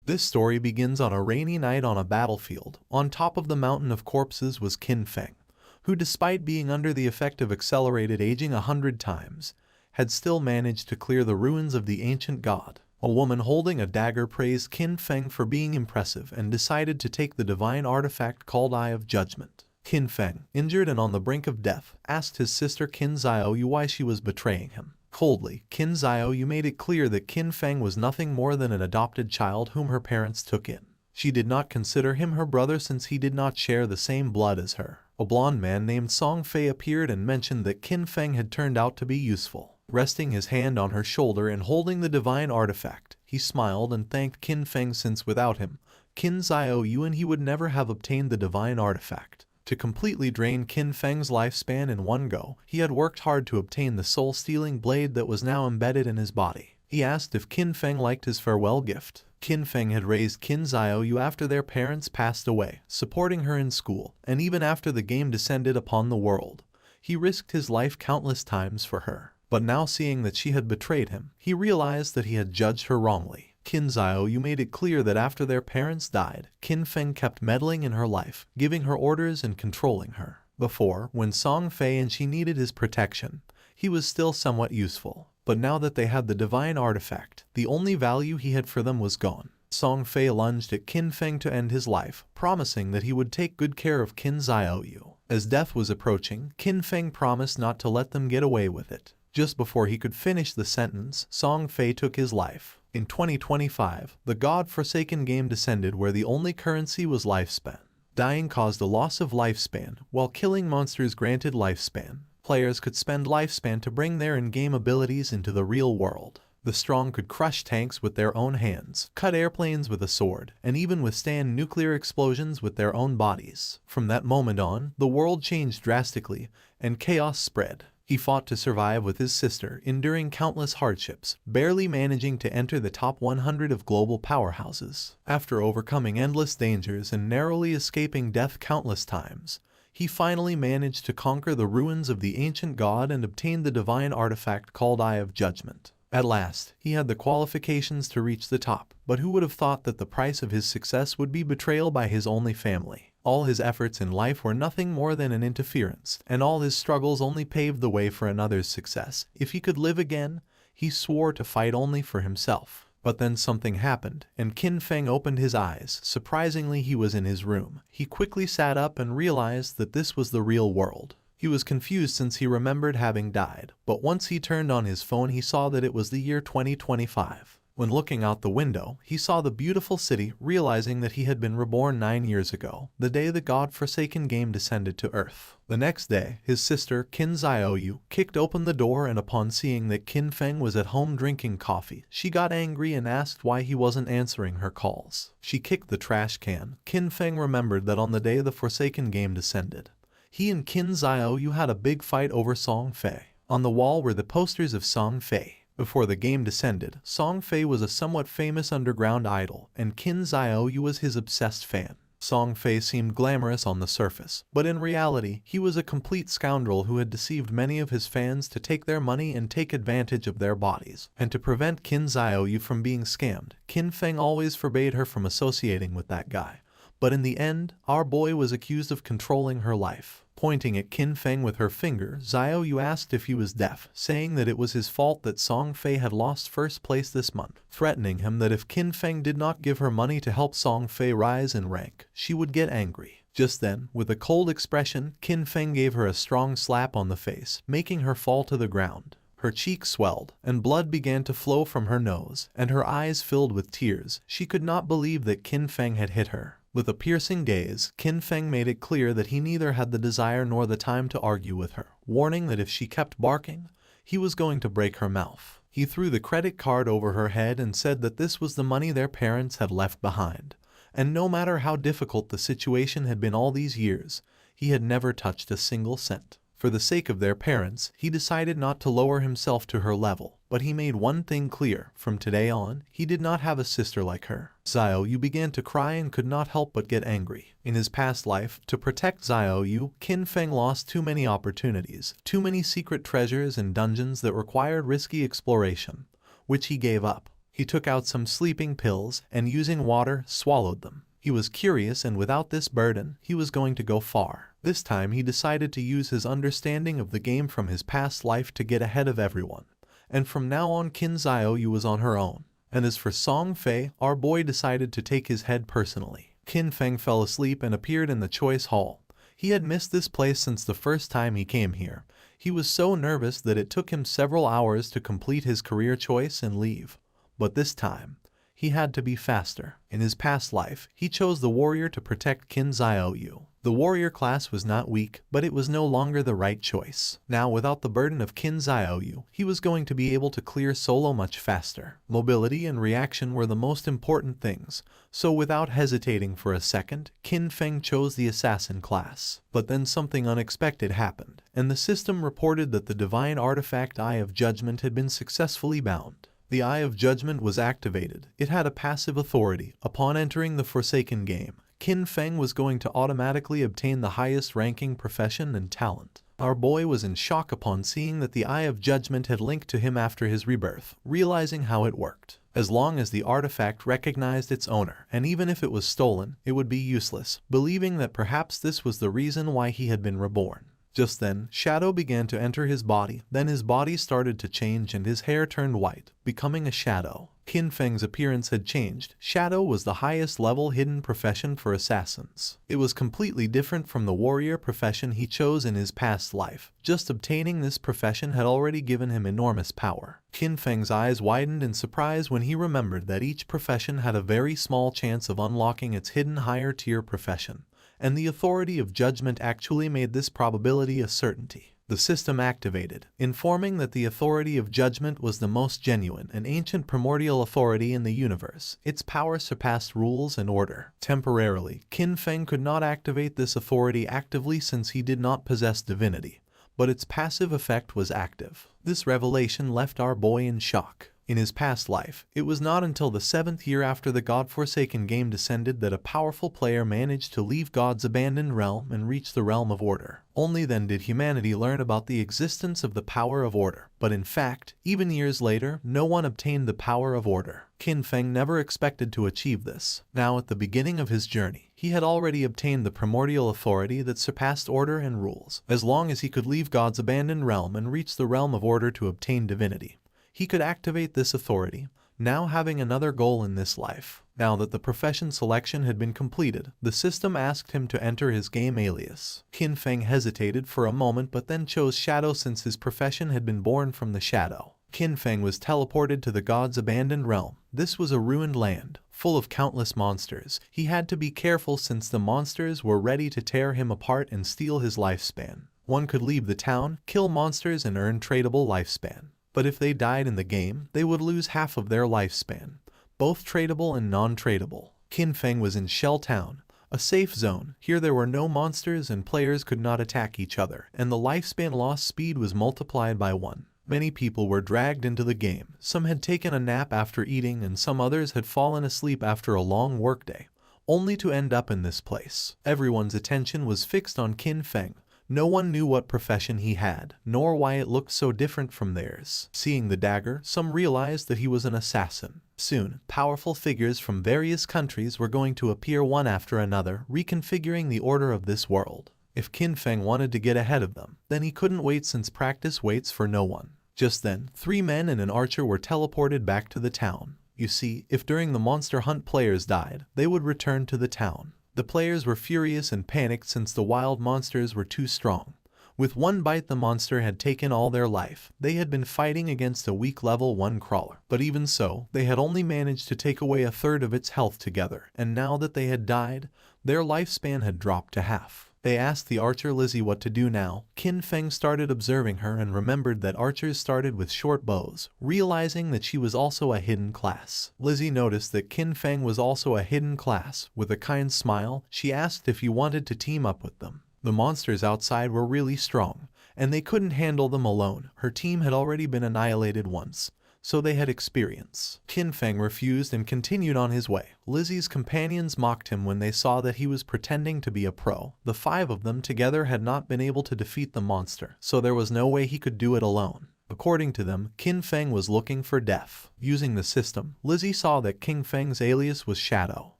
This story begins on a rainy night on a battlefield. On top of the mountain of corpses was Qin Feng, who despite being under the effect of accelerated aging 100 times, had still managed to clear the ruins of the ancient god. A woman holding a dagger praised Qin Feng for being impressive and decided to take the divine artifact called Eye of Judgment. Qin Feng, injured and on the brink of death, asked his sister Qin Xiaoyu why she was betraying him. Coldly, Qin Xiaoyu made it clear that Qin Feng was nothing more than an adopted child whom her parents took in. She did not consider him her brother since he did not share the same blood as her. A blonde man named Song Fei appeared and mentioned that Qin Feng had turned out to be useful. Resting his hand on her shoulder and holding the divine artifact, he smiled and thanked Qin Feng since without him, Qin Xiaoyu and he would never have obtained the divine artifact. To completely drain Qin Feng's lifespan in one go, he had worked hard to obtain the soul-stealing blade that was now embedded in his body. He asked if Qin Feng liked his farewell gift. Qin Feng had raised Qin Xiaoyu after their parents passed away, supporting her in school, and even after the game descended upon the world, he risked his life countless times for her. But now seeing that she had betrayed him, he realized that he had judged her wrongly. Qin Xiaoyu made it clear that after their parents died, Qin Feng kept meddling in her life, giving her orders and controlling her. Before, when Song Fei and she needed his protection, he was still somewhat useful. But now that they had the divine artifact, the only value he had for them was gone. Song Fei lunged at Qin Feng to end his life, promising that he would take good care of Qin Xiaoyu. As death was approaching, Qin Feng promised not to let them get away with it. Just before he could finish the sentence, Song Fei took his life. In 2025, the God-forsaken game descended where the only currency was lifespan. Dying caused a loss of lifespan, while killing monsters granted lifespan. Players could spend lifespan to bring their in-game abilities into the real world. The strong could crush tanks with their own hands, cut airplanes with a sword, and even withstand nuclear explosions with their own bodies. From that moment on, the world changed drastically, and chaos spread. He fought to survive with his sister, enduring countless hardships, barely managing to enter the top 100 of global powerhouses. After overcoming endless dangers and narrowly escaping death countless times, he finally managed to conquer the ruins of the ancient god and obtain the divine artifact called Eye of Judgment. At last, he had the qualifications to reach the top, but who would have thought that the price of his success would be betrayal by his only family? All his efforts in life were nothing more than an interference, and all his struggles only paved the way for another's success. If he could live again, he swore to fight only for himself. But then something happened, and Qin Feng opened his eyes. Surprisingly, he was in his room. He quickly sat up and realized that this was the real world. He was confused since he remembered having died, but once he turned on his phone he saw that it was the year 2025. When looking out the window, he saw the beautiful city, realizing that he had been reborn 9 years ago, the day the God-forsaken game descended to Earth. The next day, his sister, Qin Xiaoyu, kicked open the door and upon seeing that Qin Feng was at home drinking coffee, she got angry and asked why he wasn't answering her calls. She kicked the trash can. Qin Feng remembered that on the day the Forsaken game descended, he and Qin Xiaoyu had a big fight over Song Fei. On the wall were the posters of Song Fei. Before the game descended, Song Fei was a somewhat famous underground idol, and Qin Xiaoyu was his obsessed fan. Song Fei seemed glamorous on the surface, but in reality, he was a complete scoundrel who had deceived many of his fans to take their money and take advantage of their bodies. And to prevent Qin Xiaoyu from being scammed, Qin Feng always forbade her from associating with that guy. But in the end, our boy was accused of controlling her life. Pointing at Qin Feng with her finger, Xiaoyu asked if he was deaf, saying that it was his fault that Song Fei had lost first place this month, threatening him that if Qin Feng did not give her money to help Song Fei rise in rank, she would get angry. Just then, with a cold expression, Qin Feng gave her a strong slap on the face, making her fall to the ground. Her cheeks swelled, and blood began to flow from her nose, and her eyes filled with tears. She could not believe that Qin Feng had hit her. With a piercing gaze, Qin Feng made it clear that he neither had the desire nor the time to argue with her, warning that if she kept barking, he was going to break her mouth. He threw the credit card over her head and said that this was the money their parents had left behind, and no matter how difficult the situation had been all these years, he had never touched a single cent. For the sake of their parents, he decided not to lower himself to her level, but he made one thing clear: from today on, he did not have a sister like her. Xiaoyu began to cry and could not help but get angry. In his past life, to protect Xiaoyu, Qin Feng lost too many opportunities, too many secret treasures and dungeons that required risky exploration, which he gave up. He took out some sleeping pills and using water, swallowed them. He was curious, and without this burden, he was going to go far. This time he decided to use his understanding of the game from his past life to get ahead of everyone. And from now on Qin Xiaoyu was on her own. And as for Song Fei, our boy decided to take his head personally. Qin Feng fell asleep and appeared in the choice hall. He had missed this place since the first time he came here. He was so nervous that it took him several hours to complete his career choice and leave. But this time, he had to be faster. In his past life, he chose the warrior to protect Qin Xiaoyu. The warrior class was not weak, but it was no longer the right choice. Now, without the burden of Qin Xiaoyu, he was going to be able to clear solo much faster. Mobility and reaction were the most important things, so without hesitating for a second, Qin Feng chose the assassin class. But then something unexpected happened, and the system reported that the divine artifact Eye of Judgment had been successfully bound. The Eye of Judgment was activated. It had a passive authority. Upon entering the Forsaken game, Qin Feng was going to automatically obtain the highest ranking profession and talent. Our boy was in shock upon seeing that the Eye of Judgment had linked to him after his rebirth, realizing how it worked. As long as the artifact recognized its owner, and even if it was stolen, it would be useless, believing that perhaps this was the reason why he had been reborn. Just then, shadow began to enter his body, then his body started to change and his hair turned white, becoming a shadow. Qin Feng's appearance had changed. Shadow was the highest level hidden profession for assassins. It was completely different from the warrior profession he chose in his past life. Just obtaining this profession had already given him enormous power. Qin Feng's eyes widened in surprise when he remembered that each profession had a very small chance of unlocking its hidden higher tier profession, and the authority of judgment actually made this probability a certainty. The system activated, informing that the authority of judgment was the most genuine and ancient primordial authority in the universe. Its power surpassed rules and order. Temporarily, Qin Feng could not activate this authority actively since he did not possess divinity, but its passive effect was active. This revelation left our boy in shock. In his past life, it was not until the 7th year after the God-forsaken game descended that a powerful player managed to leave God's abandoned realm and reach the realm of order. Only then did humanity learn about the existence of the power of order. But in fact, even years later, no one obtained the power of order. Qin Feng never expected to achieve this. Now at the beginning of his journey, he had already obtained the primordial authority that surpassed order and rules. As long as he could leave God's abandoned realm and reach the realm of order to obtain divinity, he could activate this authority, now having another goal in this life. Now that the profession selection had been completed, the system asked him to enter his game alias. Qin Feng hesitated for a moment but then chose Shadow since his profession had been born from the shadow. Qin Feng was teleported to the god's abandoned realm. This was a ruined land, full of countless monsters. He had to be careful since the monsters were ready to tear him apart and steal his lifespan. One could leave the town, kill monsters and earn tradable lifespan. But if they died in the game, they would lose half of their lifespan, both tradable and non-tradable. Qin Feng was in Shell Town, a safe zone. Here there were no monsters and players could not attack each other, and the lifespan loss speed was multiplied by 1. Many people were dragged into the game. Some had taken a nap after eating and some others had fallen asleep after a long workday, only to end up in this place. Everyone's attention was fixed on Qin Feng. No one knew what profession he had, nor why it looked so different from theirs. Seeing the dagger, some realized that he was an assassin. Soon, powerful figures from various countries were going to appear one after another, reconfiguring the order of this world. If Qin Feng wanted to get ahead of them, then he couldn't wait since practice waits for no one. Just then, 3 men and an archer were teleported back to the town. You see, if during the monster hunt players died, they would return to the town. The players were furious and panicked since the wild monsters were too strong. With one bite the monster had taken all their life. They had been fighting against a weak level 1 crawler. But even so, they had only managed to take away a third of its health together, and now that they had died, their lifespan had dropped to half. They asked the archer Lizzie what to do now. Qin Feng started observing her and remembered that archers started with short bows, realizing that she was also a hidden class. Lizzie noticed that Qin Feng was also a hidden class. With a kind smile, she asked if he wanted to team up with them. The monsters outside were really strong, and they couldn't handle them alone. Her team had already been annihilated once, so they had experience. Qin Feng refused and continued on his way. Lizzie's companions mocked him when they saw that he was pretending to be a pro. The 5 of them together had not been able to defeat the monster, so there was no way he could do it alone. According to them, Qin Feng was looking for death. Using the system, Lizzie saw that King Feng's alias was Shadow.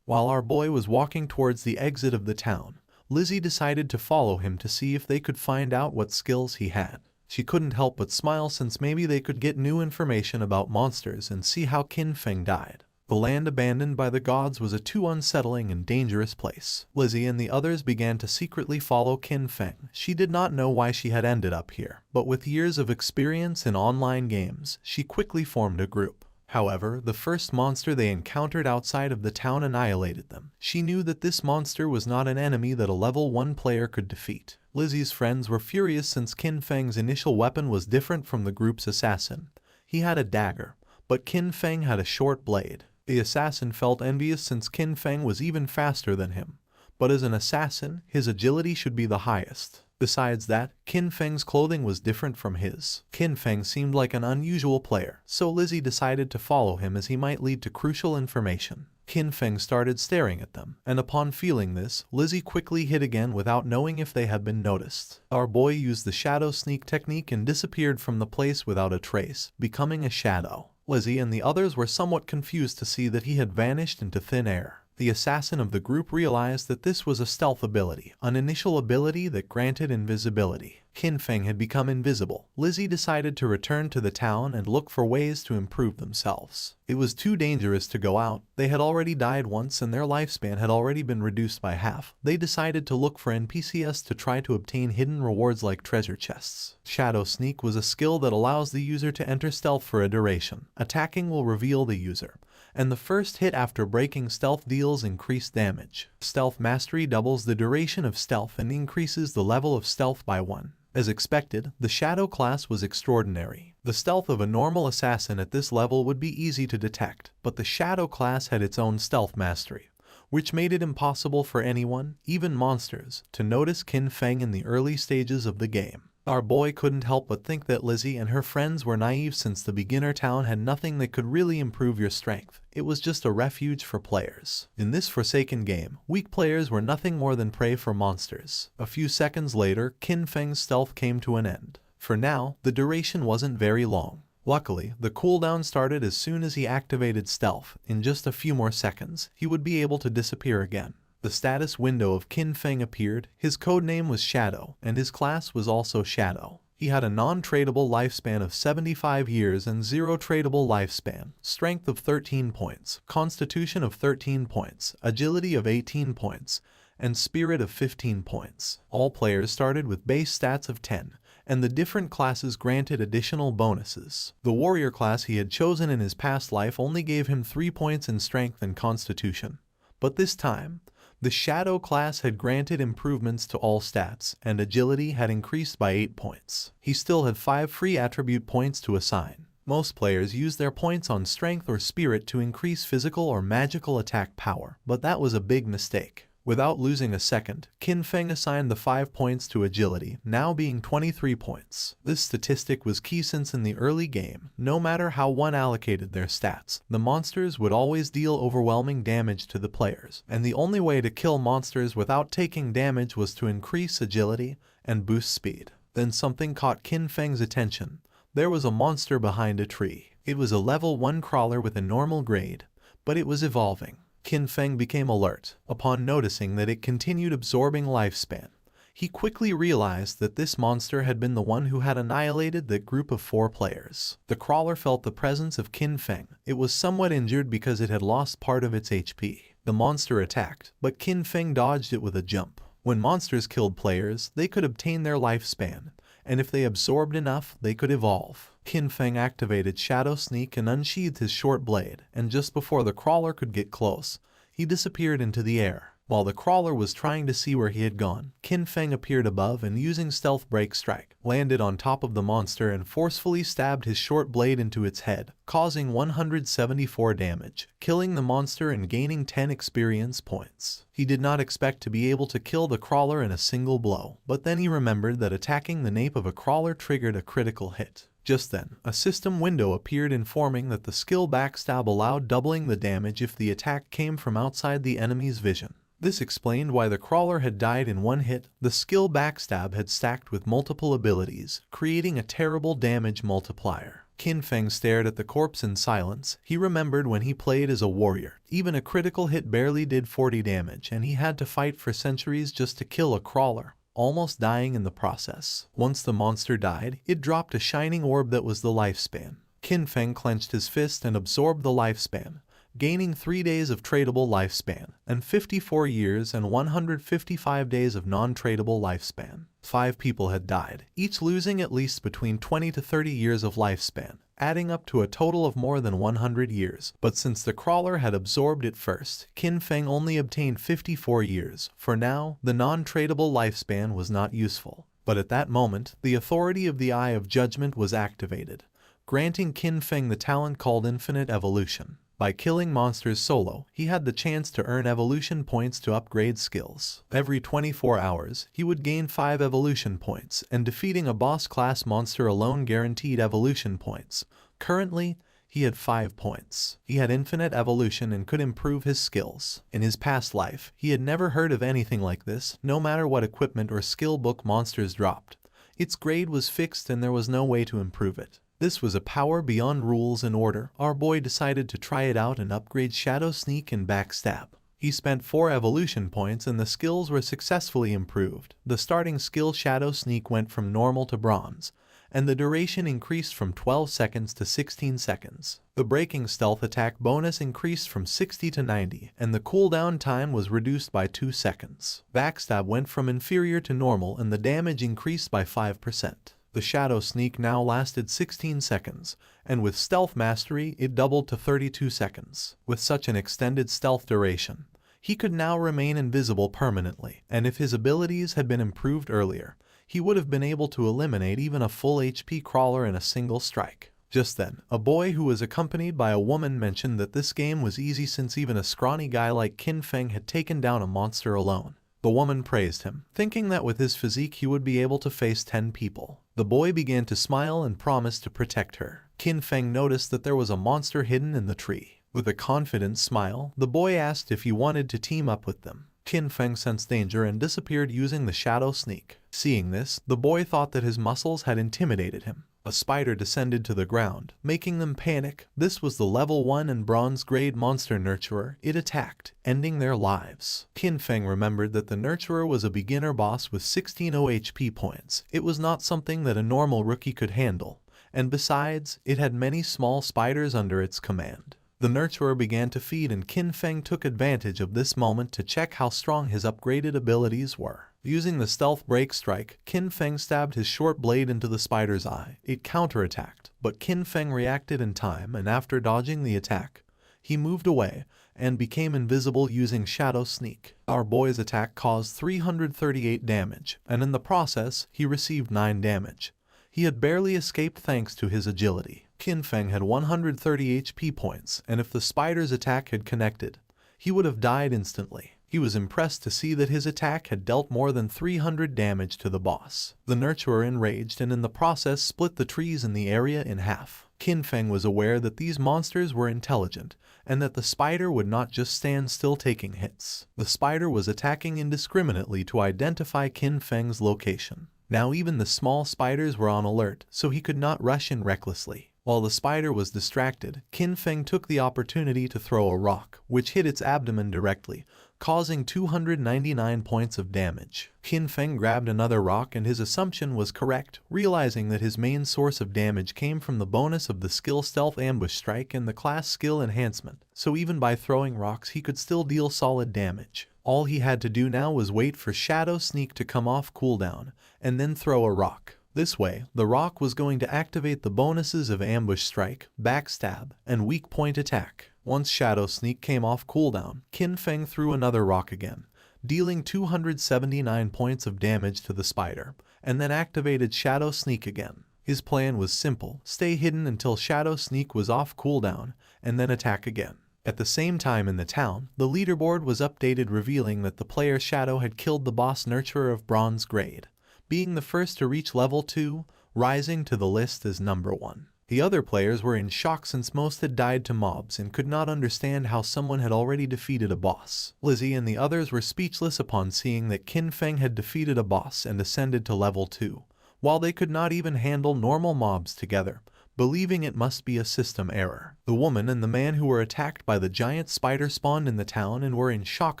While our boy was walking towards the exit of the town, Lizzie decided to follow him to see if they could find out what skills he had. She couldn't help but smile since maybe they could get new information about monsters and see how Qin Feng died. The land abandoned by the gods was a too unsettling and dangerous place. Lizzie and the others began to secretly follow Qin Feng. She did not know why she had ended up here, but with years of experience in online games, she quickly formed a group. However, the first monster they encountered outside of the town annihilated them. She knew that this monster was not an enemy that a level 1 player could defeat. Lizzie's friends were furious since Qin Feng's initial weapon was different from the group's assassin. He had a dagger, but Qin Feng had a short blade. The assassin felt envious since Qin Feng was even faster than him, but as an assassin, his agility should be the highest. Besides that, Qin Feng's clothing was different from his. Qin Feng seemed like an unusual player, so Lizzie decided to follow him as he might lead to crucial information. Qin Feng started staring at them, and upon feeling this, Lizzie quickly hid again without knowing if they had been noticed. Our boy used the shadow sneak technique and disappeared from the place without a trace, becoming a shadow. Lizzie and the others were somewhat confused to see that he had vanished into thin air. The assassin of the group realized that this was a stealth ability, an initial ability that granted invisibility. Qin Feng had become invisible. Lizzie decided to return to the town and look for ways to improve themselves. It was too dangerous to go out. They had already died once and their lifespan had already been reduced by half. They decided to look for NPCs to try to obtain hidden rewards like treasure chests. Shadow Sneak was a skill that allows the user to enter stealth for a duration. Attacking will reveal the user, and the first hit after breaking stealth deals increased damage. Stealth Mastery doubles the duration of stealth and increases the level of stealth by 1. As expected, the Shadow class was extraordinary. The stealth of a normal assassin at this level would be easy to detect, but the Shadow class had its own stealth mastery, which made it impossible for anyone, even monsters, to notice Qin Feng in the early stages of the game. Our boy couldn't help but think that Lizzie and her friends were naive since the beginner town had nothing that could really improve your strength. It was just a refuge for players. In this forsaken game, weak players were nothing more than prey for monsters. A few seconds later, Qin Feng's stealth came to an end. For now, the duration wasn't very long. Luckily, the cooldown started as soon as he activated stealth. In just a few more seconds, he would be able to disappear again. The status window of Qin Feng appeared. His codename was Shadow, and his class was also Shadow. He had a non-tradable lifespan of 75 years and 0 tradable lifespan, strength of 13 points, constitution of 13 points, agility of 18 points, and spirit of 15 points. All players started with base stats of 10, and the different classes granted additional bonuses. The warrior class he had chosen in his past life only gave him 3 points in strength and constitution, but this time, the Shadow class had granted improvements to all stats, and agility had increased by 8 points. He still had 5 free attribute points to assign. Most players use their points on strength or spirit to increase physical or magical attack power, but that was a big mistake. Without losing a second, Qin Feng assigned the 5 points to agility, now being 23 points. This statistic was key since in the early game, no matter how one allocated their stats, the monsters would always deal overwhelming damage to the players, and the only way to kill monsters without taking damage was to increase agility and boost speed. Then something caught Qin Feng's attention. There was a monster behind a tree. It was a level 1 crawler with a normal grade, but it was evolving. Qin Feng became alert upon noticing that it continued absorbing lifespan. He quickly realized that this monster had been the one who had annihilated that group of 4 players. The crawler felt the presence of Qin Feng. It was somewhat injured because it had lost part of its HP. The monster attacked, but Qin Feng dodged it with a jump. When monsters killed players, they could obtain their lifespan, and if they absorbed enough, they could evolve. Qin Feng activated Shadow Sneak and unsheathed his short blade, and just before the crawler could get close, he disappeared into the air. While the crawler was trying to see where he had gone, Qin Feng appeared above and using Stealth Break Strike, landed on top of the monster and forcefully stabbed his short blade into its head, causing 174 damage, killing the monster and gaining 10 experience points. He did not expect to be able to kill the crawler in a single blow, but then he remembered that attacking the nape of a crawler triggered a critical hit. Just then, a system window appeared informing that the skill Backstab allowed doubling the damage if the attack came from outside the enemy's vision. This explained why the crawler had died in one hit. The skill Backstab had stacked with multiple abilities, creating a terrible damage multiplier. Qin Feng stared at the corpse in silence. He remembered when he played as a warrior. Even a critical hit barely did 40 damage, and he had to fight for centuries just to kill a crawler, almost dying in the process. Once the monster died, it dropped a shining orb that was the lifespan. Qin Feng clenched his fist and absorbed the lifespan, gaining 3 days of tradable lifespan, and 54 years and 155 days of non-tradable lifespan. 5 people had died, each losing at least between 20 to 30 years of lifespan, adding up to a total of more than 100 years. But since the crawler had absorbed it first, Qin Feng only obtained 54 years. For now, the non-tradable lifespan was not useful. But at that moment, the authority of the Eye of Judgment was activated, granting Qin Feng the talent called Infinite Evolution. By killing monsters solo, he had the chance to earn evolution points to upgrade skills. Every 24 hours, he would gain 5 evolution points, and defeating a boss-class monster alone guaranteed evolution points. Currently, he had 5 points. He had infinite evolution and could improve his skills. In his past life, he had never heard of anything like this. No matter what equipment or skill book monsters dropped, its grade was fixed and there was no way to improve it. This was a power beyond rules and order. Our boy decided to try it out and upgrade Shadow Sneak and Backstab. He spent 4 evolution points and the skills were successfully improved. The starting skill Shadow Sneak went from normal to bronze, and the duration increased from 12 seconds to 16 seconds. The breaking stealth attack bonus increased from 60 to 90, and the cooldown time was reduced by 2 seconds. Backstab went from inferior to normal and the damage increased by 5%. The Shadow Sneak now lasted 16 seconds, and with Stealth Mastery it doubled to 32 seconds. With such an extended stealth duration, he could now remain invisible permanently, and if his abilities had been improved earlier, he would have been able to eliminate even a full HP crawler in a single strike. Just then, a boy who was accompanied by a woman mentioned that this game was easy since even a scrawny guy like Qin Feng had taken down a monster alone. The woman praised him, thinking that with his physique he would be able to face 10 people. The boy began to smile and promised to protect her. Qin Feng noticed that there was a monster hidden in the tree. With a confident smile, the boy asked if he wanted to team up with them. Qin Feng sensed danger and disappeared using the Shadow Sneak. Seeing this, the boy thought that his muscles had intimidated him. A spider descended to the ground, making them panic. This was the level 1 and bronze grade monster nurturer. It attacked, ending their lives. Qin Feng remembered that the nurturer was a beginner boss with 16 OHP points. It was not something that a normal rookie could handle, and besides, it had many small spiders under its command. The nurturer began to feed and Qin Feng took advantage of this moment to check how strong his upgraded abilities were. Using the stealth break strike, Qin Feng stabbed his short blade into the spider's eye. It counterattacked, but Qin Feng reacted in time and after dodging the attack, he moved away and became invisible using Shadow Sneak. Our boy's attack caused 338 damage, and in the process, he received 9 damage. He had barely escaped thanks to his agility. Qin Feng had 130 HP points, and if the spider's attack had connected, he would have died instantly. He was impressed to see that his attack had dealt more than 300 damage to the boss. The nurturer enraged and in the process split the trees in the area in half. Qin Feng was aware that these monsters were intelligent, and that the spider would not just stand still taking hits. The spider was attacking indiscriminately to identify Qin Feng's location. Now even the small spiders were on alert, so he could not rush in recklessly. While the spider was distracted, Qin Feng took the opportunity to throw a rock, which hit its abdomen directly, causing 299 points of damage. Qin Feng grabbed another rock and his assumption was correct, realizing that his main source of damage came from the bonus of the skill Stealth Ambush Strike and the class skill Enhancement, so even by throwing rocks he could still deal solid damage. All he had to do now was wait for Shadow Sneak to come off cooldown, and then throw a rock. This way, the rock was going to activate the bonuses of Ambush Strike, Backstab, and Weak Point Attack. Once Shadow Sneak came off cooldown, Qin Feng threw another rock again, dealing 279 points of damage to the spider, and then activated Shadow Sneak again. His plan was simple: stay hidden until Shadow Sneak was off cooldown, and then attack again. At the same time in the town, the leaderboard was updated revealing that the player Shadow had killed the boss nurturer of bronze grade, being the first to reach level 2, rising to the list as number 1. The other players were in shock since most had died to mobs and could not understand how someone had already defeated a boss. Lizzie and the others were speechless upon seeing that Qin Feng had defeated a boss and ascended to level 2, while they could not even handle normal mobs together, believing it must be a system error. The woman and the man who were attacked by the giant spider spawned in the town and were in shock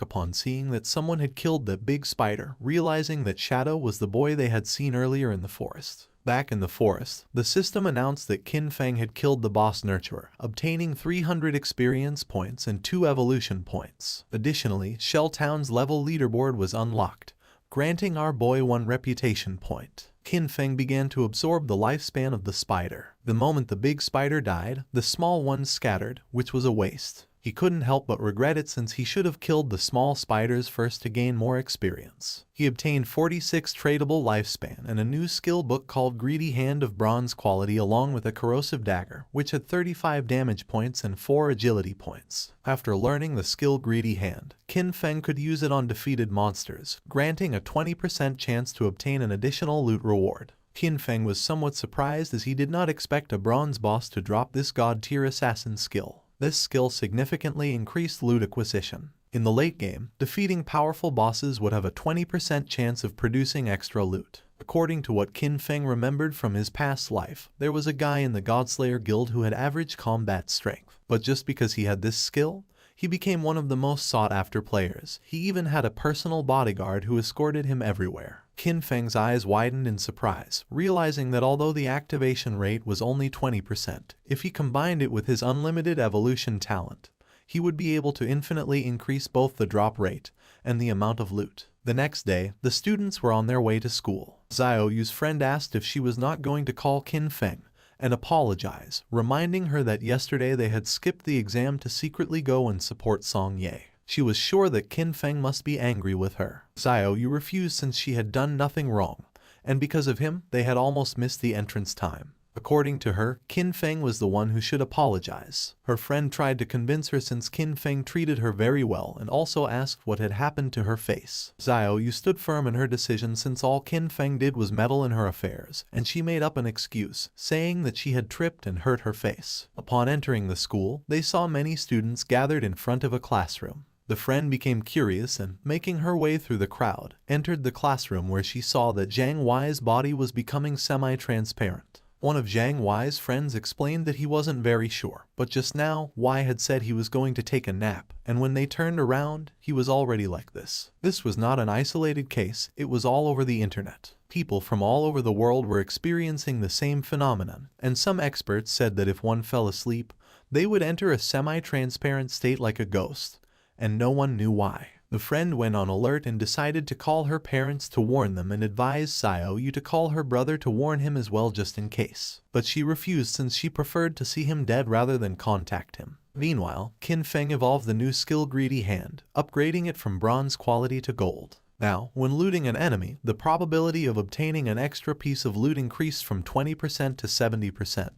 upon seeing that someone had killed the big spider, realizing that Shadow was the boy they had seen earlier in the forest. Back in the forest, the system announced that Qin Feng had killed the boss nurturer, obtaining 300 experience points and 2 evolution points. Additionally, Shell Town's level leaderboard was unlocked, granting our boy 1 reputation point. Qin Feng began to absorb the lifespan of the spider. The moment the big spider died, the small ones scattered, which was a waste. He couldn't help but regret it since he should have killed the small spiders first to gain more experience. He obtained 46 tradable lifespan and a new skill book called Greedy Hand of bronze quality along with a corrosive dagger, which had 35 damage points and 4 agility points. After learning the skill Greedy Hand, Qin Feng could use it on defeated monsters, granting a 20% chance to obtain an additional loot reward. Qin Feng was somewhat surprised as he did not expect a bronze boss to drop this god-tier assassin skill. This skill significantly increased loot acquisition. In the late game, defeating powerful bosses would have a 20% chance of producing extra loot. According to what Qin Feng remembered from his past life, there was a guy in the Godslayer guild who had average combat strength. But just because he had this skill, he became one of the most sought-after players. He even had a personal bodyguard who escorted him everywhere. Qin Feng's eyes widened in surprise, realizing that although the activation rate was only 20%, if he combined it with his unlimited evolution talent, he would be able to infinitely increase both the drop rate and the amount of loot. The next day, the students were on their way to school. Xiao Yu's friend asked if she was not going to call Qin Feng and apologize, reminding her that yesterday they had skipped the exam to secretly go and support Song Ye. She was sure that Qin Feng must be angry with her. Xiao Yu refused since she had done nothing wrong, and because of him, they had almost missed the entrance time. According to her, Qin Feng was the one who should apologize. Her friend tried to convince her since Qin Feng treated her very well and also asked what had happened to her face. Xiao Yu stood firm in her decision since all Qin Feng did was meddle in her affairs, and she made up an excuse, saying that she had tripped and hurt her face. Upon entering the school, they saw many students gathered in front of a classroom. The friend became curious and, making her way through the crowd, entered the classroom where she saw that Zhang Wei's body was becoming semi-transparent. One of Zhang Wei's friends explained that he wasn't very sure, but just now, Wei had said he was going to take a nap, and when they turned around, he was already like this. This was not an isolated case, it was all over the internet. People from all over the world were experiencing the same phenomenon, and some experts said that if one fell asleep, they would enter a semi-transparent state like a ghost, and no one knew why. The friend went on alert and decided to call her parents to warn them and advised Xiao Yu to call her brother to warn him as well just in case. But she refused since she preferred to see him dead rather than contact him. Meanwhile, Qin Feng evolved the new skill Greedy Hand, upgrading it from bronze quality to gold. Now, when looting an enemy, the probability of obtaining an extra piece of loot increased from 20% to 70%.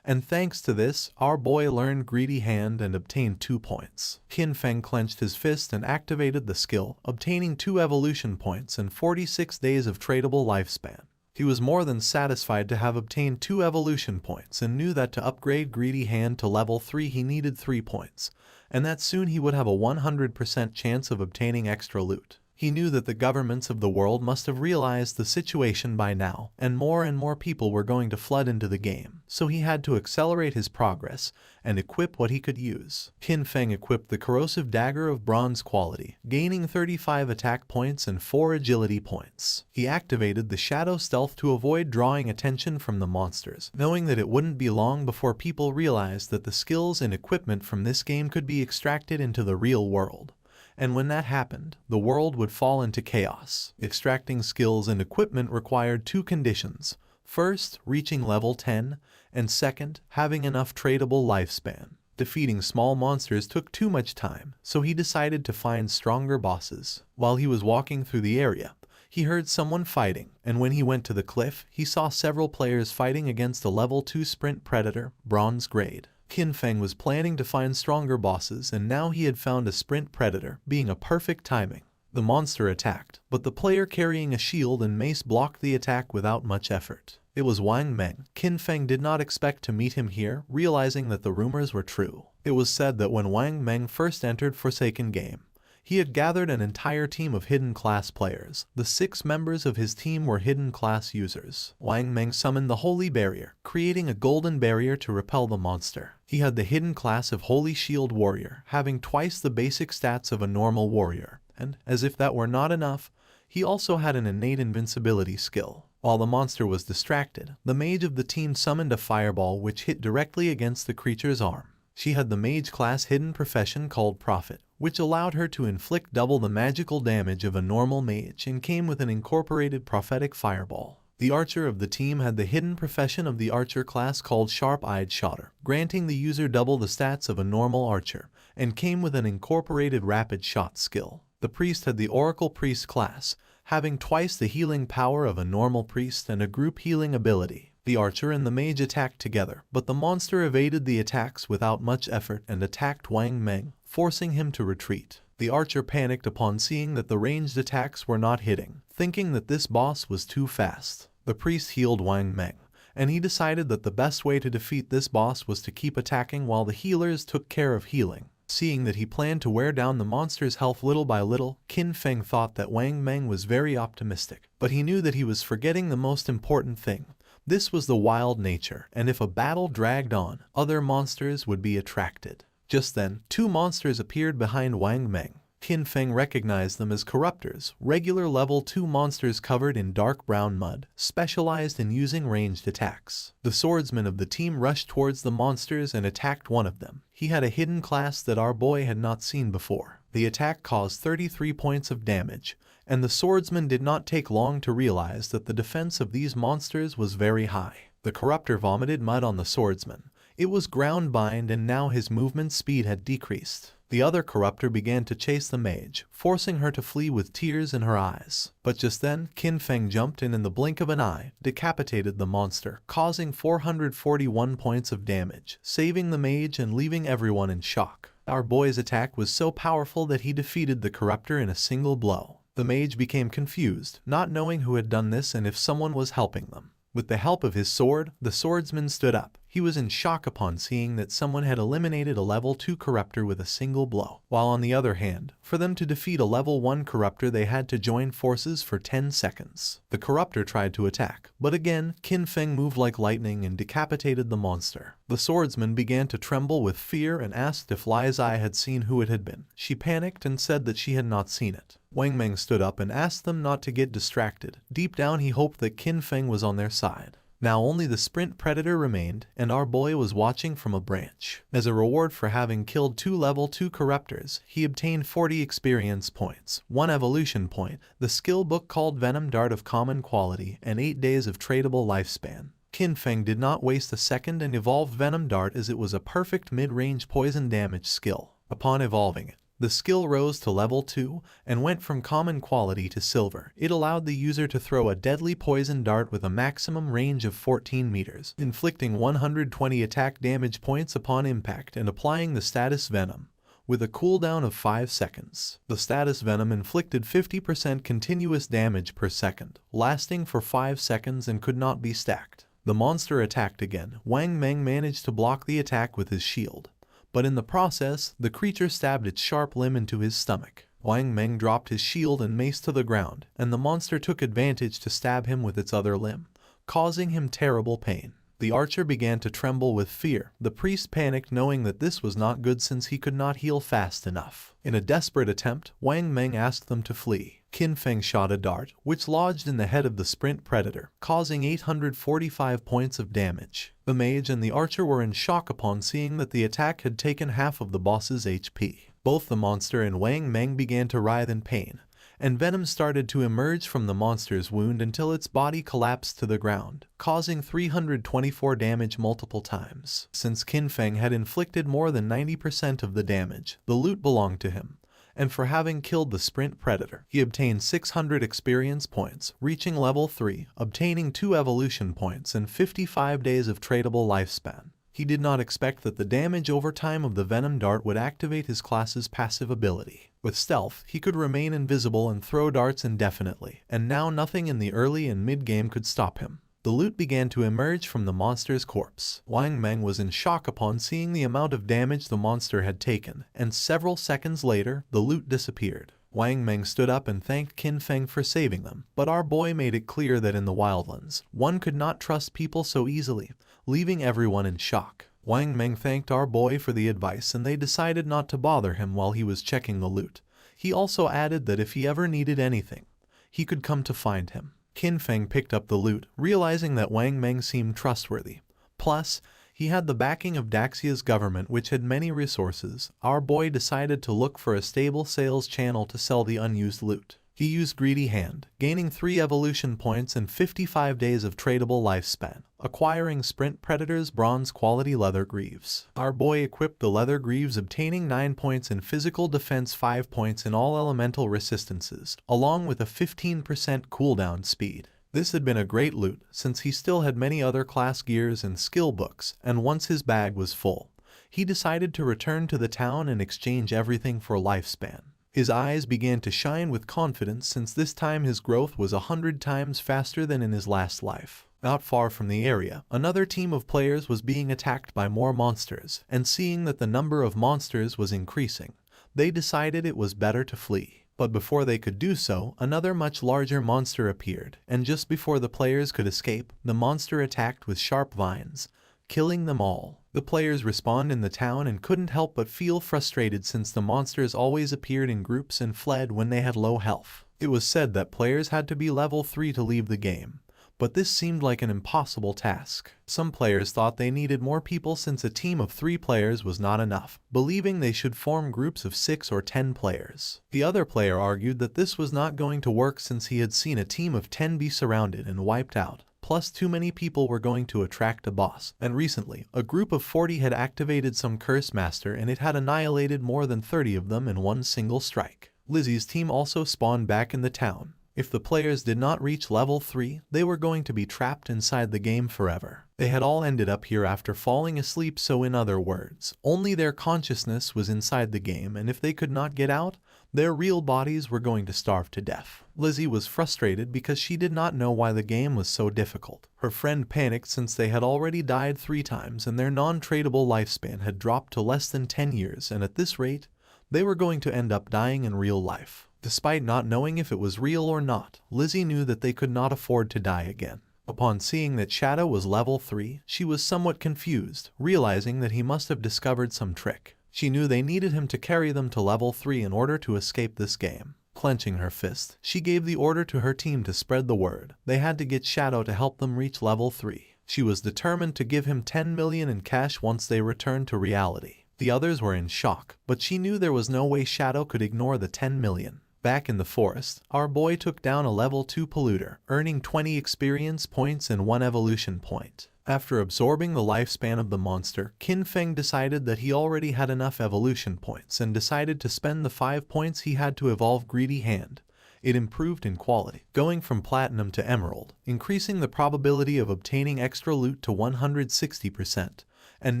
And thanks to this, our boy learned Greedy Hand and obtained 2 points. Qin Feng clenched his fist and activated the skill, obtaining 2 evolution points and 46 days of tradable lifespan. He was more than satisfied to have obtained 2 evolution points and knew that to upgrade Greedy Hand to level 3 he needed 3 points, and that soon he would have a 100% chance of obtaining extra loot. He knew that the governments of the world must have realized the situation by now, and more people were going to flood into the game, so he had to accelerate his progress and equip what he could use. Qin Feng equipped the corrosive dagger of bronze quality, gaining 35 attack points and 4 agility points. He activated the shadow stealth to avoid drawing attention from the monsters, knowing that it wouldn't be long before people realized that the skills and equipment from this game could be extracted into the real world. And when that happened, the world would fall into chaos. Extracting skills and equipment required 2 conditions. First, reaching level 10, and second, having enough tradable lifespan. Defeating small monsters took too much time, so he decided to find stronger bosses. While he was walking through the area, he heard someone fighting, and when he went to the cliff, he saw several players fighting against a level 2 sprint predator, bronze grade. Qin Feng was planning to find stronger bosses, and now he had found a sprint predator, being a perfect timing. The monster attacked, but the player carrying a shield and mace blocked the attack without much effort. It was Wang Meng. Qin Feng did not expect to meet him here, realizing that the rumors were true. It was said that when Wang Meng first entered Forsaken Game, he had gathered an entire team of hidden class players. The 6 members of his team were hidden class users. Wang Meng summoned the Holy Barrier, creating a golden barrier to repel the monster. He had the hidden class of Holy Shield Warrior, having twice the basic stats of a normal warrior, and, as if that were not enough, he also had an innate invincibility skill. While the monster was distracted, the mage of the team summoned a fireball which hit directly against the creature's arm. She had the mage class hidden profession called Prophet, which allowed her to inflict double the magical damage of a normal mage and came with an incorporated prophetic fireball. The archer of the team had the hidden profession of the archer class called Sharp-Eyed Shotter, granting the user double the stats of a normal archer, and came with an incorporated rapid shot skill. The priest had the Oracle Priest class, having twice the healing power of a normal priest and a group healing ability. The archer and the mage attacked together, but the monster evaded the attacks without much effort and attacked Wang Meng, forcing him to retreat. The archer panicked upon seeing that the ranged attacks were not hitting, thinking that this boss was too fast. The priest healed Wang Meng, and he decided that the best way to defeat this boss was to keep attacking while the healers took care of healing. Seeing that he planned to wear down the monster's health little by little, Qin Feng thought that Wang Meng was very optimistic, but he knew that he was forgetting the most important thing. This was the wild nature, and if a battle dragged on, other monsters would be attracted. Just then, 2 monsters appeared behind Wang Meng. Qin Feng recognized them as corruptors, regular level 2 monsters covered in dark brown mud, specialized in using ranged attacks. The swordsman of the team rushed towards the monsters and attacked one of them. He had a hidden class that our boy had not seen before. The attack caused 33 points of damage, and the swordsman did not take long to realize that the defense of these monsters was very high. The corruptor vomited mud on the swordsman. It was ground bind and now his movement speed had decreased. The other corruptor began to chase the mage, forcing her to flee with tears in her eyes. But just then, Qin Feng jumped in the blink of an eye, decapitated the monster, causing 441 points of damage, saving the mage and leaving everyone in shock. Our boy's attack was so powerful that he defeated the corruptor in a single blow. The mage became confused, not knowing who had done this and if someone was helping them. With the help of his sword, the swordsman stood up. He was in shock upon seeing that someone had eliminated a level 2 corruptor with a single blow. While on the other hand, for them to defeat a level 1 corruptor they had to join forces for 10 seconds. The corruptor tried to attack, but again, Qin Feng moved like lightning and decapitated the monster. The swordsman began to tremble with fear and asked if Li's eye had seen who it had been. She panicked and said that she had not seen it. Wang Meng stood up and asked them not to get distracted. Deep down he hoped that Qin Feng was on their side. Now only the sprint predator remained, and our boy was watching from a branch. As a reward for having killed 2 level 2 corruptors, he obtained 40 experience points, 1 evolution point, the skill book called Venom Dart of common quality, and 8 days of tradable lifespan. Qin Feng did not waste a second and evolved Venom Dart as it was a perfect mid-range poison damage skill. Upon evolving it, the skill rose to level 2 and went from common quality to silver. It allowed the user to throw a deadly poison dart with a maximum range of 14 meters, inflicting 120 attack damage points upon impact and applying the status Venom, with a cooldown of 5 seconds. The status Venom inflicted 50% continuous damage per second, lasting for 5 seconds and could not be stacked. The monster attacked again. Wang Meng managed to block the attack with his shield, but in the process, the creature stabbed its sharp limb into his stomach. Wang Meng dropped his shield and mace to the ground, and the monster took advantage to stab him with its other limb, causing him terrible pain. The archer began to tremble with fear. The priest panicked knowing that this was not good since he could not heal fast enough. In a desperate attempt, Wang Meng asked them to flee. Qin Feng shot a dart, which lodged in the head of the sprint predator, causing 845 points of damage. The mage and the archer were in shock upon seeing that the attack had taken half of the boss's HP. Both the monster and Wang Meng began to writhe in pain, and venom started to emerge from the monster's wound until its body collapsed to the ground, causing 324 damage multiple times. Since Qin Feng had inflicted more than 90% of the damage, the loot belonged to him, and for having killed the sprint predator, he obtained 600 experience points, reaching level 3, obtaining 2 evolution points and 55 days of tradable lifespan. He did not expect that the damage over time of the Venom Dart would activate his class's passive ability. With stealth, he could remain invisible and throw darts indefinitely, and now nothing in the early and mid-game could stop him. The loot began to emerge from the monster's corpse. Wang Meng was in shock upon seeing the amount of damage the monster had taken, and several seconds later, the loot disappeared. Wang Meng stood up and thanked Qin Feng for saving them, but our boy made it clear that in the wildlands, one could not trust people so easily, leaving everyone in shock. Wang Meng thanked our boy for the advice and they decided not to bother him while he was checking the loot. He also added that if he ever needed anything, he could come to find him. Qin Feng picked up the loot, realizing that Wang Meng seemed trustworthy. Plus, he had the backing of Daxia's government, which had many resources. Our boy decided to look for a stable sales channel to sell the unused loot. He used Greedy Hand, gaining 3 evolution points and 55 days of tradable lifespan, acquiring Sprint Predator's bronze quality leather greaves. Our boy equipped the leather greaves, obtaining 9 points in physical defense, 5 points in all elemental resistances, along with a 15% cooldown speed. This had been a great loot, since he still had many other class gears and skill books, and once his bag was full, he decided to return to the town and exchange everything for lifespan. His eyes began to shine with confidence since this time his growth was 100 times faster than in his last life. Not far from the area, another team of players was being attacked by more monsters, and seeing that the number of monsters was increasing, they decided it was better to flee. But before they could do so, another much larger monster appeared, and just before the players could escape, the monster attacked with sharp vines, killing them all. The players respawned in the town and couldn't help but feel frustrated since the monsters always appeared in groups and fled when they had low health. It was said that players had to be level 3 to leave the game, but this seemed like an impossible task. Some players thought they needed more people since a team of 3 players was not enough, believing they should form groups of 6 or 10 players. The other player argued that this was not going to work since he had seen a team of 10 be surrounded and wiped out. Plus, too many people were going to attract a boss, and recently, a group of 40 had activated some curse master and it had annihilated more than 30 of them in one single strike. Lizzie's team also spawned back in the town. If the players did not reach level 3, they were going to be trapped inside the game forever. They had all ended up here after falling asleep, so in other words, only their consciousness was inside the game, and if they could not get out, their real bodies were going to starve to death. Lizzie was frustrated because she did not know why the game was so difficult. Her friend panicked since they had already died 3 times and their non-tradable lifespan had dropped to less than 10 years, and at this rate, they were going to end up dying in real life. Despite not knowing if it was real or not, Lizzie knew that they could not afford to die again. Upon seeing that Shadow was level 3, she was somewhat confused, realizing that he must have discovered some trick. She knew they needed him to carry them to level 3 in order to escape this game. Clenching her fist, she gave the order to her team to spread the word. They had to get Shadow to help them reach level 3. She was determined to give him 10 million in cash once they returned to reality. The others were in shock, but she knew there was no way Shadow could ignore the 10 million. Back in the forest, our boy took down a level 2 polluter, earning 20 experience points and 1 evolution point. After absorbing the lifespan of the monster, Qin Feng decided that he already had enough evolution points and decided to spend the 5 points he had to evolve Greedy Hand. It improved in quality, going from platinum to emerald, increasing the probability of obtaining extra loot to 160%, and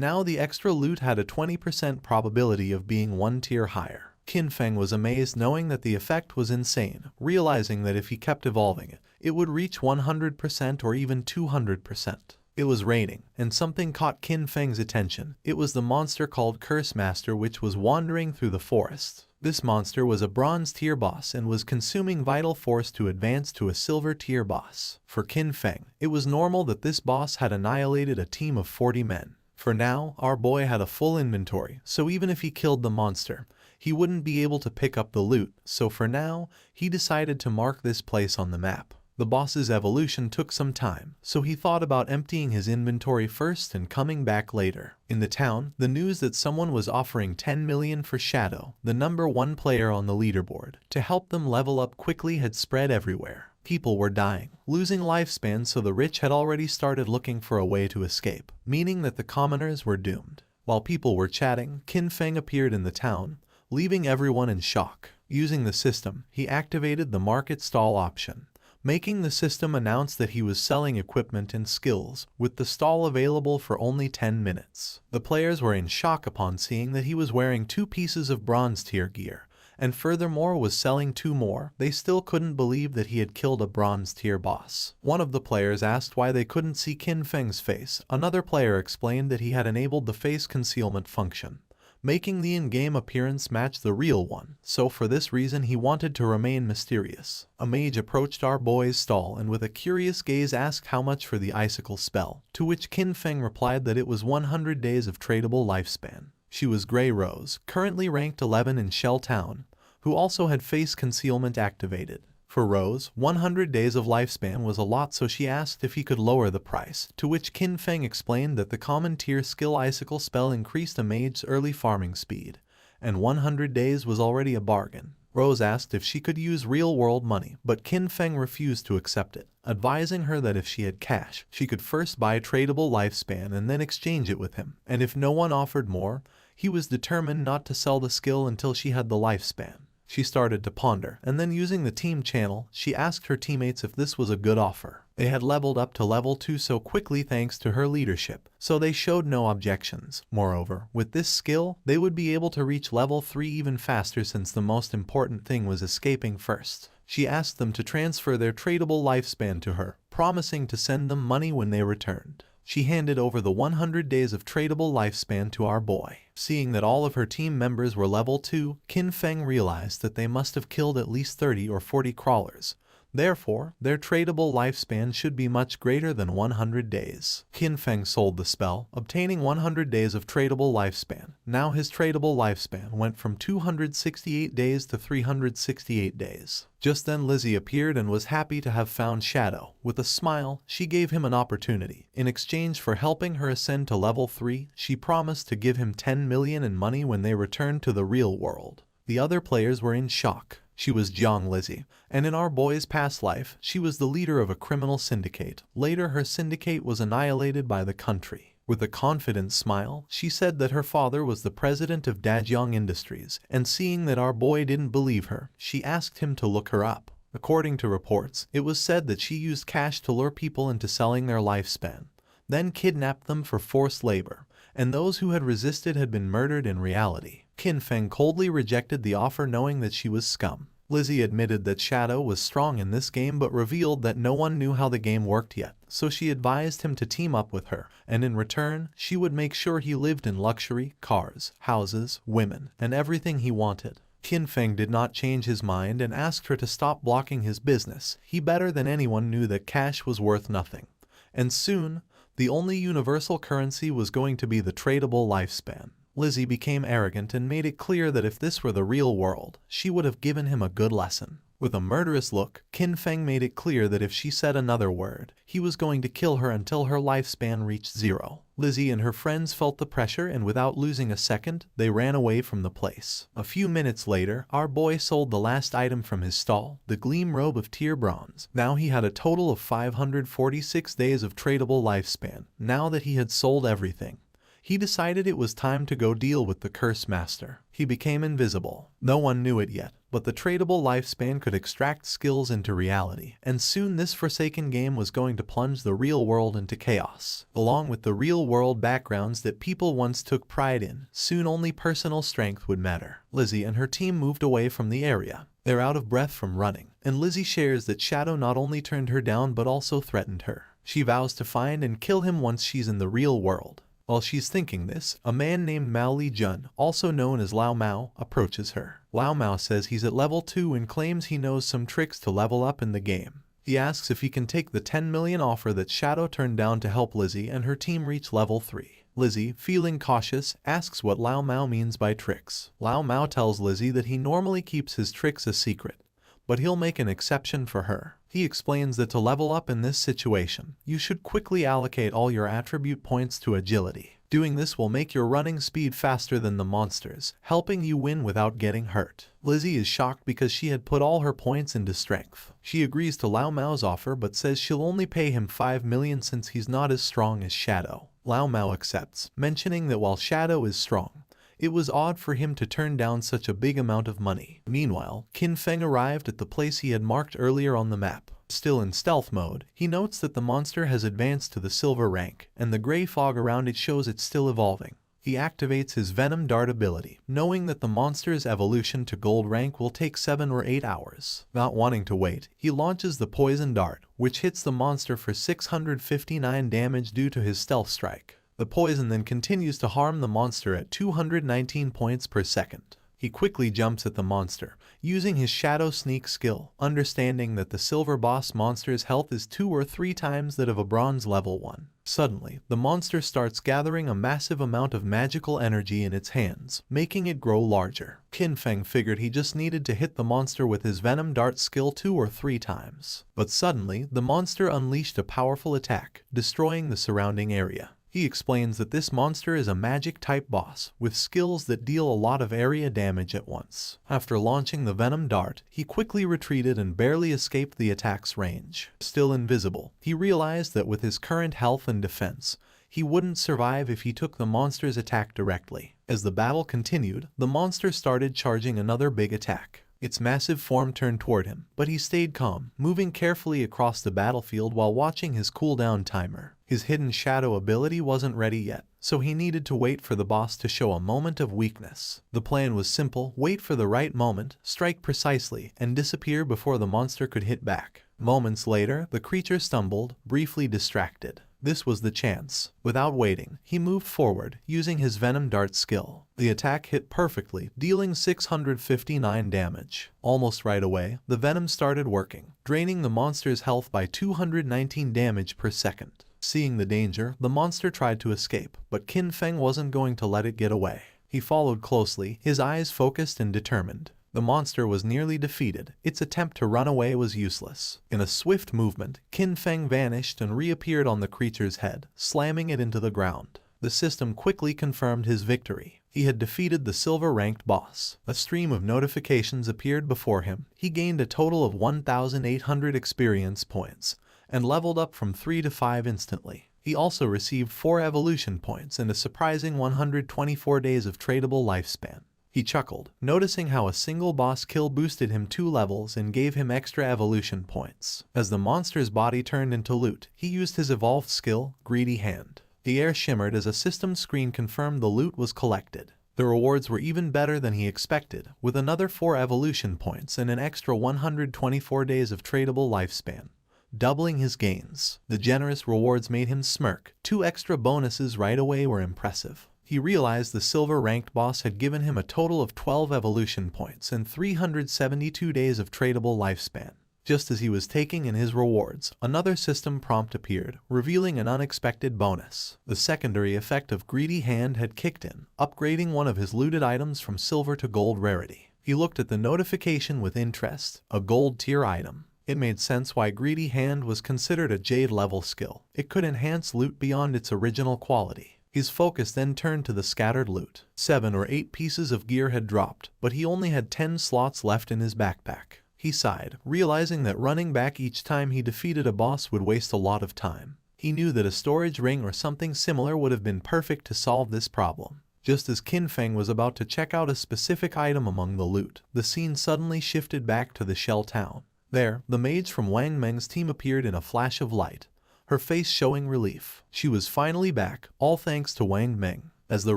now the extra loot had a 20% probability of being 1 tier higher. Qin Feng was amazed knowing that the effect was insane, realizing that if he kept evolving it, it would reach 100% or even 200%. It was raining, and something caught Qin Feng's attention. It was the monster called Curse Master which was wandering through the forest. This monster was a bronze tier boss and was consuming vital force to advance to a silver tier boss. For Qin Feng, it was normal that this boss had annihilated a team of 40 men. For now, our boy had a full inventory, so even if he killed the monster, he wouldn't be able to pick up the loot, so for now, he decided to mark this place on the map. The boss's evolution took some time, so he thought about emptying his inventory first and coming back later. In the town, the news that someone was offering 10 million for Shadow, the number 1 player on the leaderboard, to help them level up quickly had spread everywhere. People were dying, losing lifespan, so the rich had already started looking for a way to escape, meaning that the commoners were doomed. While people were chatting, Qin Feng appeared in the town, leaving everyone in shock. Using the system, he activated the market stall option, making the system announce that he was selling equipment and skills, with the stall available for only 10 minutes. The players were in shock upon seeing that he was wearing 2 pieces of bronze tier gear, and furthermore was selling 2 more. They still couldn't believe that he had killed a bronze tier boss. One of the players asked why they couldn't see Qin Feng's face. Another player explained that he had enabled the face concealment function, making the in-game appearance match the real one, so for this reason he wanted to remain mysterious. A mage approached our boy's stall and with a curious gaze asked how much for the icicle spell, to which Qin Feng replied that it was 100 days of tradable lifespan. She was Grey Rose, currently ranked 11 in Shell Town, who also had face concealment activated. For Rose, 100 days of lifespan was a lot, so she asked if he could lower the price, to which Qin Feng explained that the common tier skill icicle spell increased a mage's early farming speed, and 100 days was already a bargain. Rose asked if she could use real-world money, but Qin Feng refused to accept it, advising her that if she had cash, she could first buy tradable lifespan and then exchange it with him, and if no one offered more, he was determined not to sell the skill until she had the lifespan. She started to ponder, and then using the team channel, she asked her teammates if this was a good offer. They had leveled up to level 2 so quickly thanks to her leadership, so they showed no objections. Moreover, with this skill, they would be able to reach level 3 even faster since the most important thing was escaping first. She asked them to transfer their tradable lifespan to her, promising to send them money when they returned. She handed over the 100 days of tradable lifespan to our boy. Seeing that all of her team members were level 2, Qin Feng realized that they must have killed at least 30 or 40 crawlers. Therefore, their tradable lifespan should be much greater than 100 days. Qin Feng sold the spell, obtaining 100 days of tradable lifespan. Now his tradable lifespan went from 268 days to 368 days. Just then Lizzie appeared and was happy to have found Shadow. With a smile, she gave him an opportunity. In exchange for helping her ascend to level 3, she promised to give him 10 million in money when they returned to the real world. The other players were in shock. She was Jiang Lizzie, and in our boy's past life, she was the leader of a criminal syndicate. Later, her syndicate was annihilated by the country. With a confident smile, she said that her father was the president of Dajiang Industries, and seeing that our boy didn't believe her, she asked him to look her up. According to reports, it was said that she used cash to lure people into selling their lifespan, then kidnapped them for forced labor, and those who had resisted had been murdered in reality. Qin Feng coldly rejected the offer knowing that she was scum. Lizzie admitted that Shadow was strong in this game but revealed that no one knew how the game worked yet, so she advised him to team up with her, and in return, she would make sure he lived in luxury, cars, houses, women, and everything he wanted. Qin Feng did not change his mind and asked her to stop blocking his business. He better than anyone knew that cash was worth nothing. And soon, the only universal currency was going to be the tradable lifespan. Lizzie became arrogant and made it clear that if this were the real world, she would have given him a good lesson. With a murderous look, Qin Feng made it clear that if she said another word, he was going to kill her until her lifespan reached 0. Lizzie and her friends felt the pressure and without losing a second, they ran away from the place. A few minutes later, our boy sold the last item from his stall, the Gleam Robe of Tier Bronze. Now he had a total of 546 days of tradable lifespan, now that he had sold everything. He decided it was time to go deal with the Curse Master. He became invisible. No one knew it yet, but the tradable lifespan could extract skills into reality, and soon this Forsaken game was going to plunge the real world into chaos. Along with the real world backgrounds that people once took pride in, soon only personal strength would matter. Lizzie and her team moved away from the area. They're out of breath from running, and Lizzie shares that Shadow not only turned her down but also threatened her. She vows to find and kill him once she's in the real world. While she's thinking this, a man named Mao Li Jun, also known as Lao Mao, approaches her. Lao Mao says he's at level 2 and claims he knows some tricks to level up in the game. He asks if he can take the 10 million offer that Shadow turned down to help Lizzie and her team reach level 3. Lizzie, feeling cautious, asks what Lao Mao means by tricks. Lao Mao tells Lizzie that he normally keeps his tricks a secret, but he'll make an exception for her. He explains that to level up in this situation, you should quickly allocate all your attribute points to agility. Doing this will make your running speed faster than the monsters, helping you win without getting hurt. Lizzie is shocked because she had put all her points into strength. She agrees to Lao Mao's offer but says she'll only pay him 5 million since he's not as strong as Shadow. Lao Mao accepts, mentioning that while Shadow is strong, it was odd for him to turn down such a big amount of money. Meanwhile, Qin Feng arrived at the place he had marked earlier on the map. Still in stealth mode, he notes that the monster has advanced to the silver rank, and the gray fog around it shows it's still evolving. He activates his Venom Dart ability, knowing that the monster's evolution to gold rank will take 7 or 8 hours. Not wanting to wait, he launches the Poison Dart, which hits the monster for 659 damage due to his stealth strike. The poison then continues to harm the monster at 219 points per second. He quickly jumps at the monster, using his Shadow Sneak skill, understanding that the silver boss monster's health is 2 or 3 times that of a bronze level 1. Suddenly, the monster starts gathering a massive amount of magical energy in its hands, making it grow larger. Qin Feng figured he just needed to hit the monster with his Venom Dart skill 2 or 3 times. But suddenly, the monster unleashed a powerful attack, destroying the surrounding area. He explains that this monster is a magic-type boss, with skills that deal a lot of area damage at once. After launching the Venom Dart, he quickly retreated and barely escaped the attack's range. Still invisible, he realized that with his current health and defense, he wouldn't survive if he took the monster's attack directly. As the battle continued, the monster started charging another big attack. Its massive form turned toward him, but he stayed calm, moving carefully across the battlefield while watching his cooldown timer. His hidden shadow ability wasn't ready yet, so he needed to wait for the boss to show a moment of weakness. The plan was simple: wait for the right moment, strike precisely, and disappear before the monster could hit back. Moments later, the creature stumbled, briefly distracted. This was the chance. Without waiting, he moved forward, using his Venom Dart skill. The attack hit perfectly, dealing 659 damage. Almost right away, the venom started working, draining the monster's health by 219 damage per second. Seeing the danger, the monster tried to escape, but Qin Feng wasn't going to let it get away. He followed closely, his eyes focused and determined. The monster was nearly defeated. Its attempt to run away was useless. In a swift movement, Qin Feng vanished and reappeared on the creature's head, slamming it into the ground. The system quickly confirmed his victory. He had defeated the silver-ranked boss. A stream of notifications appeared before him. He gained a total of 1,800 experience points, and leveled up from 3 to 5 instantly. He also received 4 evolution points and a surprising 124 days of tradable lifespan. He chuckled, noticing how a single boss kill boosted him 2 levels and gave him extra evolution points. As the monster's body turned into loot, he used his evolved skill, Greedy Hand. The air shimmered as a system screen confirmed the loot was collected. The rewards were even better than he expected, with another 4 evolution points and an extra 124 days of tradable lifespan, doubling his gains. The generous rewards made him smirk. 2 extra bonuses right away were impressive. He realized the silver-ranked boss had given him a total of 12 evolution points and 372 days of tradable lifespan. Just as he was taking in his rewards, another system prompt appeared, revealing an unexpected bonus. The secondary effect of Greedy Hand had kicked in, upgrading one of his looted items from silver to gold rarity. He looked at the notification with interest, a gold tier item. It made sense why Greedy Hand was considered a Jade level skill. It could enhance loot beyond its original quality. His focus then turned to the scattered loot. 7 or 8 pieces of gear had dropped, but he only had 10 slots left in his backpack. He sighed, realizing that running back each time he defeated a boss would waste a lot of time. He knew that a storage ring or something similar would have been perfect to solve this problem. Just as Qin Feng was about to check out a specific item among the loot, the scene suddenly shifted back to the Shell Town. There, the mage from Wang Meng's team appeared in a flash of light, her face showing relief. She was finally back, all thanks to Wang Meng. As the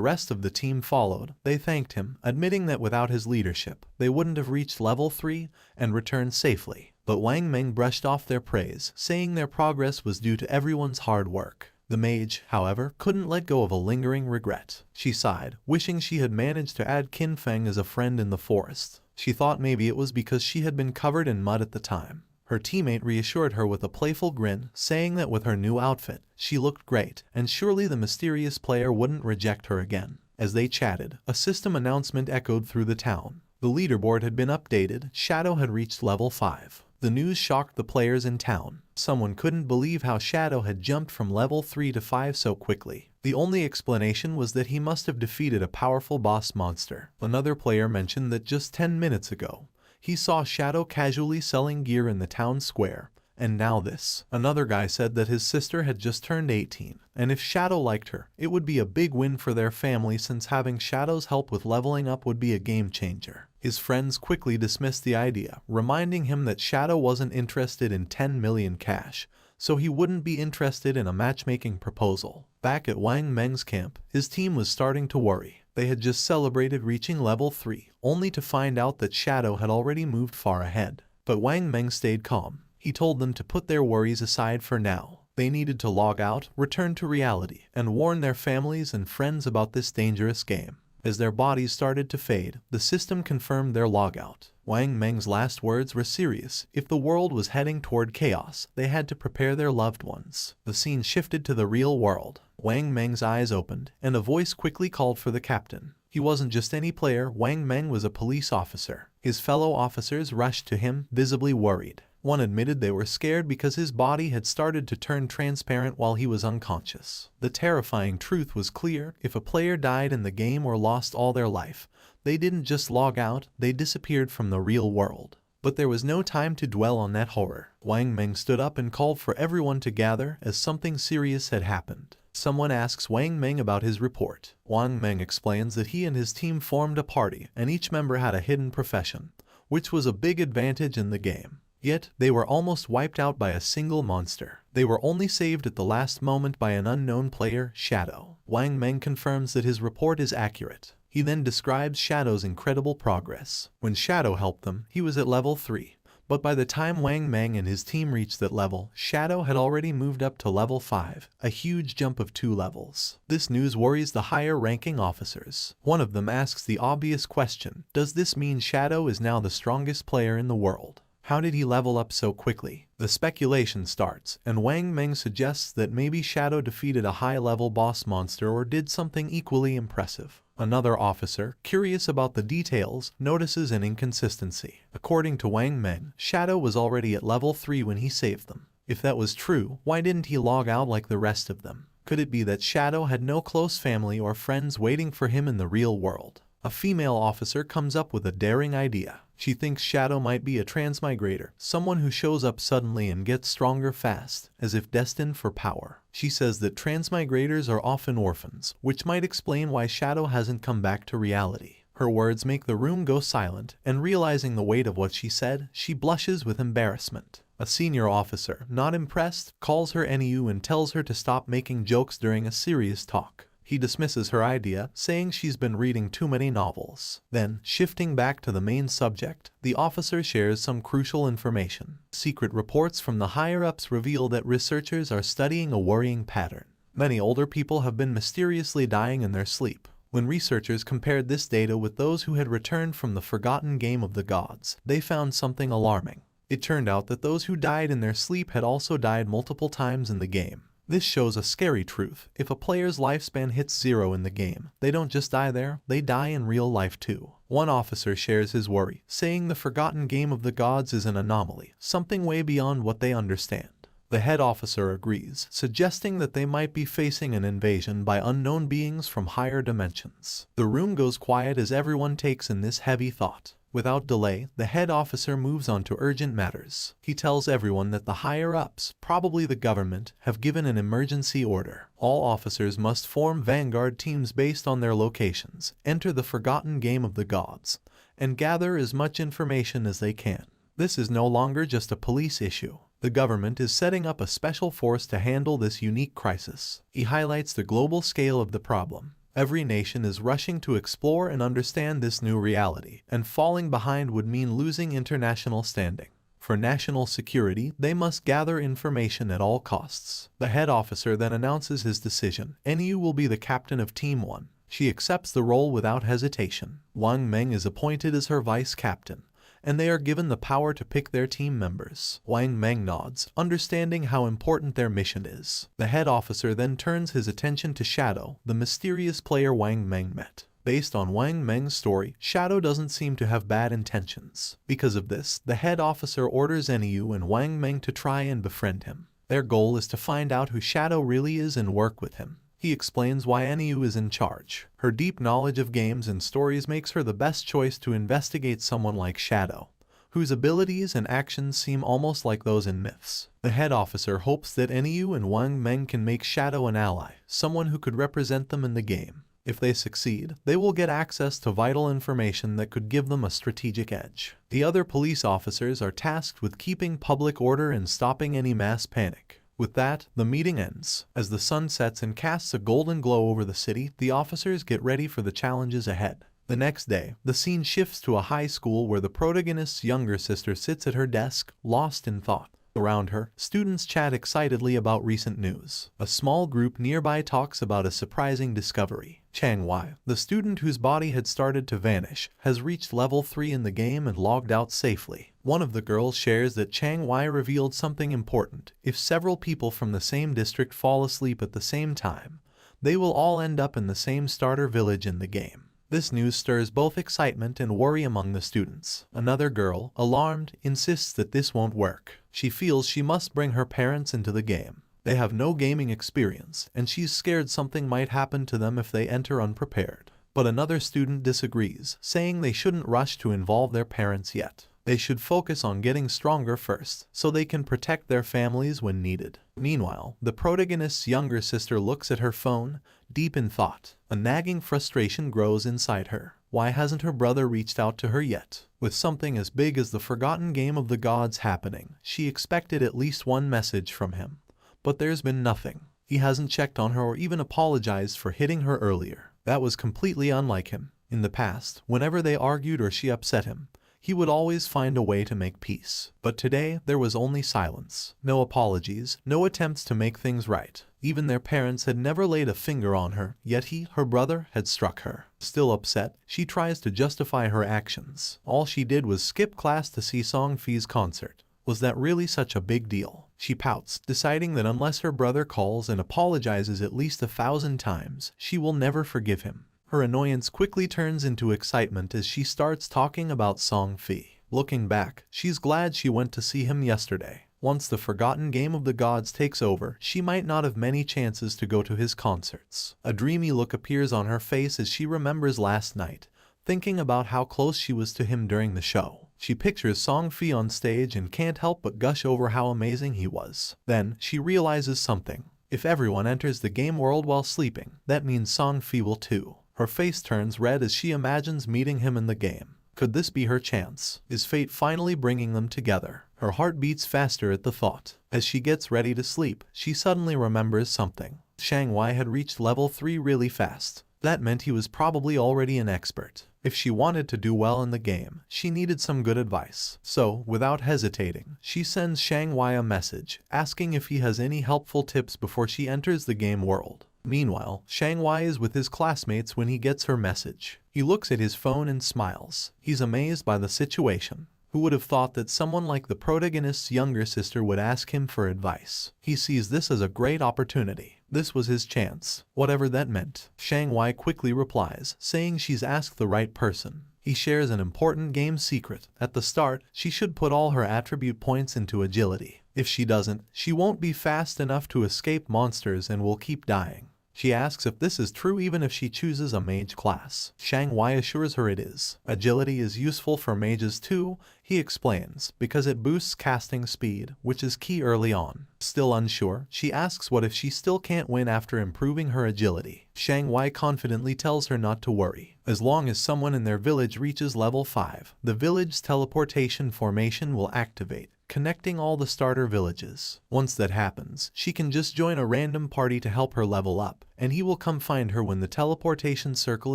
rest of the team followed, they thanked him, admitting that without his leadership, they wouldn't have reached level 3 and returned safely. But Wang Meng brushed off their praise, saying their progress was due to everyone's hard work. The mage, however, couldn't let go of a lingering regret. She sighed, wishing she had managed to add Qin Feng as a friend in the forest. She thought maybe it was because she had been covered in mud at the time. Her teammate reassured her with a playful grin, saying that with her new outfit, she looked great, and surely the mysterious player wouldn't reject her again. As they chatted, a system announcement echoed through the town. The leaderboard had been updated. Shadow had reached level 5. The news shocked the players in town. Someone couldn't believe how Shadow had jumped from level 3 to 5 so quickly. The only explanation was that he must have defeated a powerful boss monster. Another player mentioned that just 10 minutes ago, he saw Shadow casually selling gear in the town square, and now this. Another guy said that his sister had just turned 18, and if Shadow liked her, it would be a big win for their family since having Shadow's help with leveling up would be a game changer. His friends quickly dismissed the idea, reminding him that Shadow wasn't interested in 10 million cash, so he wouldn't be interested in a matchmaking proposal. Back at Wang Meng's camp, his team was starting to worry. They had just celebrated reaching level 3, only to find out that Shadow had already moved far ahead. But Wang Meng stayed calm. He told them to put their worries aside for now. They needed to log out, return to reality, and warn their families and friends about this dangerous game. As their bodies started to fade, the system confirmed their logout. Wang Meng's last words were serious. If the world was heading toward chaos, they had to prepare their loved ones. The scene shifted to the real world. Wang Meng's eyes opened, and a voice quickly called for the captain. He wasn't just any player. Wang Meng was a police officer. His fellow officers rushed to him, visibly worried. One admitted they were scared because his body had started to turn transparent while he was unconscious. The terrifying truth was clear. If a player died in the game or lost all their life, they didn't just log out, they disappeared from the real world. But there was no time to dwell on that horror. Wang Meng stood up and called for everyone to gather as something serious had happened. Someone asks Wang Meng about his report. Wang Meng explains that he and his team formed a party and each member had a hidden profession, which was a big advantage in the game. Yet, they were almost wiped out by a single monster. They were only saved at the last moment by an unknown player, Shadow. Wang Meng confirms that his report is accurate. He then describes Shadow's incredible progress. When Shadow helped them, he was at level 3. But by the time Wang Meng and his team reached that level, Shadow had already moved up to level 5, a huge jump of 2 levels. This news worries the higher-ranking officers. One of them asks the obvious question, does this mean Shadow is now the strongest player in the world? How did he level up so quickly? The speculation starts, and Wang Meng suggests that maybe Shadow defeated a high-level boss monster or did something equally impressive. Another officer, curious about the details, notices an inconsistency. According to Wang Meng, Shadow was already at level 3 when he saved them. If that was true, why didn't he log out like the rest of them? Could it be that Shadow had no close family or friends waiting for him in the real world? A female officer comes up with a daring idea. She thinks Shadow might be a transmigrator, someone who shows up suddenly and gets stronger fast, as if destined for power. She says that transmigrators are often orphans, which might explain why Shadow hasn't come back to reality. Her words make the room go silent, and realizing the weight of what she said, she blushes with embarrassment. A senior officer, not impressed, calls her NEU and tells her to stop making jokes during a serious talk. He dismisses her idea, saying she's been reading too many novels. Then, shifting back to the main subject, the officer shares some crucial information. Secret reports from the higher-ups reveal that researchers are studying a worrying pattern. Many older people have been mysteriously dying in their sleep. When researchers compared this data with those who had returned from the forgotten game of the gods, they found something alarming. It turned out that those who died in their sleep had also died multiple times in the game. This shows a scary truth. If a player's lifespan hits 0 in the game, they don't just die there, they die in real life too. One officer shares his worry, saying the forgotten game of the gods is an anomaly, something way beyond what they understand. The head officer agrees, suggesting that they might be facing an invasion by unknown beings from higher dimensions. The room goes quiet as everyone takes in this heavy thought. Without delay, the head officer moves on to urgent matters. He tells everyone that the higher-ups, probably the government, have given an emergency order. All officers must form vanguard teams based on their locations, enter the forgotten game of the gods, and gather as much information as they can. This is no longer just a police issue. The government is setting up a special force to handle this unique crisis. He highlights the global scale of the problem. Every nation is rushing to explore and understand this new reality, and falling behind would mean losing international standing. For national security, they must gather information at all costs. The head officer then announces his decision. NEU will be the captain of Team 1. She accepts the role without hesitation. Wang Meng is appointed as her vice captain, and they are given the power to pick their team members. Wang Meng nods, understanding how important their mission is. The head officer then turns his attention to Shadow, the mysterious player Wang Meng met. Based on Wang Meng's story, Shadow doesn't seem to have bad intentions. Because of this, the head officer orders NEU and Wang Meng to try and befriend him. Their goal is to find out who Shadow really is and work with him. He explains why NEU is in charge. Her deep knowledge of games and stories makes her the best choice to investigate someone like Shadow, whose abilities and actions seem almost like those in myths. The head officer hopes that NEU and Wang Meng can make Shadow an ally, someone who could represent them in the game. If they succeed, they will get access to vital information that could give them a strategic edge. The other police officers are tasked with keeping public order and stopping any mass panic. With that, the meeting ends. As the sun sets and casts a golden glow over the city, the officers get ready for the challenges ahead. The next day, the scene shifts to a high school where the protagonist's younger sister sits at her desk, lost in thought. Around her, students chat excitedly about recent news. A small group nearby talks about a surprising discovery. Chang-wai, the student whose body had started to vanish, has reached level 3 in the game and logged out safely. One of the girls shares that Chang-wai revealed something important. If several people from the same district fall asleep at the same time, they will all end up in the same starter village in the game. This news stirs both excitement and worry among the students. Another girl, alarmed, insists that this won't work. She feels she must bring her parents into the game. They have no gaming experience, and she's scared something might happen to them if they enter unprepared. But another student disagrees, saying they shouldn't rush to involve their parents yet. They should focus on getting stronger first, so they can protect their families when needed. Meanwhile, the protagonist's younger sister looks at her phone, deep in thought. A nagging frustration grows inside her. Why hasn't her brother reached out to her yet? With something as big as the forgotten game of the gods happening, she expected at least one message from him. But there's been nothing. He hasn't checked on her or even apologized for hitting her earlier. That was completely unlike him. In the past, whenever they argued or she upset him, he would always find a way to make peace. But today, there was only silence. No apologies, no attempts to make things right. Even their parents had never laid a finger on her, yet he, her brother, had struck her. Still upset, she tries to justify her actions. All she did was skip class to see Song-fi's concert. Was that really such a big deal? She pouts, deciding that unless her brother calls and apologizes at least 1,000 times, she will never forgive him. Her annoyance quickly turns into excitement as she starts talking about Song-fi. Looking back, she's glad she went to see him yesterday. Once the forgotten game of the gods takes over, she might not have many chances to go to his concerts. A dreamy look appears on her face as she remembers last night, thinking about how close she was to him during the show. She pictures Song-fi on stage and can't help but gush over how amazing he was. Then, she realizes something. If everyone enters the game world while sleeping, that means Song-fi will too. Her face turns red as she imagines meeting him in the game. Could this be her chance? Is fate finally bringing them together? Her heart beats faster at the thought. As she gets ready to sleep, she suddenly remembers something. Chang-wai had reached level 3 really fast. That meant he was probably already an expert. If she wanted to do well in the game, she needed some good advice. So, without hesitating, she sends Chang-wai a message, asking if he has any helpful tips before she enters the game world. Meanwhile, Chang-wai is with his classmates when he gets her message. He looks at his phone and smiles. He's amazed by the situation. Who would have thought that someone like the protagonist's younger sister would ask him for advice? He sees this as a great opportunity. This was his chance, whatever that meant. Chang-wai quickly replies, saying she's asked the right person. He shares an important game secret. At the start, she should put all her attribute points into agility. If she doesn't, she won't be fast enough to escape monsters and will keep dying. She asks if this is true even if she chooses a mage class. Chang-wai assures her it is. Agility is useful for mages too, he explains, because it boosts casting speed, which is key early on. Still unsure, she asks what if she still can't win after improving her agility. Chang-wai confidently tells her not to worry. As long as someone in their village reaches level 5, the village's teleportation formation will activate, connecting all the starter villages. Once that happens, she can just join a random party to help her level up, and he will come find her when the teleportation circle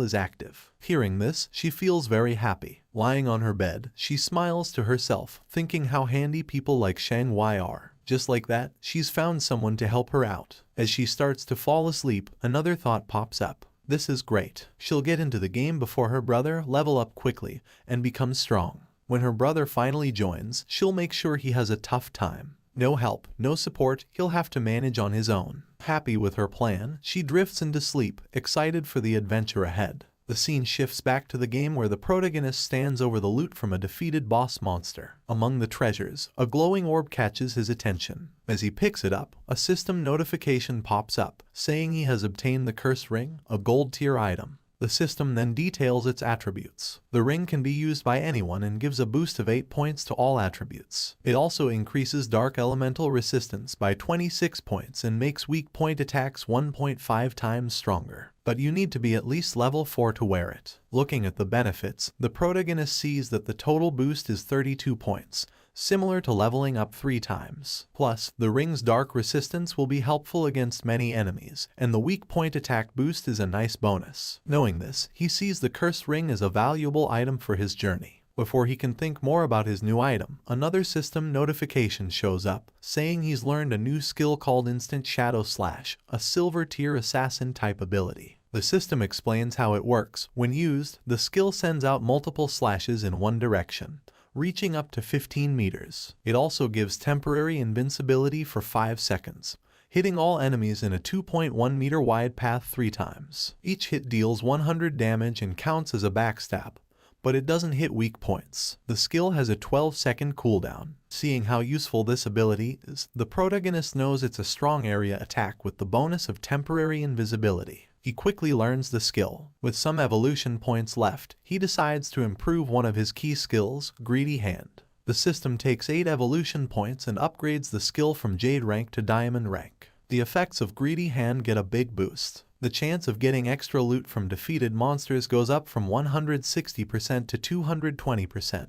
is active. Hearing this, she feels very happy. Lying on her bed, she smiles to herself, thinking how handy people like Chang-wai are. Just like that, she's found someone to help her out. As she starts to fall asleep, another thought pops up. This is great. She'll get into the game before her brother, level up quickly, and become strong. When her brother finally joins, she'll make sure he has a tough time. No help, no support, he'll have to manage on his own. Happy with her plan, she drifts into sleep, excited for the adventure ahead. The scene shifts back to the game where the protagonist stands over the loot from a defeated boss monster. Among the treasures, a glowing orb catches his attention. As he picks it up, a system notification pops up, saying he has obtained the cursed ring, a gold tier item. The system then details its attributes. The ring can be used by anyone and gives a boost of 8 points to all attributes. It also increases dark elemental resistance by 26 points and makes weak point attacks 1.5 times stronger. But you need to be at least level 4 to wear it. Looking at the benefits, the protagonist sees that the total boost is 32 points, similar to leveling up 3 times. Plus, the ring's dark resistance will be helpful against many enemies, and the weak point attack boost is a nice bonus. Knowing this, he sees the cursed ring as a valuable item for his journey. Before he can think more about his new item, another system notification shows up, saying he's learned a new skill called Instant Shadow Slash, a silver tier assassin type ability. The system explains how it works. When used, the skill sends out multiple slashes in one direction, reaching up to 15 meters. It also gives temporary invincibility for 5 seconds, hitting all enemies in a 2.1 meter wide path 3 times. Each hit deals 100 damage and counts as a backstab, but it doesn't hit weak points. The skill has a 12-second cooldown. Seeing how useful this ability is, the protagonist knows it's a strong area attack with the bonus of temporary invisibility. He quickly learns the skill. With some evolution points left, he decides to improve one of his key skills, Greedy Hand. The system takes 8 evolution points and upgrades the skill from Jade rank to Diamond rank. The effects of Greedy Hand get a big boost. The chance of getting extra loot from defeated monsters goes up from 160% to 220%,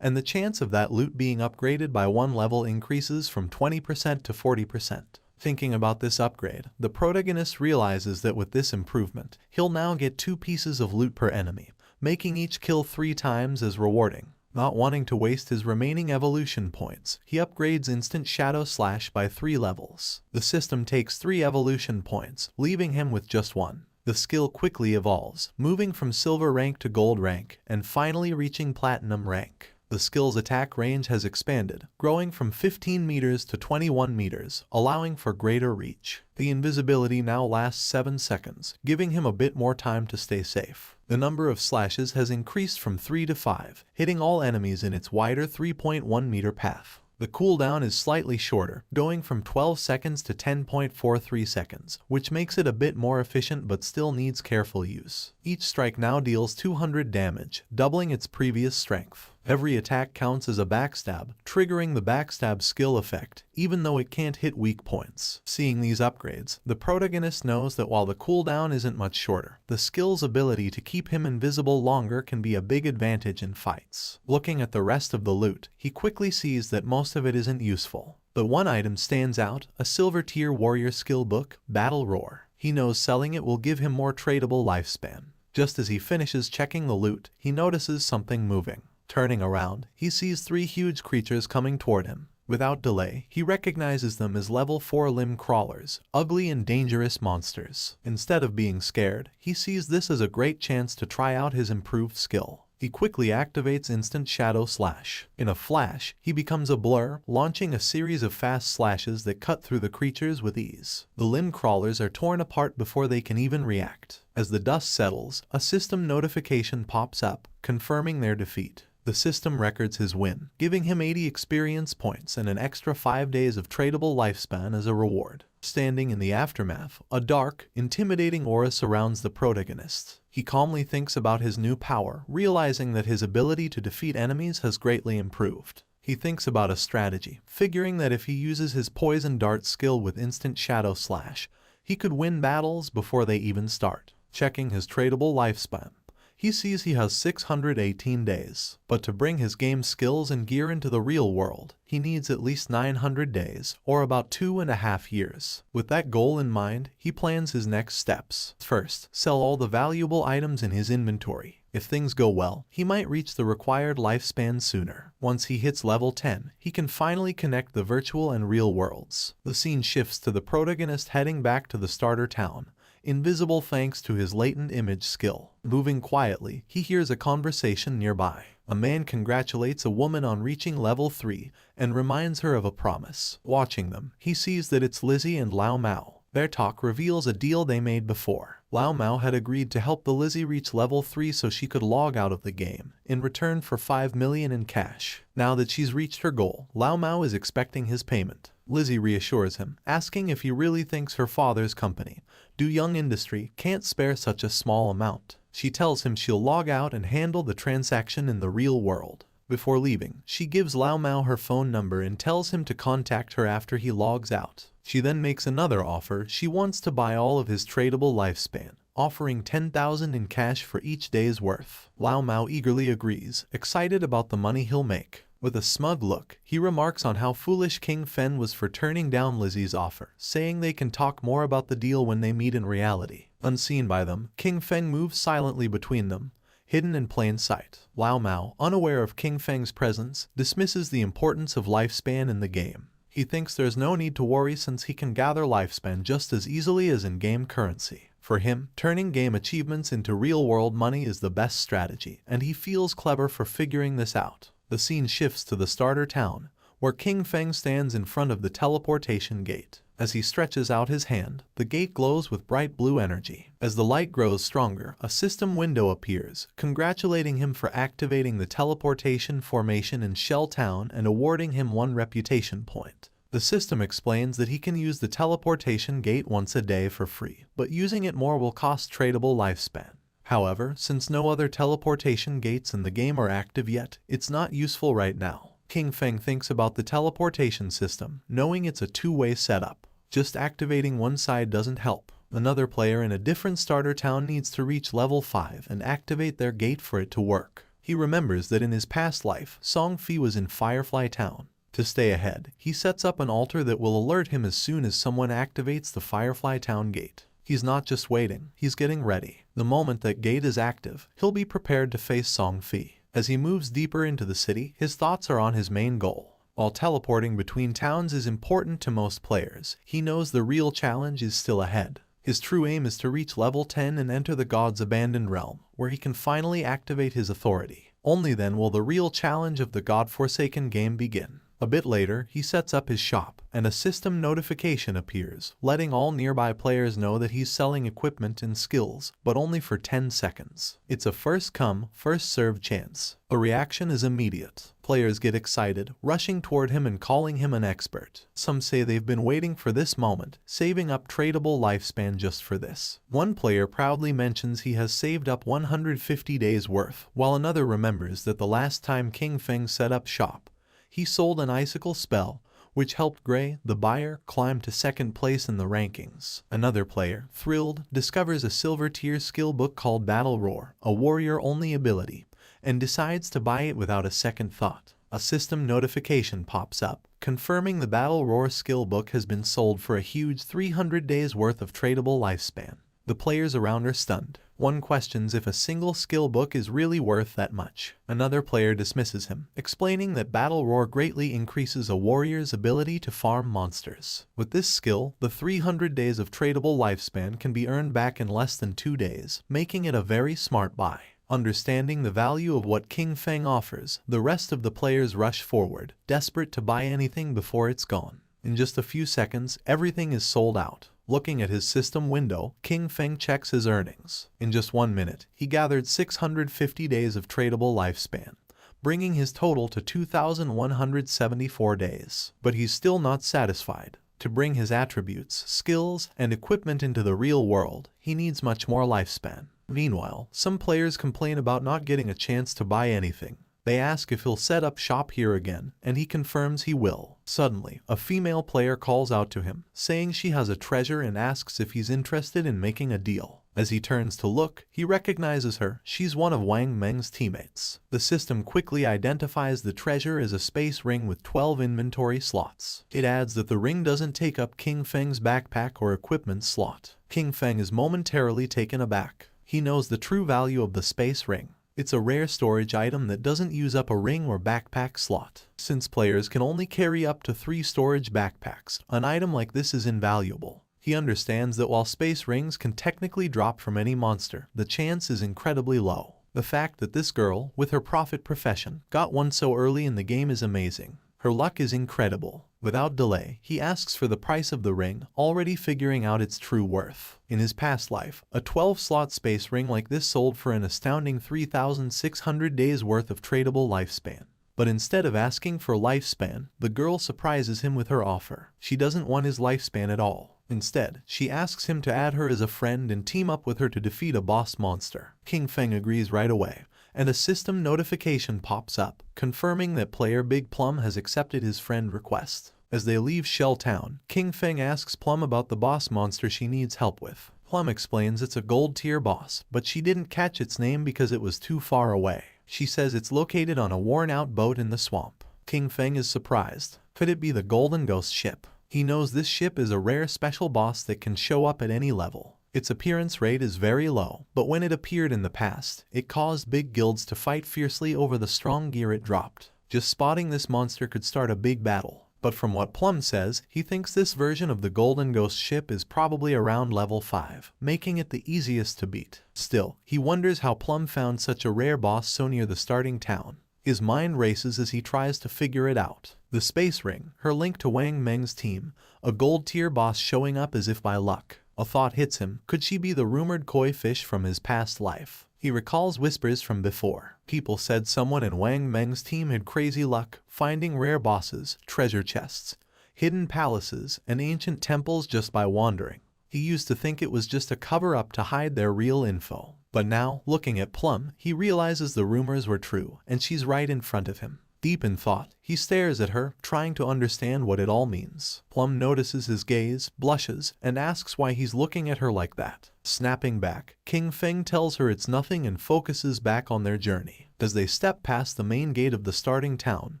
and the chance of that loot being upgraded by 1 level increases from 20% to 40%. Thinking about this upgrade, the protagonist realizes that with this improvement, he'll now get 2 pieces of loot per enemy, making each kill 3 times as rewarding. Not wanting to waste his remaining evolution points, he upgrades Instant Shadow Slash by 3 levels. The system takes 3 evolution points, leaving him with just 1. The skill quickly evolves, moving from silver rank to gold rank, and finally reaching platinum rank. The skill's attack range has expanded, growing from 15 meters to 21 meters, allowing for greater reach. The invisibility now lasts 7 seconds, giving him a bit more time to stay safe. The number of slashes has increased from 3 to 5, hitting all enemies in its wider 3.1 meter path. The cooldown is slightly shorter, going from 12 seconds to 10.43 seconds, which makes it a bit more efficient but still needs careful use. Each strike now deals 200 damage, doubling its previous strength. Every attack counts as a backstab, triggering the backstab skill effect, even though it can't hit weak points. Seeing these upgrades, the protagonist knows that while the cooldown isn't much shorter, the skill's ability to keep him invisible longer can be a big advantage in fights. Looking at the rest of the loot, he quickly sees that most of it isn't useful. But one item stands out, a silver tier warrior skill book, Battle Roar. He knows selling it will give him more tradable lifespan. Just as he finishes checking the loot, he notices something moving. Turning around, he sees 3 huge creatures coming toward him. Without delay, he recognizes them as level 4 limb crawlers, ugly and dangerous monsters. Instead of being scared, he sees this as a great chance to try out his improved skill. He quickly activates Instant Shadow Slash. In a flash, he becomes a blur, launching a series of fast slashes that cut through the creatures with ease. The limb crawlers are torn apart before they can even react. As the dust settles, a system notification pops up, confirming their defeat. The system records his win, giving him 80 experience points and an extra 5 days of tradable lifespan as a reward. Standing in the aftermath, a dark, intimidating aura surrounds the protagonist. He calmly thinks about his new power, realizing that his ability to defeat enemies has greatly improved. He thinks about a strategy, figuring that if he uses his poison dart skill with Instant Shadow Slash, he could win battles before they even start. Checking his tradable lifespan, he sees he has 618 days, but to bring his game skills and gear into the real world, he needs at least 900 days, or about 2.5 years. With that goal in mind, he plans his next steps. First, sell all the valuable items in his inventory. If things go well, he might reach the required lifespan sooner. Once he hits level 10, he can finally connect the virtual and real worlds. The scene shifts to the protagonist heading back to the starter town, invisible thanks to his latent image skill. Moving quietly, he hears a conversation nearby. A man congratulates a woman on reaching level 3 and reminds her of a promise. Watching them, he sees that it's Lizzie and Lao Mao. Their talk reveals a deal they made before. Lao Mao had agreed to help the Lizzie reach level 3 so she could log out of the game, in return for 5 million in cash. Now that she's reached her goal, Lao Mao is expecting his payment. Lizzie reassures him, asking if he really thinks her father's company, Du Young Industry, can't spare such a small amount. She tells him she'll log out and handle the transaction in the real world. Before leaving, she gives Lao Mao her phone number and tells him to contact her after he logs out. She then makes another offer. She wants to buy all of his tradable lifespan, offering 10,000 in cash for each day's worth. Lao Mao eagerly agrees, excited about the money he'll make. With a smug look, he remarks on how foolish King Fen was for turning down Lizzie's offer, saying they can talk more about the deal when they meet in reality. Unseen by them, King Feng moves silently between them, hidden in plain sight. Lao Mao, unaware of King Feng's presence, dismisses the importance of lifespan in the game. He thinks there's no need to worry since he can gather lifespan just as easily as in-game currency. For him, turning game achievements into real-world money is the best strategy, and he feels clever for figuring this out. The scene shifts to the starter town, where King Feng stands in front of the teleportation gate. As he stretches out his hand, the gate glows with bright blue energy. As the light grows stronger, a system window appears, congratulating him for activating the teleportation formation in Shell Town and awarding him 1 reputation point. The system explains that he can use the teleportation gate once a day for free, but using it more will cost tradable lifespan. However, since no other teleportation gates in the game are active yet, it's not useful right now. King Feng thinks about the teleportation system, knowing it's a two-way setup. Just activating one side doesn't help. Another player in a different starter town needs to reach level 5 and activate their gate for it to work. He remembers that in his past life, Song Fi was in Firefly Town. To stay ahead, he sets up an altar that will alert him as soon as someone activates the Firefly Town gate. He's not just waiting, he's getting ready. The moment that gate is active, he'll be prepared to face Song Fi. As he moves deeper into the city, his thoughts are on his main goal. While teleporting between towns is important to most players, he knows the real challenge is still ahead. His true aim is to reach level 10 and enter the God's abandoned realm, where he can finally activate his authority. Only then will the real challenge of the God-forsaken game begin. A bit later, he sets up his shop, and a system notification appears, letting all nearby players know that he's selling equipment and skills, but only for 10 seconds. It's a first-come, first-served chance. The reaction is immediate. Players get excited, rushing toward him and calling him an expert. Some say they've been waiting for this moment, saving up tradable lifespan just for this. One player proudly mentions he has saved up 150 days worth, while another remembers that the last time King Feng set up shop, he sold an icicle spell, which helped Gray, the buyer, climb to second place in the rankings. Another player, thrilled, discovers a silver tier skill book called Battle Roar, a warrior-only ability, and decides to buy it without a second thought. A system notification pops up, confirming the Battle Roar skill book has been sold for a huge 300 days worth of tradable lifespan. The players around are stunned. One questions if a single skill book is really worth that much. Another player dismisses him, explaining that Battle Roar greatly increases a warrior's ability to farm monsters. With this skill, the 300 days of tradable lifespan can be earned back in less than 2 days, making it a very smart buy. Understanding the value of what King Feng offers, the rest of the players rush forward, desperate to buy anything before it's gone. In just a few seconds, everything is sold out. Looking at his system window, King Feng checks his earnings. In just 1 minute, he gathered 650 days of tradable lifespan, bringing his total to 2,174 days. But he's still not satisfied. To bring his attributes, skills, and equipment into the real world, he needs much more lifespan. Meanwhile, some players complain about not getting a chance to buy anything. They ask if he'll set up shop here again, and he confirms he will. Suddenly, a female player calls out to him, saying she has a treasure and asks if he's interested in making a deal. As he turns to look, he recognizes her. She's one of Wang Meng's teammates. The system quickly identifies the treasure as a space ring with 12 inventory slots. It adds that the ring doesn't take up King Feng's backpack or equipment slot. King Feng is momentarily taken aback. He knows the true value of the space ring. It's a rare storage item that doesn't use up a ring or backpack slot. Since players can only carry up to 3 storage backpacks, an item like this is invaluable. He understands that while space rings can technically drop from any monster, the chance is incredibly low. The fact that this girl, with her prophet profession, got one so early in the game is amazing. Her luck is incredible. Without delay, he asks for the price of the ring, already figuring out its true worth. In his past life, a 12-slot space ring like this sold for an astounding 3,600 days worth of tradable lifespan. But instead of asking for lifespan, the girl surprises him with her offer. She doesn't want his lifespan at all. Instead, she asks him to add her as a friend and team up with her to defeat a boss monster. King Feng agrees right away, and a system notification pops up, confirming that player Big Plum has accepted his friend request. As they leave Shell Town, King Feng asks Plum about the boss monster she needs help with. Plum explains it's a gold tier boss, but she didn't catch its name because it was too far away. She says it's located on a worn-out boat in the swamp. King Feng is surprised. Could it be the Golden Ghost ship? He knows this ship is a rare special boss that can show up at any level. Its appearance rate is very low, but when it appeared in the past, it caused big guilds to fight fiercely over the strong gear it dropped. Just spotting this monster could start a big battle. But from what Plum says, he thinks this version of the Golden Ghost ship is probably around level 5, making it the easiest to beat. Still, he wonders how Plum found such a rare boss so near the starting town. His mind races as he tries to figure it out. The Space Ring, her link to Wang Meng's team, a gold tier boss showing up as if by luck. A thought hits him. Could she be the rumored koi fish from his past life? He recalls whispers from before. People said someone in Wang Meng's team had crazy luck, finding rare bosses, treasure chests, hidden palaces, and ancient temples just by wandering. He used to think it was just a cover-up to hide their real info. But now, looking at Plum, he realizes the rumors were true, and she's right in front of him. Deep in thought, he stares at her, trying to understand what it all means. Plum notices his gaze, blushes, and asks why he's looking at her like that. Snapping back, King Feng tells her it's nothing and focuses back on their journey. As they step past the main gate of the starting town,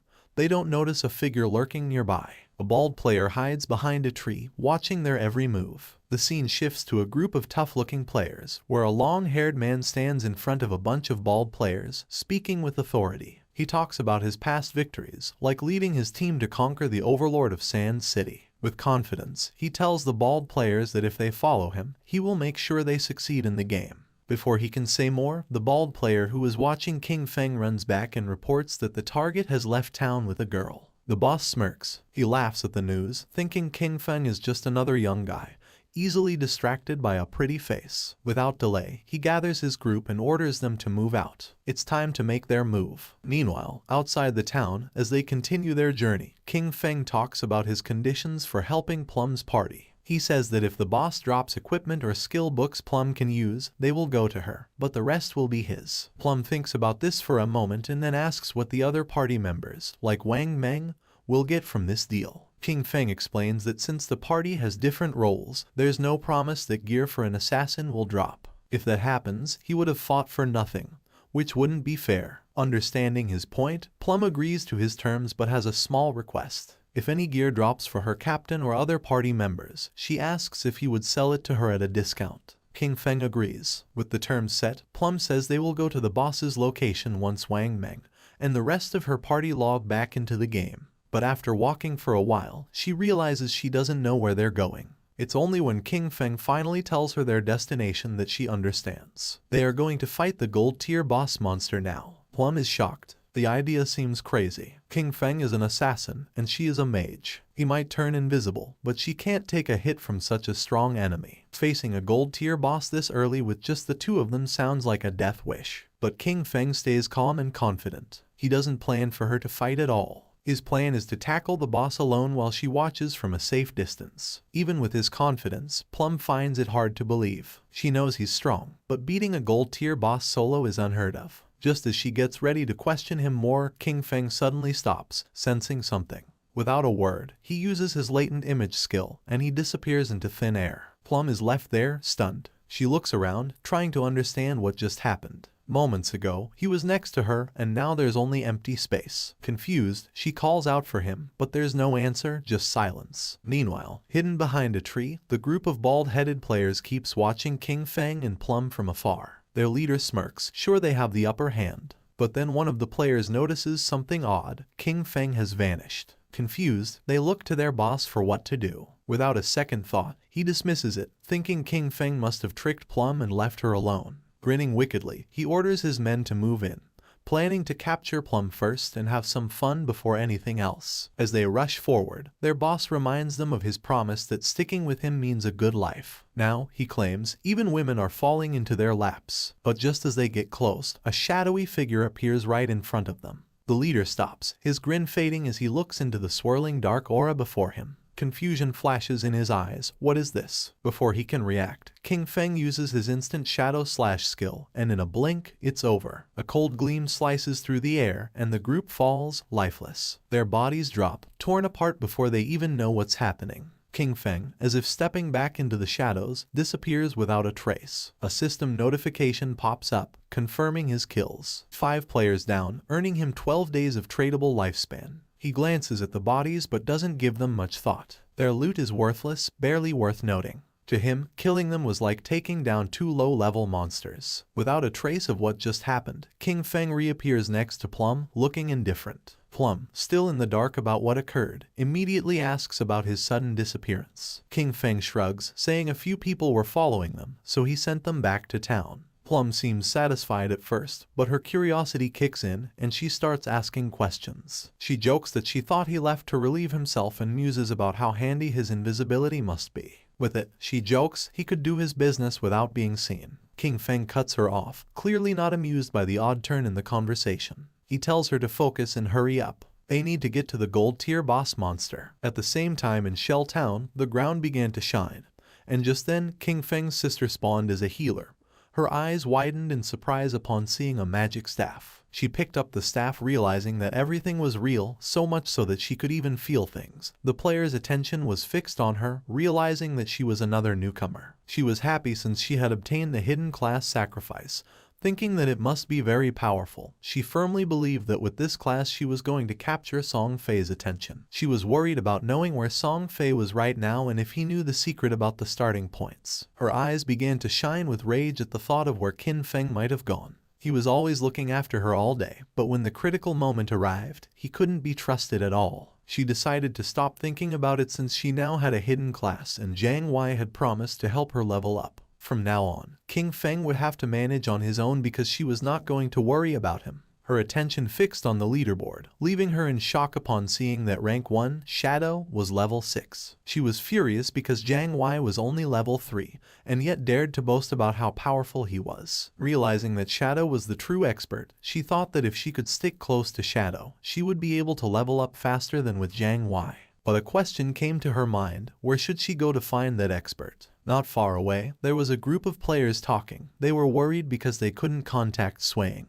they don't notice a figure lurking nearby. A bald player hides behind a tree, watching their every move. The scene shifts to a group of tough-looking players, where a long-haired man stands in front of a bunch of bald players, speaking with authority. He talks about his past victories, like leading his team to conquer the overlord of Sand City. With confidence, he tells the bald players that if they follow him, he will make sure they succeed in the game. Before he can say more, the bald player who is watching King Feng runs back and reports that the target has left town with a girl. The boss smirks. He laughs at the news, thinking King Feng is just another young guy, easily distracted by a pretty face. Without delay, he gathers his group and orders them to move out. It's time to make their move. Meanwhile, outside the town, as they continue their journey, King Feng talks about his conditions for helping Plum's party. He says that if the boss drops equipment or skill books Plum can use, they will go to her, but the rest will be his. Plum thinks about this for a moment and then asks what the other party members, like Wang Meng, will get from this deal. King Feng explains that since the party has different roles, there's no promise that gear for an assassin will drop. If that happens, he would have fought for nothing, which wouldn't be fair. Understanding his point, Plum agrees to his terms but has a small request. If any gear drops for her captain or other party members, she asks if he would sell it to her at a discount. King Feng agrees. With the terms set, Plum says they will go to the boss's location once Wang Meng and the rest of her party log back into the game. But after walking for a while, she realizes she doesn't know where they're going. It's only when King Feng finally tells her their destination that she understands. They are going to fight the gold tier boss monster now. Plum is shocked. The idea seems crazy. King Feng is an assassin, and she is a mage. He might turn invisible, but she can't take a hit from such a strong enemy. Facing a gold tier boss this early with just the two of them sounds like a death wish. But King Feng stays calm and confident. He doesn't plan for her to fight at all. His plan is to tackle the boss alone while she watches from a safe distance. Even with his confidence, Plum finds it hard to believe. She knows he's strong, but beating a gold tier boss solo is unheard of. Just as she gets ready to question him more, King Feng suddenly stops, sensing something. Without a word, he uses his latent image skill, and he disappears into thin air. Plum is left there, stunned. She looks around, trying to understand what just happened. Moments ago, he was next to her, and now there's only empty space. Confused, she calls out for him, but there's no answer, just silence. Meanwhile, hidden behind a tree, the group of bald-headed players keeps watching King Feng and Plum from afar. Their leader smirks, sure they have the upper hand. But then one of the players notices something odd. King Feng has vanished. Confused, they look to their boss for what to do. Without a second thought, he dismisses it, thinking King Feng must have tricked Plum and left her alone. Grinning wickedly, he orders his men to move in, planning to capture Plum first and have some fun before anything else. As they rush forward, their boss reminds them of his promise that sticking with him means a good life. Now, he claims, even women are falling into their laps. But just as they get close, a shadowy figure appears right in front of them. The leader stops, his grin fading as he looks into the swirling dark aura before him. Confusion flashes in his eyes. What is this? Before he can react, King Feng uses his instant shadow slash skill, and in a blink, it's over. A cold gleam slices through the air, and the group falls, lifeless. Their bodies drop, torn apart before they even know what's happening. King Feng, as if stepping back into the shadows, disappears without a trace. A system notification pops up, confirming his kills. 5 players down, earning him 12 days of tradable lifespan. He glances at the bodies but doesn't give them much thought. Their loot is worthless, barely worth noting. To him, killing them was like taking down 2 low-level monsters. Without a trace of what just happened, King Feng reappears next to Plum, looking indifferent. Plum, still in the dark about what occurred, immediately asks about his sudden disappearance. King Feng shrugs, saying a few people were following them, so he sent them back to town. Plum seems satisfied at first, but her curiosity kicks in and she starts asking questions. She jokes that she thought he left to relieve himself and muses about how handy his invisibility must be. With it, she jokes he could do his business without being seen. King Feng cuts her off, clearly not amused by the odd turn in the conversation. He tells her to focus and hurry up. They need to get to the gold-tier boss monster. At the same time in Shell Town, the ground began to shine. And just then, King Feng's sister spawned as a healer. Her eyes widened in surprise upon seeing a magic staff. She picked up the staff realizing that everything was real, so much so that she could even feel things. The player's attention was fixed on her, realizing that she was another newcomer. She was happy since she had obtained the hidden class sacrifice. Thinking that it must be very powerful, she firmly believed that with this class she was going to capture Song Fei's attention. She was worried about knowing where Song Fei was right now and if he knew the secret about the starting points. Her eyes began to shine with rage at the thought of where King Feng might have gone. He was always looking after her all day, but when the critical moment arrived, he couldn't be trusted at all. She decided to stop thinking about it since she now had a hidden class and Jiang Wei had promised to help her level up. From now on, King Feng would have to manage on his own because she was not going to worry about him. Her attention fixed on the leaderboard, leaving her in shock upon seeing that rank 1, Shadow, was level 6. She was furious because Jiang Wei was only level 3, and yet dared to boast about how powerful he was. Realizing that Shadow was the true expert, she thought that if she could stick close to Shadow, she would be able to level up faster than with Jiang Wei. But a question came to her mind: where should she go to find that expert? Not far away, there was a group of players talking. They were worried because they couldn't contact Swaying,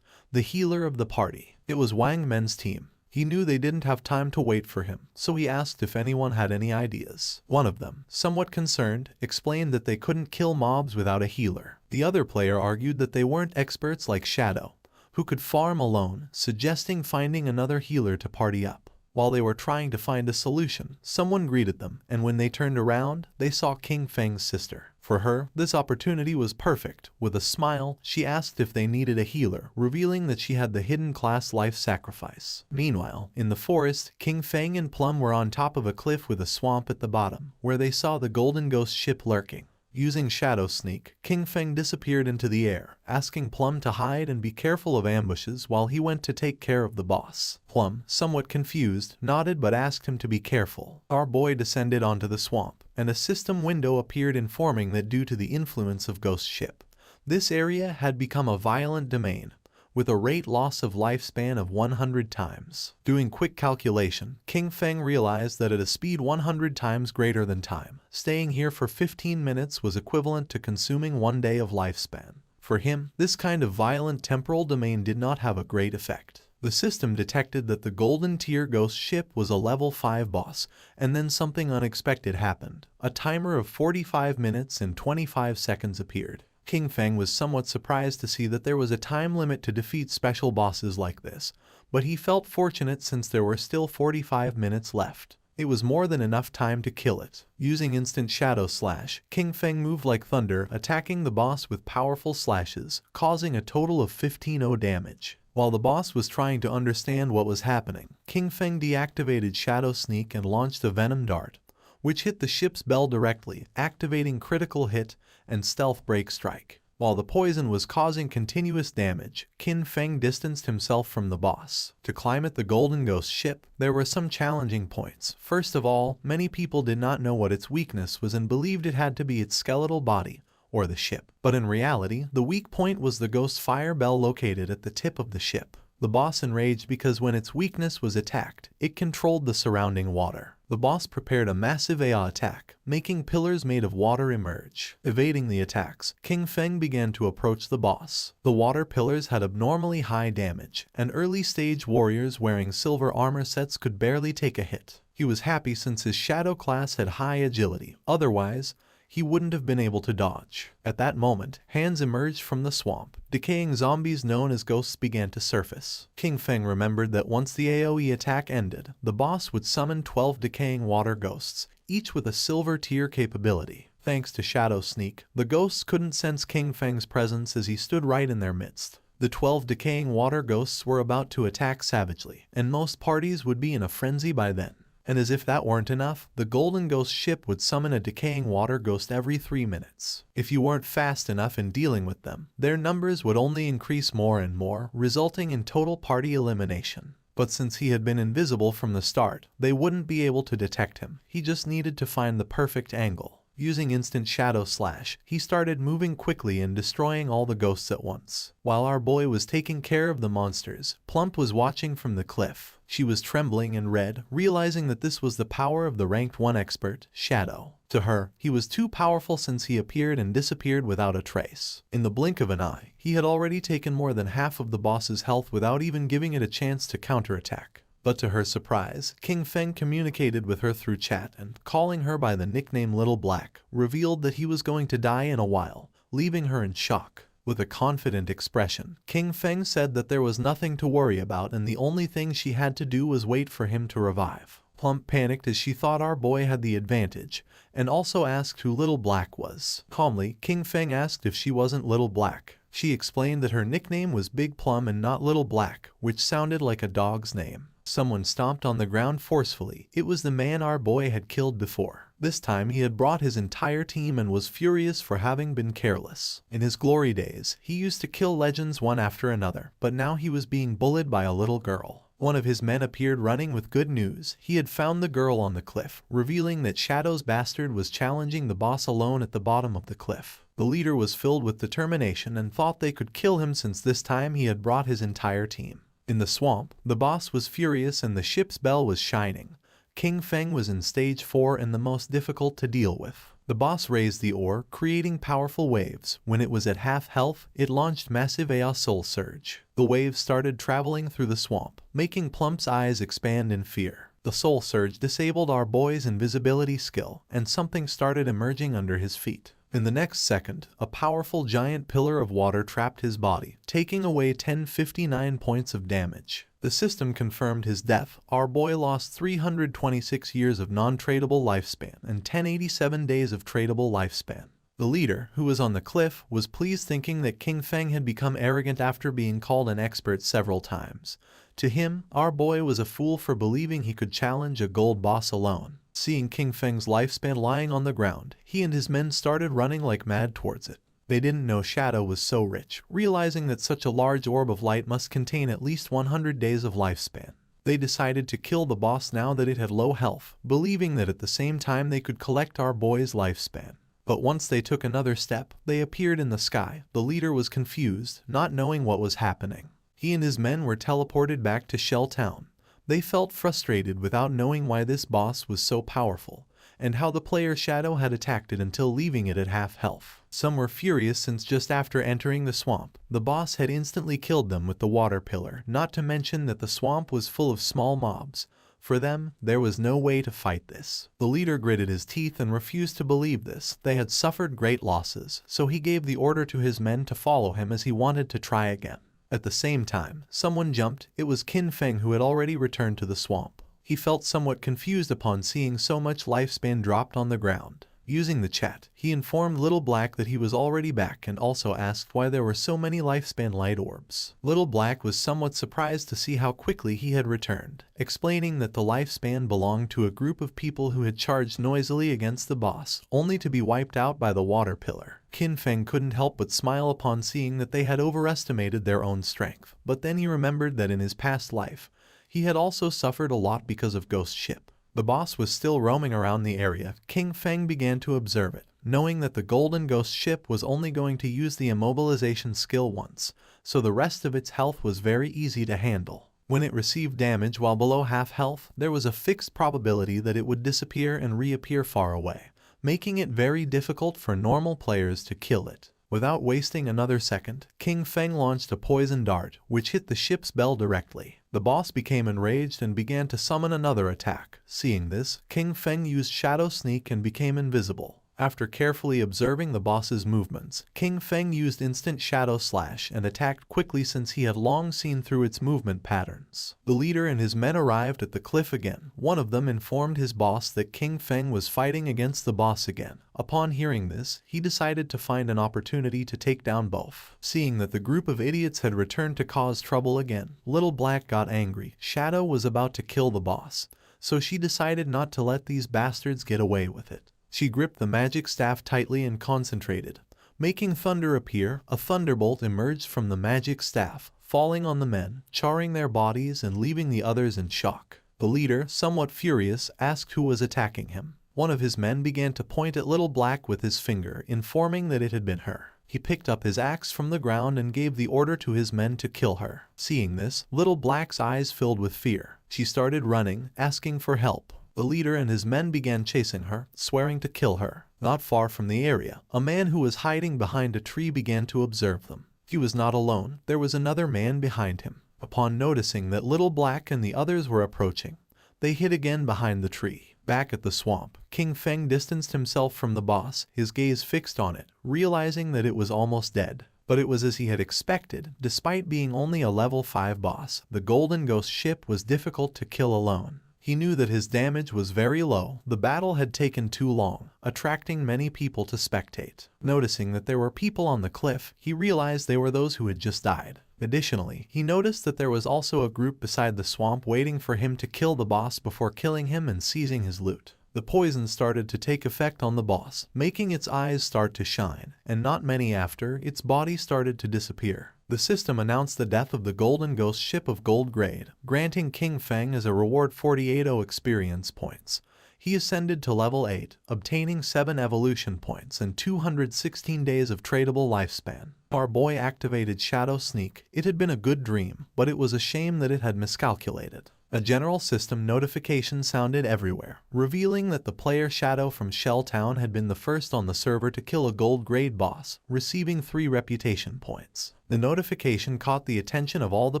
the healer of the party. It was Wang Men's team. He knew they didn't have time to wait for him, so he asked if anyone had any ideas. One of them, somewhat concerned, explained that they couldn't kill mobs without a healer. The other player argued that they weren't experts like Shadow, who could farm alone, suggesting finding another healer to party up. While they were trying to find a solution, someone greeted them, and when they turned around, they saw King Feng's sister. For her, this opportunity was perfect. With a smile, she asked if they needed a healer, revealing that she had the hidden class life sacrifice. Meanwhile, in the forest, King Feng and Plum were on top of a cliff with a swamp at the bottom, where they saw the Golden Ghost ship lurking. Using Shadow Sneak, King Feng disappeared into the air, asking Plum to hide and be careful of ambushes while he went to take care of the boss. Plum, somewhat confused, nodded but asked him to be careful. Our boy descended onto the swamp, and a system window appeared informing that due to the influence of Ghost Ship, this area had become a violent domain, with a rate loss of lifespan of 100 times. Doing quick calculation, King Feng realized that at a speed 100 times greater than time, staying here for 15 minutes was equivalent to consuming 1 day of lifespan. For him, this kind of violent temporal domain did not have a great effect. The system detected that the Golden Tier Ghost Ship was a level 5 boss, and then something unexpected happened. A timer of 45 minutes and 25 seconds appeared. King Feng was somewhat surprised to see that there was a time limit to defeat special bosses like this, but he felt fortunate since there were still 45 minutes left. It was more than enough time to kill it. Using instant shadow slash, King Feng moved like thunder, attacking the boss with powerful slashes, causing a total of 15-0 damage. While the boss was trying to understand what was happening, King Feng deactivated Shadow Sneak and launched a Venom Dart, which hit the ship's bell directly, activating Critical Hit and Stealth Break Strike. While the poison was causing continuous damage, King Feng distanced himself from the boss. To climb at the Golden Ghost ship, there were some challenging points. First of all, many people did not know what its weakness was and believed it had to be its skeletal body, or the ship. But in reality, the weak point was the ghost fire bell located at the tip of the ship. The boss enraged because when its weakness was attacked, it controlled the surrounding water. The boss prepared a massive AI attack, making pillars made of water emerge. Evading the attacks, King Feng began to approach the boss. The water pillars had abnormally high damage, and early-stage warriors wearing silver armor sets could barely take a hit. He was happy since his shadow class had high agility. Otherwise, he wouldn't have been able to dodge. At that moment, hands emerged from the swamp. Decaying zombies known as ghosts began to surface. King Feng remembered that once the AoE attack ended, the boss would summon 12 decaying water ghosts, each with a silver tier capability. Thanks to Shadow Sneak, the ghosts couldn't sense King Feng's presence as he stood right in their midst. The 12 decaying water ghosts were about to attack savagely, and most parties would be in a frenzy by then. And as if that weren't enough, the Golden Ghost ship would summon a decaying water ghost every 3 minutes. If you weren't fast enough in dealing with them, their numbers would only increase more and more, resulting in total party elimination. But since he had been invisible from the start, they wouldn't be able to detect him. He just needed to find the perfect angle. Using instant shadow slash, he started moving quickly and destroying all the ghosts at once. While our boy was taking care of the monsters, Plump was watching from the cliff. She was trembling and red, realizing that this was the power of the ranked 1 expert, Shadow. To her, he was too powerful since he appeared and disappeared without a trace. In the blink of an eye, he had already taken more than half of the boss's health without even giving it a chance to counterattack. But to her surprise, King Feng communicated with her through chat and, calling her by the nickname Little Black, revealed that he was going to die in a while, leaving her in shock. With a confident expression, King Feng said that there was nothing to worry about and the only thing she had to do was wait for him to revive. Plump panicked as she thought our boy had the advantage, and also asked who Little Black was. Calmly, King Feng asked if she wasn't Little Black. She explained that her nickname was Big Plum and not Little Black, which sounded like a dog's name. Someone stomped on the ground forcefully. It was the man our boy had killed before. This time he had brought his entire team and was furious for having been careless. In his glory days, he used to kill legends one after another, but now he was being bullied by a little girl. One of his men appeared running with good news. He had found the girl on the cliff, revealing that Shadow's bastard was challenging the boss alone at the bottom of the cliff. The leader was filled with determination and thought they could kill him since this time he had brought his entire team. In the swamp, the boss was furious and the ship's bell was shining. King Feng was in stage 4 and the most difficult to deal with. The boss raised the ore, creating powerful waves. When it was at half health, it launched massive AoE Soul Surge. The waves started traveling through the swamp, making Plump's eyes expand in fear. The Soul Surge disabled our boy's invisibility skill, and something started emerging under his feet. In the next second, a powerful giant pillar of water trapped his body, taking away 1059 points of damage. The system confirmed his death. Our boy lost 326 years of non-tradable lifespan and 1087 days of tradable lifespan. The leader, who was on the cliff, was pleased thinking that King Feng had become arrogant after being called an expert several times. To him, our boy was a fool for believing he could challenge a gold boss alone. Seeing King Feng's lifespan lying on the ground, he and his men started running like mad towards it. They didn't know Shadow was so rich, realizing that such a large orb of light must contain at least 100 days of lifespan. They decided to kill the boss now that it had low health, believing that at the same time they could collect our boy's lifespan. But once they took another step, they appeared in the sky. The leader was confused, not knowing what was happening. He and his men were teleported back to Shell Town. They felt frustrated without knowing why this boss was so powerful, and how the player Shadow had attacked it until leaving it at half health. Some were furious since just after entering the swamp, the boss had instantly killed them with the water pillar, not to mention that the swamp was full of small mobs. For them, there was no way to fight this. The leader gritted his teeth and refused to believe this. They had suffered great losses, so he gave the order to his men to follow him as he wanted to try again. At the same time, someone jumped. It was Kin Feng who had already returned to the swamp. He felt somewhat confused upon seeing so much lifespan dropped on the ground. Using the chat, he informed Little Black that he was already back and also asked why there were so many lifespan light orbs. Little Black was somewhat surprised to see how quickly he had returned, explaining that the lifespan belonged to a group of people who had charged noisily against the boss, only to be wiped out by the water pillar. Kin Feng couldn't help but smile upon seeing that they had overestimated their own strength, but then he remembered that in his past life, he had also suffered a lot because of Ghost Ship. The boss was still roaming around the area. King Feng began to observe it, knowing that the Golden Ghost Ship was only going to use the immobilization skill once, so the rest of its health was very easy to handle. When it received damage while below half health, there was a fixed probability that it would disappear and reappear far away, making it very difficult for normal players to kill it. Without wasting another second, King Feng launched a poison dart, which hit the ship's bell directly. The boss became enraged and began to summon another attack. Seeing this, King Feng used Shadow Sneak and became invisible. After carefully observing the boss's movements, King Feng used instant shadow slash and attacked quickly since he had long seen through its movement patterns. The leader and his men arrived at the cliff again. One of them informed his boss that King Feng was fighting against the boss again. Upon hearing this, he decided to find an opportunity to take down both. Seeing that the group of idiots had returned to cause trouble again, Little Black got angry. Shadow was about to kill the boss, so she decided not to let these bastards get away with it. She gripped the magic staff tightly and concentrated, making thunder appear. A thunderbolt emerged from the magic staff, falling on the men, charring their bodies and leaving the others in shock. The leader, somewhat furious, asked who was attacking him. One of his men began to point at Little Black with his finger, informing that it had been her. He picked up his axe from the ground and gave the order to his men to kill her. Seeing this, Little Black's eyes filled with fear. She started running, asking for help. The leader and his men began chasing her, swearing to kill her. Not far from the area, a man who was hiding behind a tree began to observe them. He was not alone. There was another man behind him. Upon noticing that Little Black and the others were approaching, they hid again behind the tree. Back at the swamp, King Feng distanced himself from the boss, his gaze fixed on it, realizing that it was almost dead. But it was as he had expected. Despite being only a level 5 boss, the Golden Ghost ship was difficult to kill alone. He knew that his damage was very low. The battle had taken too long, attracting many people to spectate. Noticing that there were people on the cliff, he realized they were those who had just died. Additionally, he noticed that there was also a group beside the swamp waiting for him to kill the boss before killing him and seizing his loot. The poison started to take effect on the boss, making its eyes start to shine, and not many after, its body started to disappear. The system announced the death of the Golden Ghost ship of gold grade, granting King Feng as a reward 48 experience points. He ascended to level 8, obtaining 7 evolution points and 216 days of tradable lifespan. Our boy activated Shadow Sneak. It had been a good dream, but it was a shame that it had miscalculated. A general system notification sounded everywhere, revealing that the player Shadow from Shell Town had been the first on the server to kill a gold grade boss, receiving 3 reputation points. The notification caught the attention of all the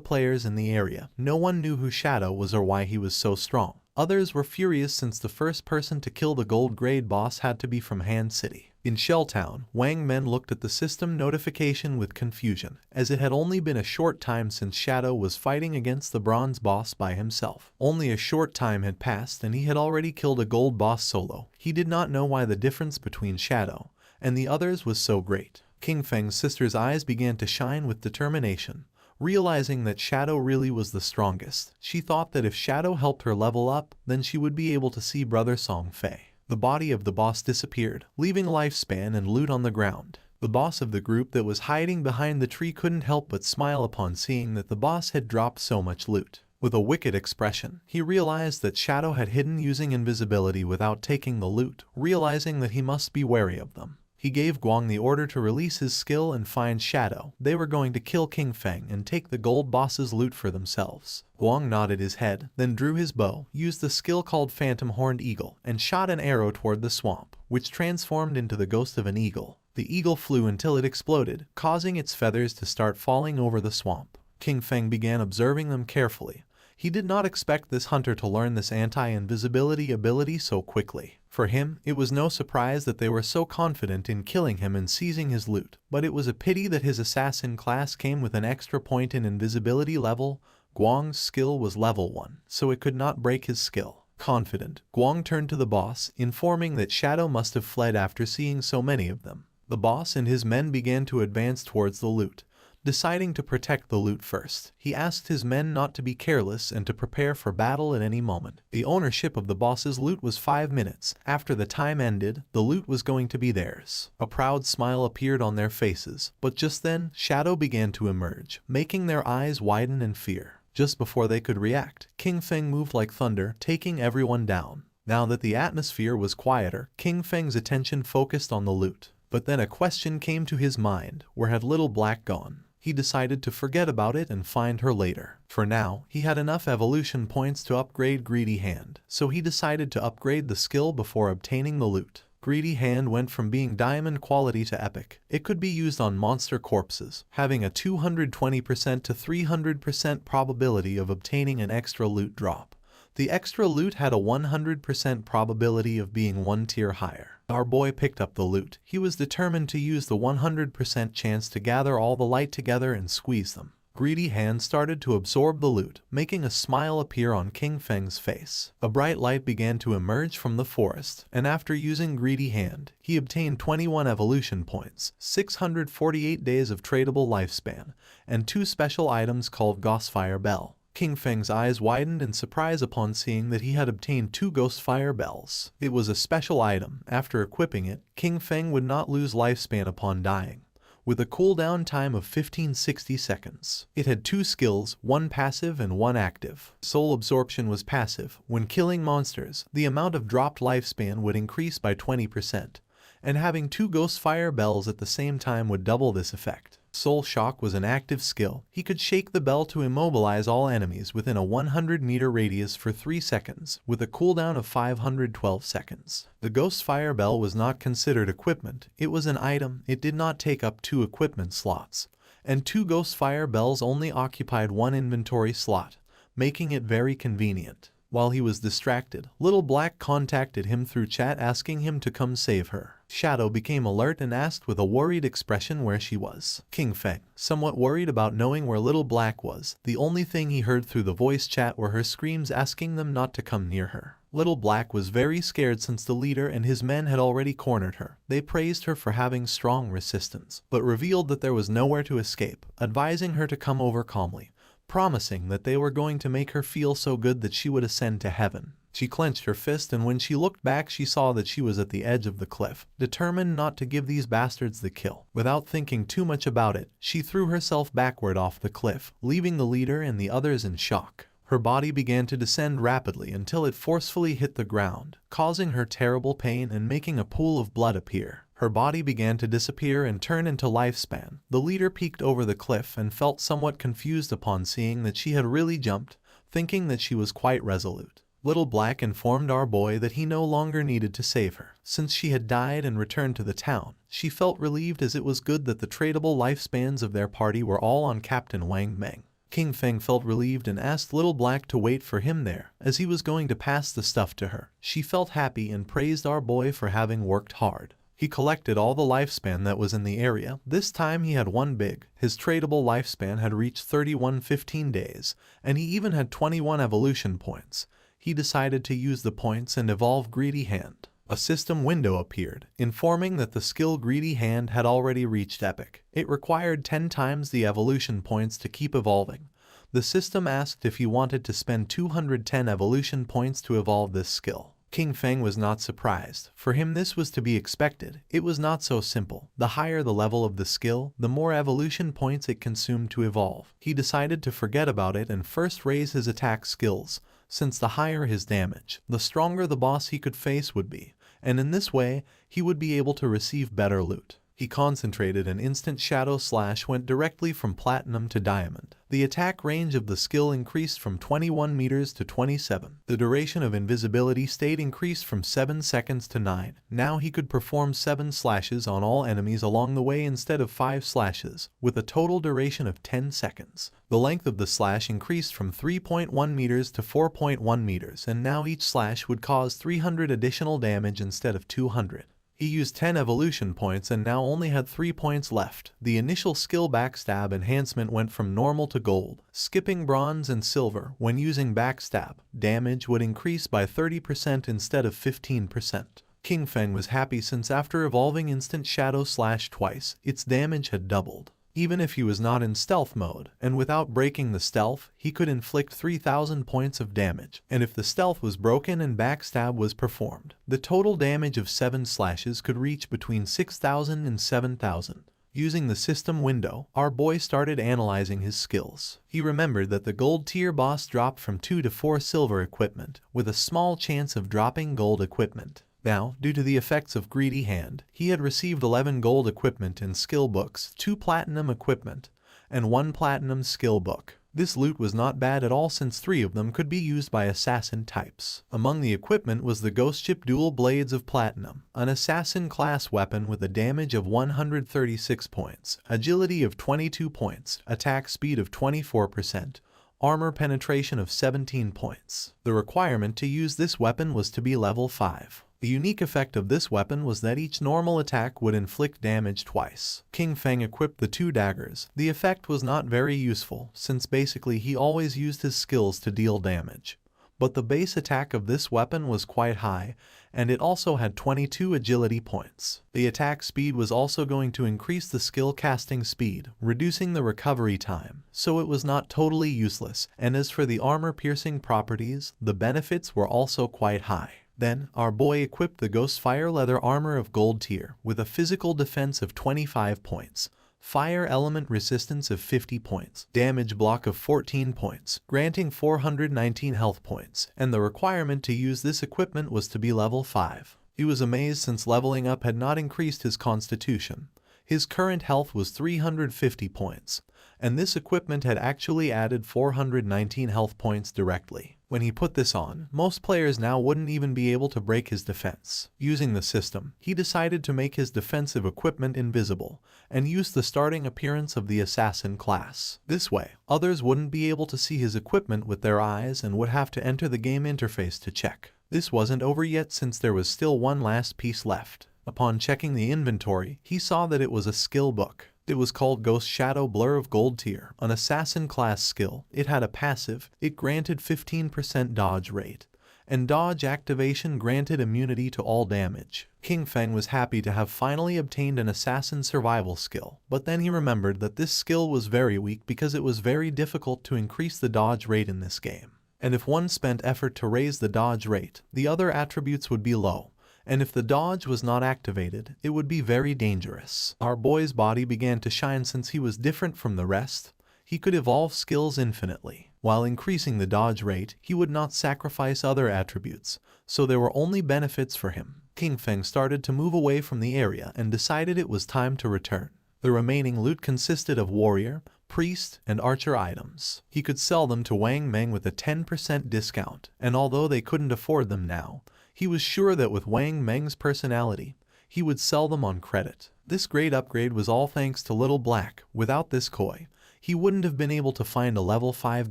players in the area. No one knew who Shadow was or why he was so strong. Others were furious since the first person to kill the gold grade boss had to be from Han City. In Shell Town, Wang Men looked at the system notification with confusion, as it had only been a short time since Shadow was fighting against the bronze boss by himself. Only a short time had passed and he had already killed a gold boss solo. He did not know why the difference between Shadow and the others was so great. King Feng's sister's eyes began to shine with determination. Realizing that Shadow really was the strongest, she thought that if Shadow helped her level up, then she would be able to see Brother Song Fei. The body of the boss disappeared, leaving lifespan and loot on the ground. The boss of the group that was hiding behind the tree couldn't help but smile upon seeing that the boss had dropped so much loot. With a wicked expression, he realized that Shadow had hidden using invisibility without taking the loot, realizing that he must be wary of them. He gave Guang the order to release his skill and find Shadow. They were going to kill King Feng and take the gold boss's loot for themselves. Guang nodded his head, then drew his bow, used the skill called Phantom Horned Eagle, and shot an arrow toward the swamp, which transformed into the ghost of an eagle. The eagle flew until it exploded, causing its feathers to start falling over the swamp. King Feng began observing them carefully. He did not expect this hunter to learn this anti-invisibility ability so quickly. For him, it was no surprise that they were so confident in killing him and seizing his loot, but it was a pity that his assassin class came with an extra point in invisibility level. Guang's skill was level 1, so it could not break his skill. Confident, Guang turned to the boss, informing that Shadow must have fled after seeing so many of them. The boss and his men began to advance towards the loot. Deciding to protect the loot first, he asked his men not to be careless and to prepare for battle at any moment. The ownership of the boss's loot was 5 minutes. After the time ended, the loot was going to be theirs. A proud smile appeared on their faces, but just then, Shadow began to emerge, making their eyes widen in fear. Just before they could react, King Feng moved like thunder, taking everyone down. Now that the atmosphere was quieter, King Feng's attention focused on the loot. But then a question came to his mind: where had Little Black gone? He decided to forget about it and find her later. For now, he had enough evolution points to upgrade Greedy Hand, so he decided to upgrade the skill before obtaining the loot. Greedy Hand went from being diamond quality to epic. It could be used on monster corpses, having a 220% to 300% probability of obtaining an extra loot drop. The extra loot had a 100% probability of being one tier higher. Our boy picked up the loot. He was determined to use the 100% chance to gather all the light together and squeeze them. Greedy Hand started to absorb the loot, making a smile appear on King Feng's face. A bright light began to emerge from the forest, and after using Greedy Hand, he obtained 21 evolution points, 648 days of tradable lifespan, and 2 special items called Ghostfire Bell. King Feng's eyes widened in surprise upon seeing that he had obtained 2 Ghostfire Bells. It was a special item. After equipping it, King Feng would not lose lifespan upon dying, with a cooldown time of 1560 seconds. It had 2 skills, 1 passive and 1 active. Soul Absorption was passive. When killing monsters, the amount of dropped lifespan would increase by 20%, and having 2 Ghostfire Bells at the same time would double this effect. Soul Shock was an active skill. He could shake the bell to immobilize all enemies within a 100-meter radius for 3 seconds, with a cooldown of 512 seconds. The Ghostfire Bell was not considered equipment. It was an item. It did not take up 2 equipment slots, and 2 Ghostfire Bells only occupied 1 inventory slot, making it very convenient. While he was distracted, Little Black contacted him through chat asking him to come save her. Shadow became alert and asked with a worried expression where she was. King Feng, somewhat worried about knowing where Little Black was, the only thing he heard through the voice chat were her screams asking them not to come near her. Little Black was very scared since the leader and his men had already cornered her. They praised her for having strong resistance, but revealed that there was nowhere to escape, advising her to come over calmly, promising that they were going to make her feel so good that she would ascend to heaven. She clenched her fist, and when she looked back she saw that she was at the edge of the cliff, determined not to give these bastards the kill. Without thinking too much about it, she threw herself backward off the cliff, leaving the leader and the others in shock. Her body began to descend rapidly until it forcefully hit the ground, causing her terrible pain and making a pool of blood appear. Her body began to disappear and turn into lifespan. The leader peeked over the cliff and felt somewhat confused upon seeing that she had really jumped, thinking that she was quite resolute. Little Black informed our boy that he no longer needed to save her, since she had died and returned to the town. She felt relieved, as it was good that the tradable lifespans of their party were all on Captain Wang Meng. King Feng felt relieved and asked Little Black to wait for him there, as he was going to pass the stuff to her. She felt happy and praised our boy for having worked hard. He collected all the lifespan that was in the area. This time he had 1 big. His tradable lifespan had reached 3115 days, and he even had 21 evolution points. He decided to use the points and evolve Greedy Hand. A system window appeared, informing that the skill Greedy Hand had already reached epic. It required 10 times the evolution points to keep evolving. The system asked if he wanted to spend 210 evolution points to evolve this skill. King Feng was not surprised. For him this was to be expected. It was not so simple. The higher the level of the skill, the more evolution points it consumed to evolve. He decided to forget about it and first raise his attack skills, since the higher his damage, the stronger the boss he could face would be, and in this way, he would be able to receive better loot. He concentrated, and instant Shadow Slash went directly from Platinum to Diamond. The attack range of the skill increased from 21 meters to 27. The duration of invisibility stayed increased from 7 seconds to 9. Now he could perform 7 slashes on all enemies along the way instead of 5 slashes, with a total duration of 10 seconds. The length of the slash increased from 3.1 meters to 4.1 meters, and now each slash would cause 300 additional damage instead of 200. He used 10 evolution points and now only had 3 points left. The initial skill Backstab enhancement went from normal to gold, skipping bronze and silver. When using Backstab, damage would increase by 30% instead of 15%. King Feng was happy, since after evolving Instant Shadow Slash twice, its damage had doubled. Even if he was not in stealth mode, and without breaking the stealth, he could inflict 3,000 points of damage. And if the stealth was broken and Backstab was performed, the total damage of 7 slashes could reach between 6,000 and 7,000. Using the system window, our boy started analyzing his skills. He remembered that the gold tier boss dropped from 2 to 4 silver equipment, with a small chance of dropping gold equipment. Now, due to the effects of Greedy Hand, he had received 11 gold equipment and skill books, 2 platinum equipment, and 1 platinum skill book. This loot was not bad at all, since 3 of them could be used by assassin types. Among the equipment was the Ghost Ship Dual Blades of Platinum, an assassin class weapon with a damage of 136 points, agility of 22 points, attack speed of 24%, armor penetration of 17 points. The requirement to use this weapon was to be level 5. The unique effect of this weapon was that each normal attack would inflict damage twice. King Feng equipped the 2 daggers. The effect was not very useful, since basically he always used his skills to deal damage. But the base attack of this weapon was quite high, and it also had 22 agility points. The attack speed was also going to increase the skill casting speed, reducing the recovery time, so it was not totally useless, and as for the armor-piercing properties, the benefits were also quite high. Then, our boy equipped the Ghost Fire Leather Armor of Gold Tier with a physical defense of 25 points, fire element resistance of 50 points, damage block of 14 points, granting 419 health points, and the requirement to use this equipment was to be level 5. He was amazed since leveling up had not increased his constitution. His current health was 350 points, and this equipment had actually added 419 health points directly. When he put this on, most players now wouldn't even be able to break his defense. Using the system, he decided to make his defensive equipment invisible, and use the starting appearance of the assassin class. This way, others wouldn't be able to see his equipment with their eyes and would have to enter the game interface to check. This wasn't over yet since there was still one last piece left. Upon checking the inventory, he saw that it was a skill book. It was called Ghost Shadow Blur of Gold Tier, an assassin class skill. It had a passive, it granted 15% dodge rate, and dodge activation granted immunity to all damage. King Feng was happy to have finally obtained an assassin survival skill, but then he remembered that this skill was very weak because it was very difficult to increase the dodge rate in this game. And if one spent effort to raise the dodge rate, the other attributes would be low. And if the dodge was not activated, it would be very dangerous. Our boy's body began to shine since he was different from the rest. He could evolve skills infinitely. While increasing the dodge rate, he would not sacrifice other attributes, so there were only benefits for him. King Feng started to move away from the area and decided it was time to return. The remaining loot consisted of warrior, priest, and archer items. He could sell them to Wang Meng with a 10% discount, and although they couldn't afford them now, he was sure that with Wang Meng's personality, he would sell them on credit. This great upgrade was all thanks to Little Black. Without this koi, he wouldn't have been able to find a level 5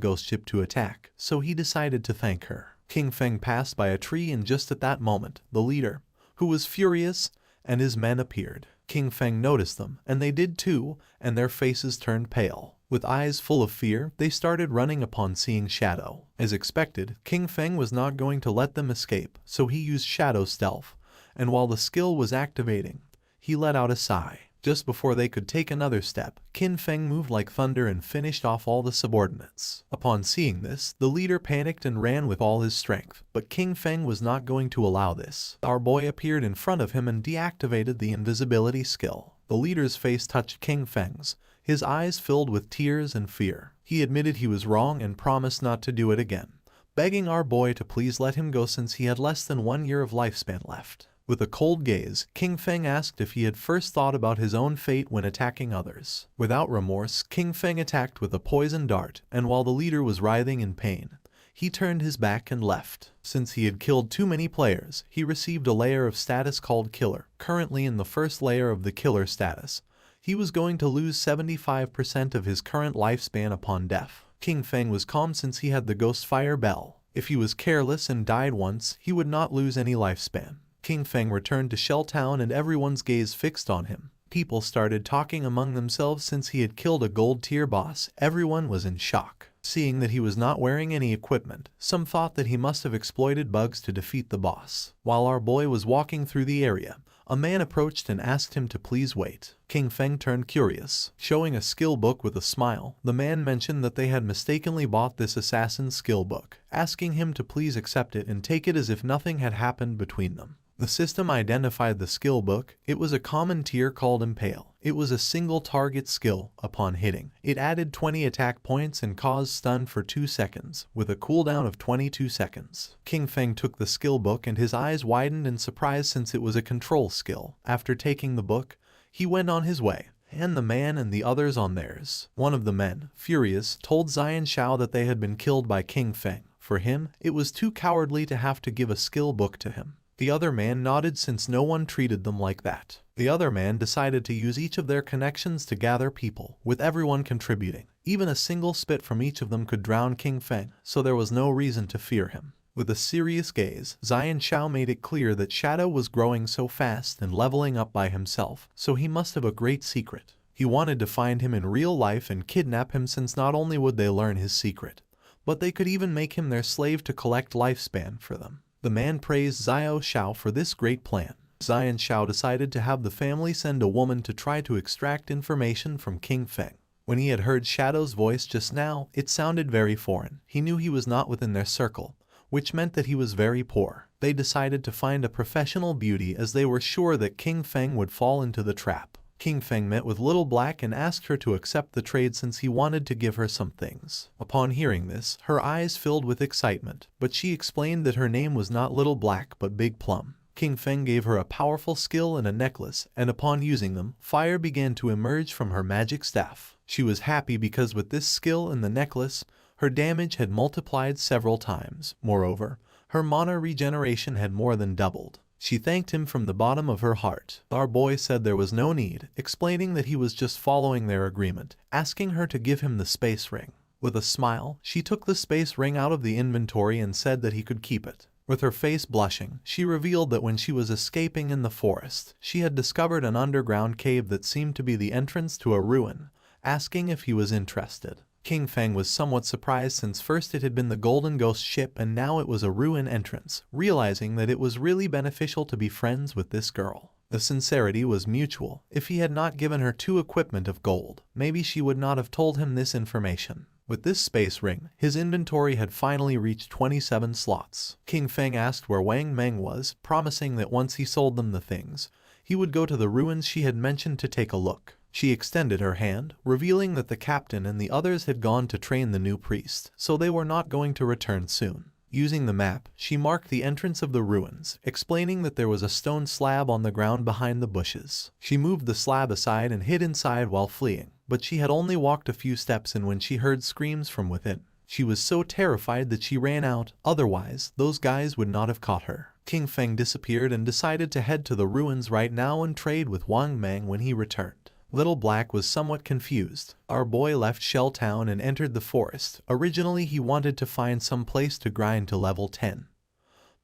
ghost ship to attack, so he decided to thank her. King Feng passed by a tree and just at that moment, the leader, who was furious, and his men appeared. King Feng noticed them, and they did too, and their faces turned pale. With eyes full of fear, they started running upon seeing Shadow. As expected, King Feng was not going to let them escape, so he used Shadow Stealth, and while the skill was activating, he let out a sigh. Just before they could take another step, King Feng moved like thunder and finished off all the subordinates. Upon seeing this, the leader panicked and ran with all his strength, but King Feng was not going to allow this. Our boy appeared in front of him and deactivated the invisibility skill. The leader's face touched King Feng's, his eyes filled with tears and fear. He admitted he was wrong and promised not to do it again, begging our boy to please let him go since he had less than 1 year of lifespan left. With a cold gaze, King Feng asked if he had first thought about his own fate when attacking others. Without remorse, King Feng attacked with a poison dart, and while the leader was writhing in pain, he turned his back and left. Since he had killed too many players, he received a layer of status called Killer. Currently in the first layer of the Killer status, he was going to lose 75% of his current lifespan upon death. King Feng was calm since he had the Ghost Fire Bell. If he was careless and died once, he would not lose any lifespan. King Feng returned to Shell Town and everyone's gaze fixed on him. People started talking among themselves since he had killed a gold tier boss. Everyone was in shock. Seeing that he was not wearing any equipment, some thought that he must have exploited bugs to defeat the boss. While our boy was walking through the area, a man approached and asked him to please wait. King Feng turned curious. Showing a skill book with a smile, the man mentioned that they had mistakenly bought this assassin's skill book, asking him to please accept it and take it as if nothing had happened between them. The system identified the skill book. It was a common tier called Impale. It was a single target skill. Upon hitting, it added 20 attack points and caused stun for 2 seconds, with a cooldown of 22 seconds. King Feng took the skill book and his eyes widened in surprise since it was a control skill. After taking the book, he went on his way, and the man and the others on theirs. One of the men, furious, told Xian Shao that they had been killed by King Feng. For him, it was too cowardly to have to give a skill book to him. The other man nodded since no one treated them like that. The other man decided to use each of their connections to gather people, with everyone contributing. Even a single spit from each of them could drown King Feng, so there was no reason to fear him. With a serious gaze, Xian Shao made it clear that Shadow was growing so fast and leveling up by himself, so he must have a great secret. He wanted to find him in real life and kidnap him, since not only would they learn his secret, but they could even make him their slave to collect lifespan for them. The man praised Xiao Shao for this great plan. Xian Shao decided to have the family send a woman to try to extract information from King Feng. When he had heard Shadow's voice just now, it sounded very foreign. He knew he was not within their circle, which meant that he was very poor. They decided to find a professional beauty, as they were sure that King Feng would fall into the trap. King Feng met with Little Black and asked her to accept the trade, since he wanted to give her some things. Upon hearing this, her eyes filled with excitement, but she explained that her name was not Little Black but Big Plum. King Feng gave her a powerful skill and a necklace, and upon using them, fire began to emerge from her magic staff. She was happy because with this skill and the necklace, her damage had multiplied several times. Moreover, her mana regeneration had more than doubled. She thanked him from the bottom of her heart. Our boy said there was no need, explaining that he was just following their agreement, asking her to give him the space ring. With a smile, she took the space ring out of the inventory and said that he could keep it. With her face blushing, she revealed that when she was escaping in the forest, she had discovered an underground cave that seemed to be the entrance to a ruin, asking if he was interested. King Feng was somewhat surprised, since first it had been the Golden Ghost ship and now it was a ruin entrance, realizing that it was really beneficial to be friends with this girl. The sincerity was mutual. If he had not given her 2 equipment of gold, maybe she would not have told him this information. With this space ring, his inventory had finally reached 27 slots. King Feng asked where Wang Meng was, promising that once he sold them the things, he would go to the ruins she had mentioned to take a look. She extended her hand, revealing that the captain and the others had gone to train the new priest, so they were not going to return soon. Using the map, she marked the entrance of the ruins, explaining that there was a stone slab on the ground behind the bushes. She moved the slab aside and hid inside while fleeing, but she had only walked a few steps when she heard screams from within. She was so terrified that she ran out, otherwise those guys would not have caught her. King Feng disappeared and decided to head to the ruins right now and trade with Wang Meng when he returned. Little Black was somewhat confused. Our boy left Shell Town and entered the forest. Originally he wanted to find some place to grind to level 10.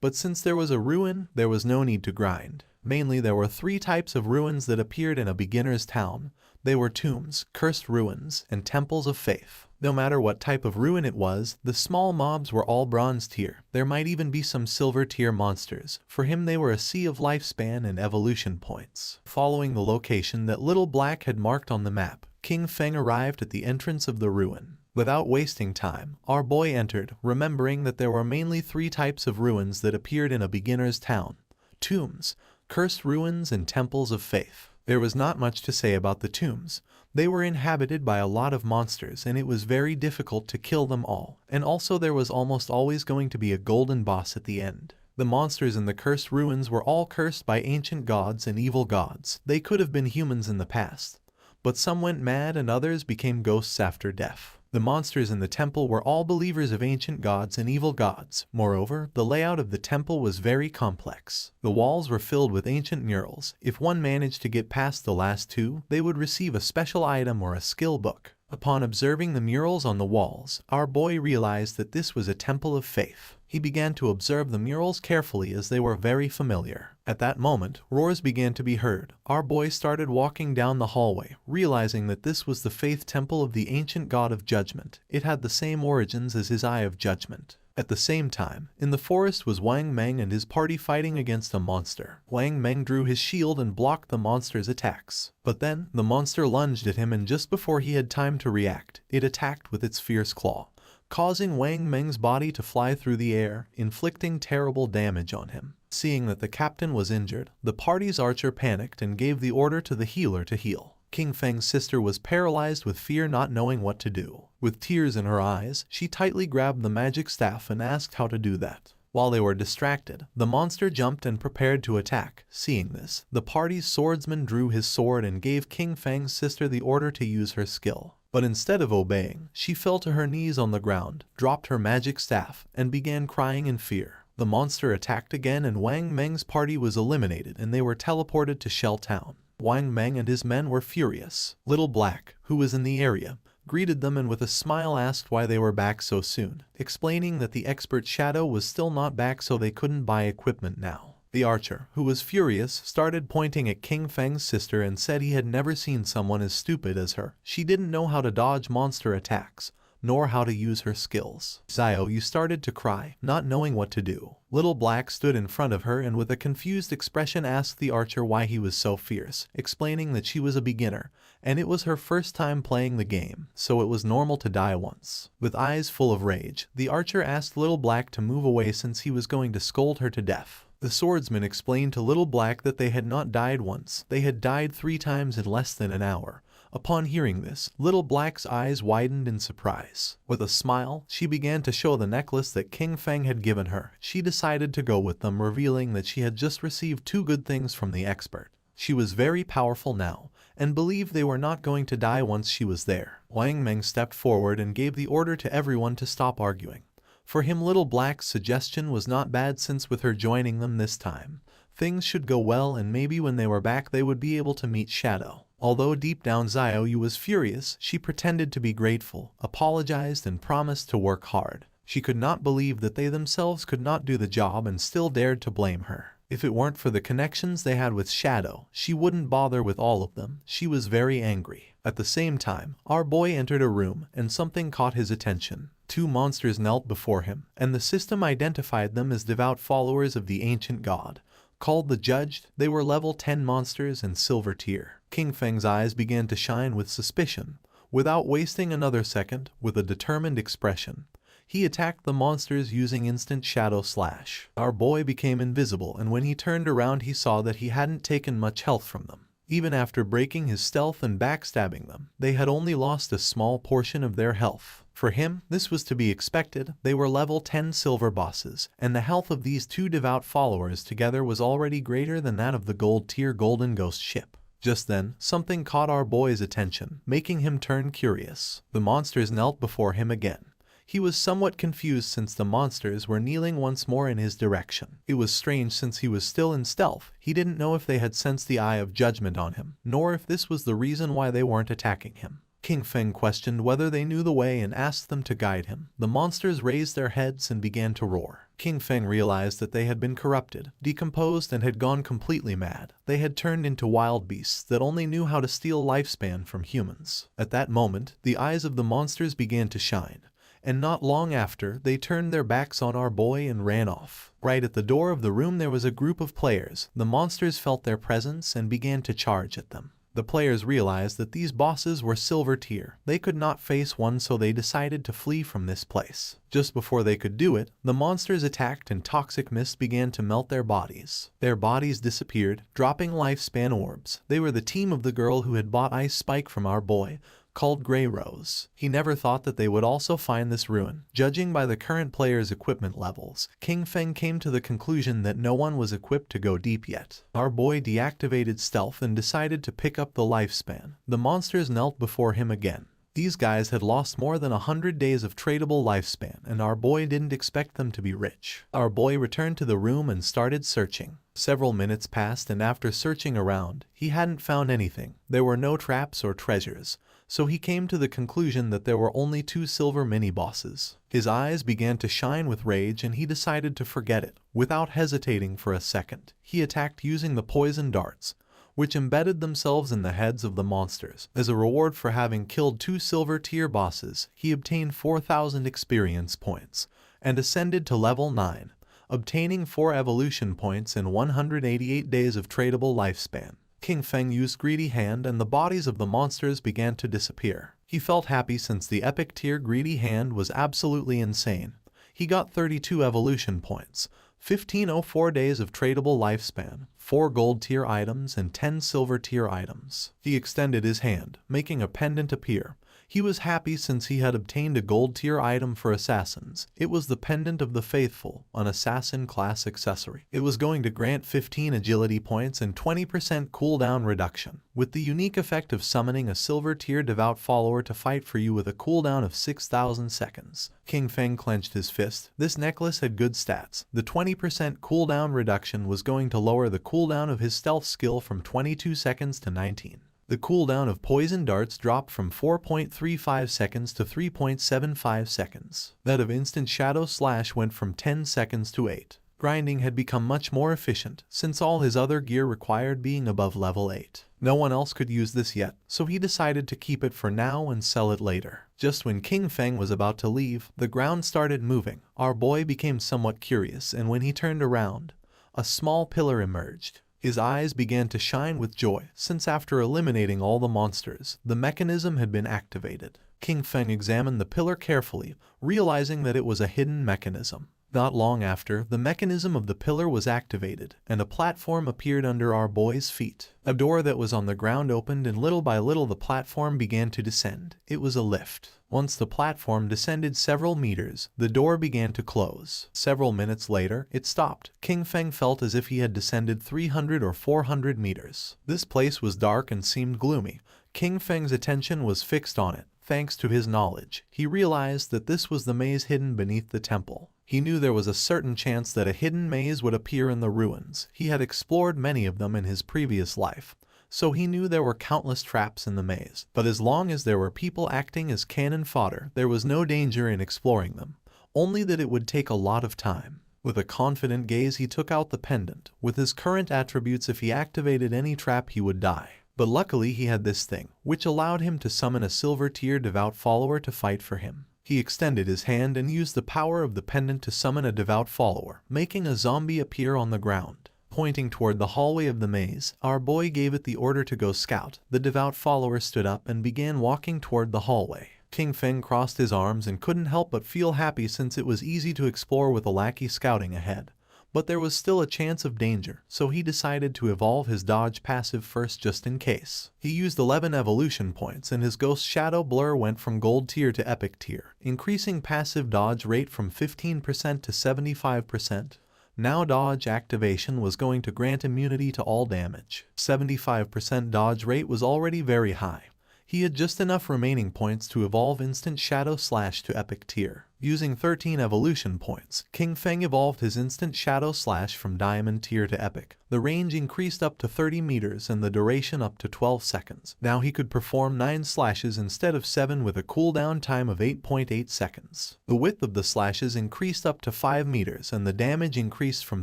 But since there was a ruin, there was no need to grind. Mainly there were 3 types of ruins that appeared in a beginner's town. They were tombs, cursed ruins, and temples of faith. No matter what type of ruin it was, the small mobs were all bronze tier. There might even be some silver tier monsters. For him they were a sea of lifespan and evolution points. Following the location that Little Black had marked on the map, King Feng arrived at the entrance of the ruin. Without wasting time, our boy entered, remembering that there were mainly 3 types of ruins that appeared in a beginner's town: tombs, cursed ruins, and temples of faith. There was not much to say about the tombs. They were inhabited by a lot of monsters and it was very difficult to kill them all, and also there was almost always going to be a golden boss at the end. The monsters in the cursed ruins were all cursed by ancient gods and evil gods. They could have been humans in the past, but some went mad and others became ghosts after death. The monsters in the temple were all believers of ancient gods and evil gods. Moreover, the layout of the temple was very complex. The walls were filled with ancient murals. If one managed to get past the last 2, they would receive a special item or a skill book. Upon observing the murals on the walls, our boy realized that this was a temple of faith. He began to observe the murals carefully as they were very familiar. At that moment, roars began to be heard. Our boy started walking down the hallway, realizing that this was the faith temple of the ancient god of judgment. It had the same origins as his eye of judgment. At the same time, in the forest was Wang Meng and his party fighting against a monster. Wang Meng drew his shield and blocked the monster's attacks. But then, the monster lunged at him and just before he had time to react, it attacked with its fierce claw, causing Wang Meng's body to fly through the air, inflicting terrible damage on him. Seeing that the captain was injured, the party's archer panicked and gave the order to the healer to heal. King Feng's sister was paralyzed with fear, not knowing what to do. With tears in her eyes, she tightly grabbed the magic staff and asked how to do that. While they were distracted, the monster jumped and prepared to attack. Seeing this, the party's swordsman drew his sword and gave King Feng's sister the order to use her skill. But instead of obeying, she fell to her knees on the ground, dropped her magic staff, and began crying in fear. The monster attacked again and Wang Meng's party was eliminated and they were teleported to Shell Town. Wang Meng and his men were furious. Little Black, who was in the area, greeted them and with a smile asked why they were back so soon, explaining that the expert Shadow was still not back so they couldn't buy equipment now. The archer, who was furious, started pointing at King Feng's sister and said he had never seen someone as stupid as her. She didn't know how to dodge monster attacks, nor how to use her skills. Xiao Yu started to cry, not knowing what to do. Little Black stood in front of her and with a confused expression asked the archer why he was so fierce, explaining that she was a beginner, and it was her first time playing the game, so it was normal to die once. With eyes full of rage, the archer asked Little Black to move away since he was going to scold her to death. The swordsman explained to Little Black that they had not died once, they had died 3 times in less than an hour. Upon hearing this, Little Black's eyes widened in surprise. With a smile, she began to show the necklace that King Feng had given her. She decided to go with them, revealing that she had just received 2 good things from the expert. She was very powerful now, and believed they were not going to die once she was there. Wang Meng stepped forward and gave the order to everyone to stop arguing. For him, Little Black's suggestion was not bad since with her joining them this time, things should go well and maybe when they were back they would be able to meet Shadow. Although deep down Xiao Yu was furious, she pretended to be grateful, apologized and promised to work hard. She could not believe that they themselves could not do the job and still dared to blame her. If it weren't for the connections they had with Shadow, she wouldn't bother with all of them. She was very angry. At the same time, our boy entered a room and something caught his attention. 2 monsters knelt before him, and the system identified them as devout followers of the ancient god. Called the Judged, they were level 10 monsters and silver tier. King Feng's eyes began to shine with suspicion. Without wasting another second, with a determined expression, he attacked the monsters using instant shadow slash. Our boy became invisible and when he turned around he saw that he hadn't taken much health from them. Even after breaking his stealth and backstabbing them, they had only lost a small portion of their health. For him, this was to be expected. They were level 10 silver bosses, and the health of these 2 devout followers together was already greater than that of the gold tier golden ghost ship. Just then, something caught our boy's attention, making him turn curious. The monsters knelt before him again. He was somewhat confused since the monsters were kneeling once more in his direction. It was strange since he was still in stealth. He didn't know if they had sensed the eye of judgment on him, nor if this was the reason why they weren't attacking him. King Feng questioned whether they knew the way and asked them to guide him. The monsters raised their heads and began to roar. King Feng realized that they had been corrupted, decomposed and had gone completely mad. They had turned into wild beasts that only knew how to steal lifespan from humans. At that moment, the eyes of the monsters began to shine. And not long after, they turned their backs on our boy and ran off. Right at the door of the room there was a group of players. The monsters felt their presence and began to charge at them. The players realized that these bosses were silver tier. They could not face one, so they decided to flee from this place. Just before they could do it, the monsters attacked and toxic mist began to melt their bodies. Their bodies disappeared, dropping lifespan orbs. They were the team of the girl who had bought Ice Spike from our boy, called Grey Rose. He never thought that they would also find this ruin. Judging by the current players' equipment levels, King Feng came to the conclusion that no one was equipped to go deep yet. Our boy deactivated stealth and decided to pick up the lifespan. The monsters knelt before him again. These guys had lost more than 100 days of tradable lifespan, and our boy didn't expect them to be rich. Our boy returned to the room and started searching. Several minutes passed and after searching around, he hadn't found anything. There were no traps or treasures. So he came to the conclusion that there were only 2 silver mini-bosses. His eyes began to shine with rage and he decided to forget it. Without hesitating for a second, he attacked using the poison darts, which embedded themselves in the heads of the monsters. As a reward for having killed 2 silver tier bosses, he obtained 4,000 experience points and ascended to level 9, obtaining 4 evolution points and 188 days of tradable lifespan. King Feng used Greedy Hand and the bodies of the monsters began to disappear. He felt happy since the epic tier Greedy Hand was absolutely insane. He got 32 evolution points, 1504 days of tradable lifespan, 4 gold tier items and 10 silver tier items. He extended his hand, making a pendant appear. He was happy since he had obtained a gold tier item for assassins. It was the Pendant of the Faithful, an assassin class accessory. It was going to grant 15 agility points and 20% cooldown reduction, with the unique effect of summoning a silver tier devout follower to fight for you with a cooldown of 6,000 seconds. King Feng clenched his fist. This necklace had good stats. The 20% cooldown reduction was going to lower the cooldown of his stealth skill from 22 seconds to 19. The cooldown of poison darts dropped from 4.35 seconds to 3.75 seconds. That of instant shadow slash went from 10 seconds to 8. Grinding had become much more efficient, since all his other gear required being above level 8. No one else could use this yet, so he decided to keep it for now and sell it later. Just when King Feng was about to leave, the ground started moving. Our boy became somewhat curious, and when he turned around, a small pillar emerged. His eyes began to shine with joy, since after eliminating all the monsters, the mechanism had been activated. King Feng examined the pillar carefully, realizing that it was a hidden mechanism. Not long after, the mechanism of the pillar was activated, and a platform appeared under our boy's feet. A door that was on the ground opened, and little by little the platform began to descend. It was a lift. Once the platform descended several meters, the door began to close. Several minutes later, it stopped. King Feng felt as if he had descended 300 or 400 meters. This place was dark and seemed gloomy. King Feng's attention was fixed on it. Thanks to his knowledge, he realized that this was the maze hidden beneath the temple. He knew there was a certain chance that a hidden maze would appear in the ruins. He had explored many of them in his previous life, so he knew there were countless traps in the maze. But as long as there were people acting as cannon fodder, there was no danger in exploring them, only that it would take a lot of time. With a confident gaze, he took out the pendant. With his current attributes, if he activated any trap, he would die. But luckily he had this thing, which allowed him to summon a silver tier devout follower to fight for him. He extended his hand and used the power of the pendant to summon a devout follower, making a zombie appear on the ground. Pointing toward the hallway of the maze, our boy gave it the order to go scout. The devout follower stood up and began walking toward the hallway. King Feng crossed his arms and couldn't help but feel happy, since it was easy to explore with a lackey scouting ahead. But there was still a chance of danger, so he decided to evolve his dodge passive first just in case. He used 11 evolution points, and his ghost shadow blur went from gold tier to epic tier, increasing passive dodge rate from 15% to 75%. Now dodge activation was going to grant immunity to all damage. 75% dodge rate was already very high. He had just enough remaining points to evolve instant shadow slash to epic tier. Using 13 evolution points, King Feng evolved his instant shadow slash from diamond tier to epic. The range increased up to 30 meters and the duration up to 12 seconds. Now he could perform 9 slashes instead of 7 with a cooldown time of 8.8 seconds. The width of the slashes increased up to 5 meters and the damage increased from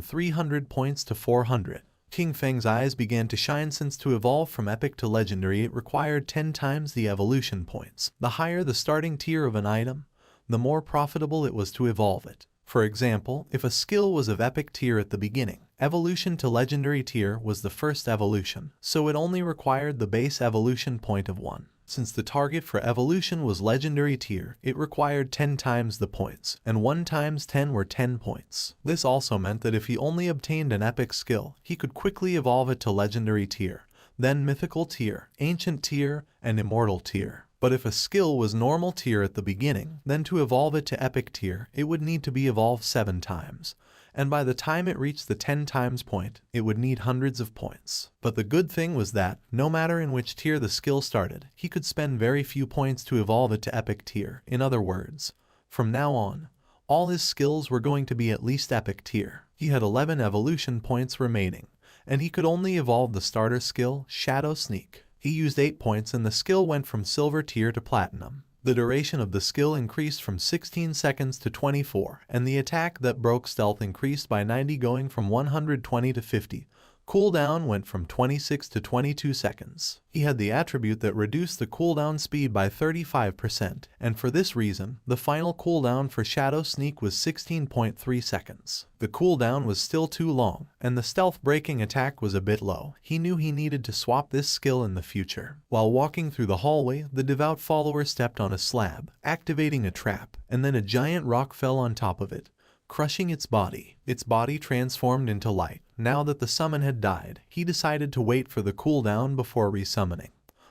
300 points to 400. King Feng's eyes began to shine, since to evolve from epic to legendary it required 10 times the evolution points. The higher the starting tier of an item, the more profitable it was to evolve it. For example, if a skill was of epic tier at the beginning, evolution to legendary tier was the first evolution, so it only required the base evolution point of 1. Since the target for evolution was legendary tier, it required 10 times the points, and 1 times 10 were 10 points. This also meant that if he only obtained an epic skill, he could quickly evolve it to legendary tier, then mythical tier, ancient tier, and immortal tier. But if a skill was normal tier at the beginning, then to evolve it to epic tier, it would need to be evolved 7 times. And by the time it reached the 10 times point, it would need hundreds of points. But the good thing was that, no matter in which tier the skill started, he could spend very few points to evolve it to epic tier. In other words, from now on, all his skills were going to be at least epic tier. He had 11 evolution points remaining, and he could only evolve the starter skill, Shadow Sneak. He used 8 points and the skill went from silver tier to platinum. The duration of the skill increased from 16 seconds to 24, and the attack that broke stealth increased by 90, going from 120 to 50. Cooldown went from 26 to 22 seconds. He had the attribute that reduced the cooldown speed by 35%, and for this reason, the final cooldown for Shadow Sneak was 16.3 seconds. The cooldown was still too long, and the stealth breaking attack was a bit low. He knew he needed to swap this skill in the future. While walking through the hallway, the devout follower stepped on a slab, activating a trap, and then a giant rock fell on top of it, crushing its body. Its body transformed into light. Now that the summon had died, he decided to wait for the cooldown before resummoning.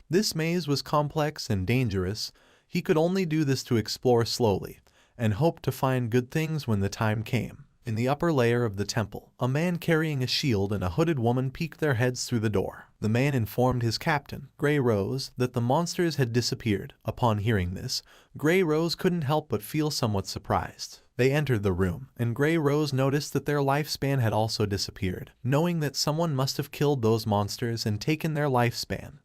This maze was complex and dangerous. He could only do this to explore slowly, and hope to find good things when the time came. In the upper layer of the temple, a man carrying a shield and a hooded woman peeked their heads through the door. The man informed his captain, Grey Rose, that the monsters had disappeared. Upon hearing this, Grey Rose couldn't help but feel somewhat surprised. They entered the room, and Grey Rose noticed that their lifespan had also disappeared, knowing that someone must have killed those monsters and taken their lifespan.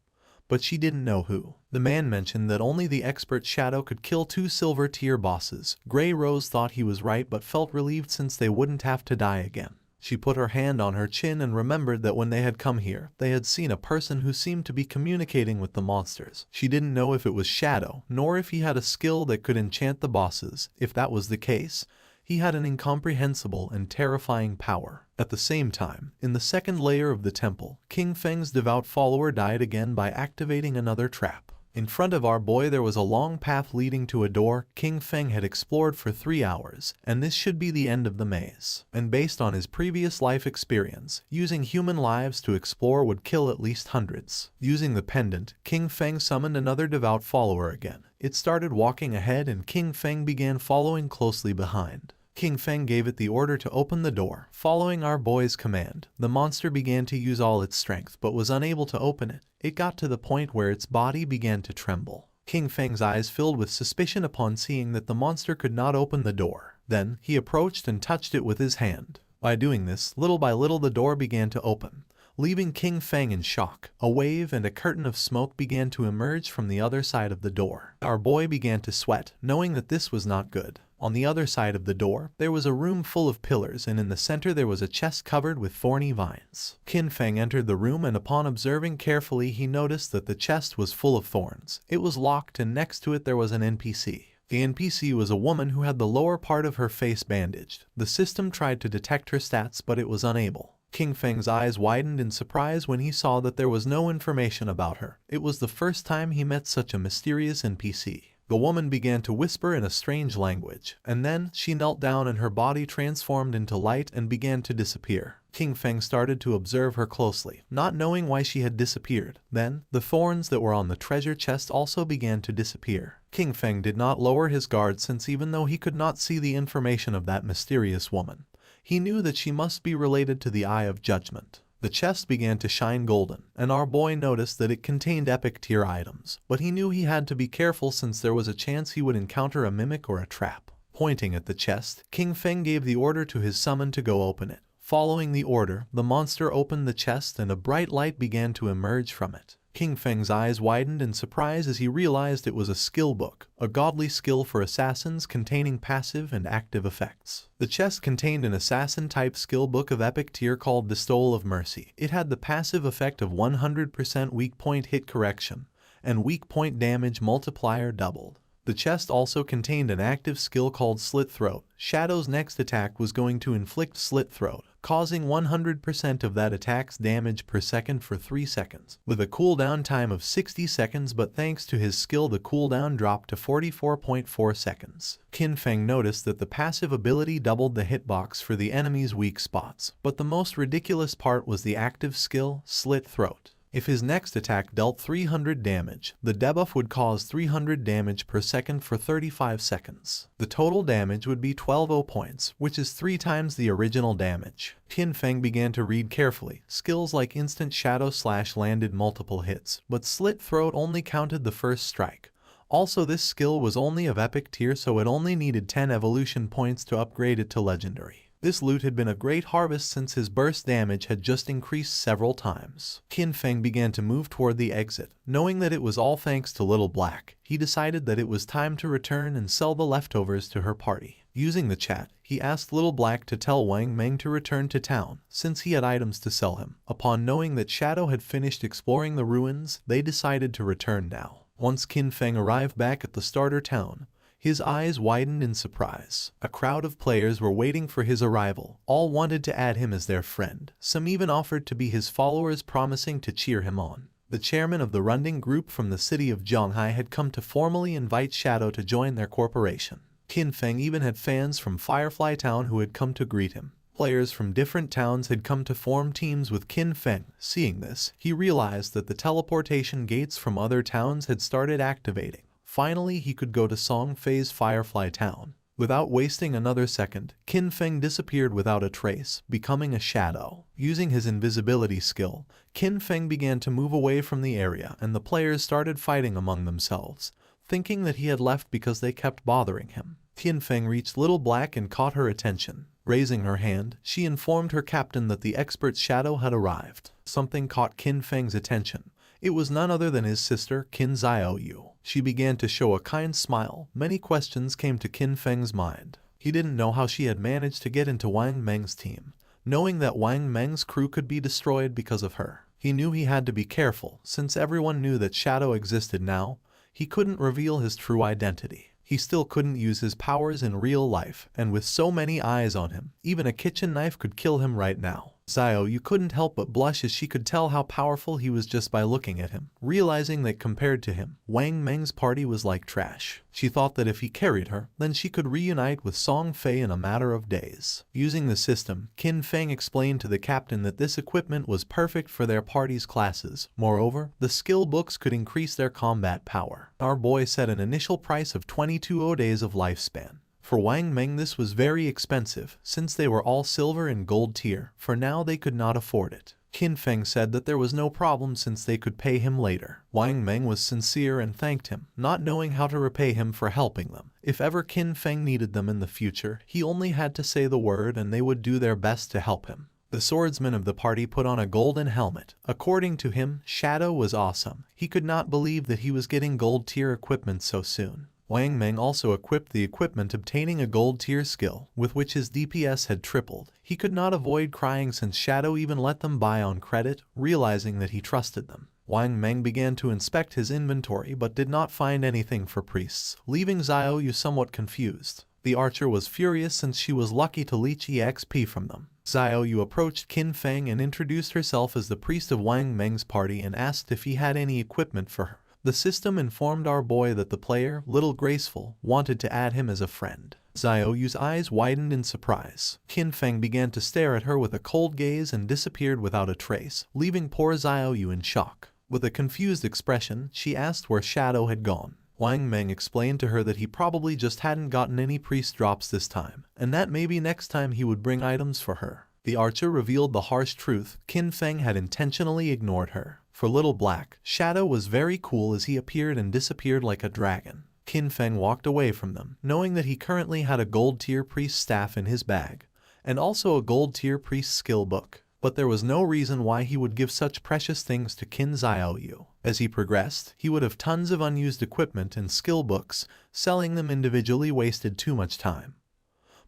But she didn't know who. The man mentioned that only the expert Shadow could kill 2 silver tier bosses. Grey Rose thought he was right but felt relieved since they wouldn't have to die again. She put her hand on her chin and remembered that when they had come here, they had seen a person who seemed to be communicating with the monsters. She didn't know if it was Shadow, nor if he had a skill that could enchant the bosses. If that was the case, he had an incomprehensible and terrifying power. At the same time, in the second layer of the temple, King Feng's devout follower died again by activating another trap. In front of our boy there was a long path leading to a door King Feng had explored for 3 hours, and this should be the end of the maze. And based on his previous life experience, using human lives to explore would kill at least hundreds. Using the pendant, King Feng summoned another devout follower again. It started walking ahead and King Feng began following closely behind. King Feng gave it the order to open the door. Following our boy's command, the monster began to use all its strength but was unable to open it. It got to the point where its body began to tremble. King Feng's eyes filled with suspicion upon seeing that the monster could not open the door. Then, he approached and touched it with his hand. By doing this, little by little the door began to open, leaving King Feng in shock. A wave and a curtain of smoke began to emerge from the other side of the door. Our boy began to sweat, knowing that this was not good. On the other side of the door, there was a room full of pillars, and in the center there was a chest covered with thorny vines. King Feng entered the room, and upon observing carefully he noticed that the chest was full of thorns. It was locked, and next to it there was an NPC. The NPC was a woman who had the lower part of her face bandaged. The system tried to detect her stats, but it was unable. King Feng's eyes widened in surprise when he saw that there was no information about her. It was the first time he met such a mysterious NPC. The woman began to whisper in a strange language, and then she knelt down and her body transformed into light and began to disappear. King Feng started to observe her closely, not knowing why she had disappeared. Then, the thorns that were on the treasure chest also began to disappear. King Feng did not lower his guard since even though he could not see the information of that mysterious woman, he knew that she must be related to the Eye of Judgment. The chest began to shine golden, and our boy noticed that it contained epic tier items, but he knew he had to be careful since there was a chance he would encounter a mimic or a trap. Pointing at the chest, King Feng gave the order to his summon to go open it. Following the order, the monster opened the chest and a bright light began to emerge from it. King Feng's eyes widened in surprise as he realized it was a skill book, a godly skill for assassins containing passive and active effects. The chest contained an assassin-type skill book of epic tier called the Stole of Mercy. It had the passive effect of 100% weak point hit correction, and weak point damage multiplier doubled. The chest also contained an active skill called Slit Throat. Shadow's next attack was going to inflict Slit Throat, causing 100% of that attack's damage per second for 3 seconds, with a cooldown time of 60 seconds, but thanks to his skill the cooldown dropped to 44.4 seconds. King Feng noticed that the passive ability doubled the hitbox for the enemy's weak spots, but the most ridiculous part was the active skill, Slit Throat. If his next attack dealt 300 damage, the debuff would cause 300 damage per second for 35 seconds. The total damage would be 12 points, which is 3 times the original damage. King Feng began to read carefully. Skills like Instant Shadow Slash landed multiple hits, but Slit Throat only counted the first strike. Also, this skill was only of epic tier, so it only needed 10 evolution points to upgrade it to legendary. This loot had been a great harvest since his burst damage had just increased several times. King Feng began to move toward the exit. Knowing that it was all thanks to Little Black, he decided that it was time to return and sell the leftovers to her party. Using the chat, he asked Little Black to tell Wang Meng to return to town, since he had items to sell him. Upon knowing that Shadow had finished exploring the ruins, they decided to return now. Once King Feng arrived back at the starter town, his eyes widened in surprise. A crowd of players were waiting for his arrival. All wanted to add him as their friend. Some even offered to be his followers, promising to cheer him on. The chairman of the Runding group from the city of Zhonghai had come to formally invite Shadow to join their corporation. King Feng even had fans from Firefly Town who had come to greet him. Players from different towns had come to form teams with King Feng. Seeing this, he realized that the teleportation gates from other towns had started activating. Finally, he could go to Song Fei's Firefly Town. Without wasting another second, Qin Feng disappeared without a trace, becoming a shadow. Using his invisibility skill, Qin Feng began to move away from the area and the players started fighting among themselves, thinking that he had left because they kept bothering him. Qin Feng reached Little Black and caught her attention. Raising her hand, she informed her captain that the expert's shadow had arrived. Something caught Qin Feng's attention. It was none other than his sister, Qin Xiaoyu. She began to show a kind smile. Many questions came to Qin Feng's mind. He didn't know how she had managed to get into Wang Meng's team, knowing that Wang Meng's crew could be destroyed because of her. He knew he had to be careful, since everyone knew that Shadow existed now. He couldn't reveal his true identity. He still couldn't use his powers in real life, and with so many eyes on him, even a kitchen knife could kill him right now. Xiaoyu couldn't help but blush as she could tell how powerful he was just by looking at him, realizing that compared to him, Wang Meng's party was like trash. She thought that if he carried her, then she could reunite with Song Fei in a matter of days. Using the system, Qin Feng explained to the captain that this equipment was perfect for their party's classes. Moreover, the skill books could increase their combat power. Our boy set an initial price of 22 days of lifespan. For Wang Meng this was very expensive, since they were all silver and gold tier. For now they could not afford it. Qin Feng said that there was no problem since they could pay him later. Wang Meng was sincere and thanked him, not knowing how to repay him for helping them. If ever Qin Feng needed them in the future, he only had to say the word and they would do their best to help him. The swordsman of the party put on a golden helmet. According to him, Shadow was awesome. He could not believe that he was getting gold tier equipment so soon. Wang Meng also equipped the equipment, obtaining a gold tier skill, with which his DPS had tripled. He could not avoid crying since Shadow even let them buy on credit, realizing that he trusted them. Wang Meng began to inspect his inventory but did not find anything for priests, leaving Xiaoyu somewhat confused. The archer was furious since she was lucky to leech EXP from them. Xiaoyu approached Qin Feng and introduced herself as the priest of Wang Meng's party and asked if he had any equipment for her. The system informed our boy that the player, Little Graceful, wanted to add him as a friend. Xiaoyu's eyes widened in surprise. Qin Feng began to stare at her with a cold gaze and disappeared without a trace, leaving poor Xiaoyu in shock. With a confused expression, she asked where Shadow had gone. Wang Meng explained to her that he probably just hadn't gotten any priest drops this time, and that maybe next time he would bring items for her. The archer revealed the harsh truth. Qin Feng had intentionally ignored her. For Little Black, Shadow was very cool as he appeared and disappeared like a dragon. Qin Feng walked away from them, knowing that he currently had a gold tier priest staff in his bag, and also a gold tier priest skill book. But there was no reason why he would give such precious things to Qin Xiaoyu. As he progressed, he would have tons of unused equipment and skill books. Selling them individually wasted too much time.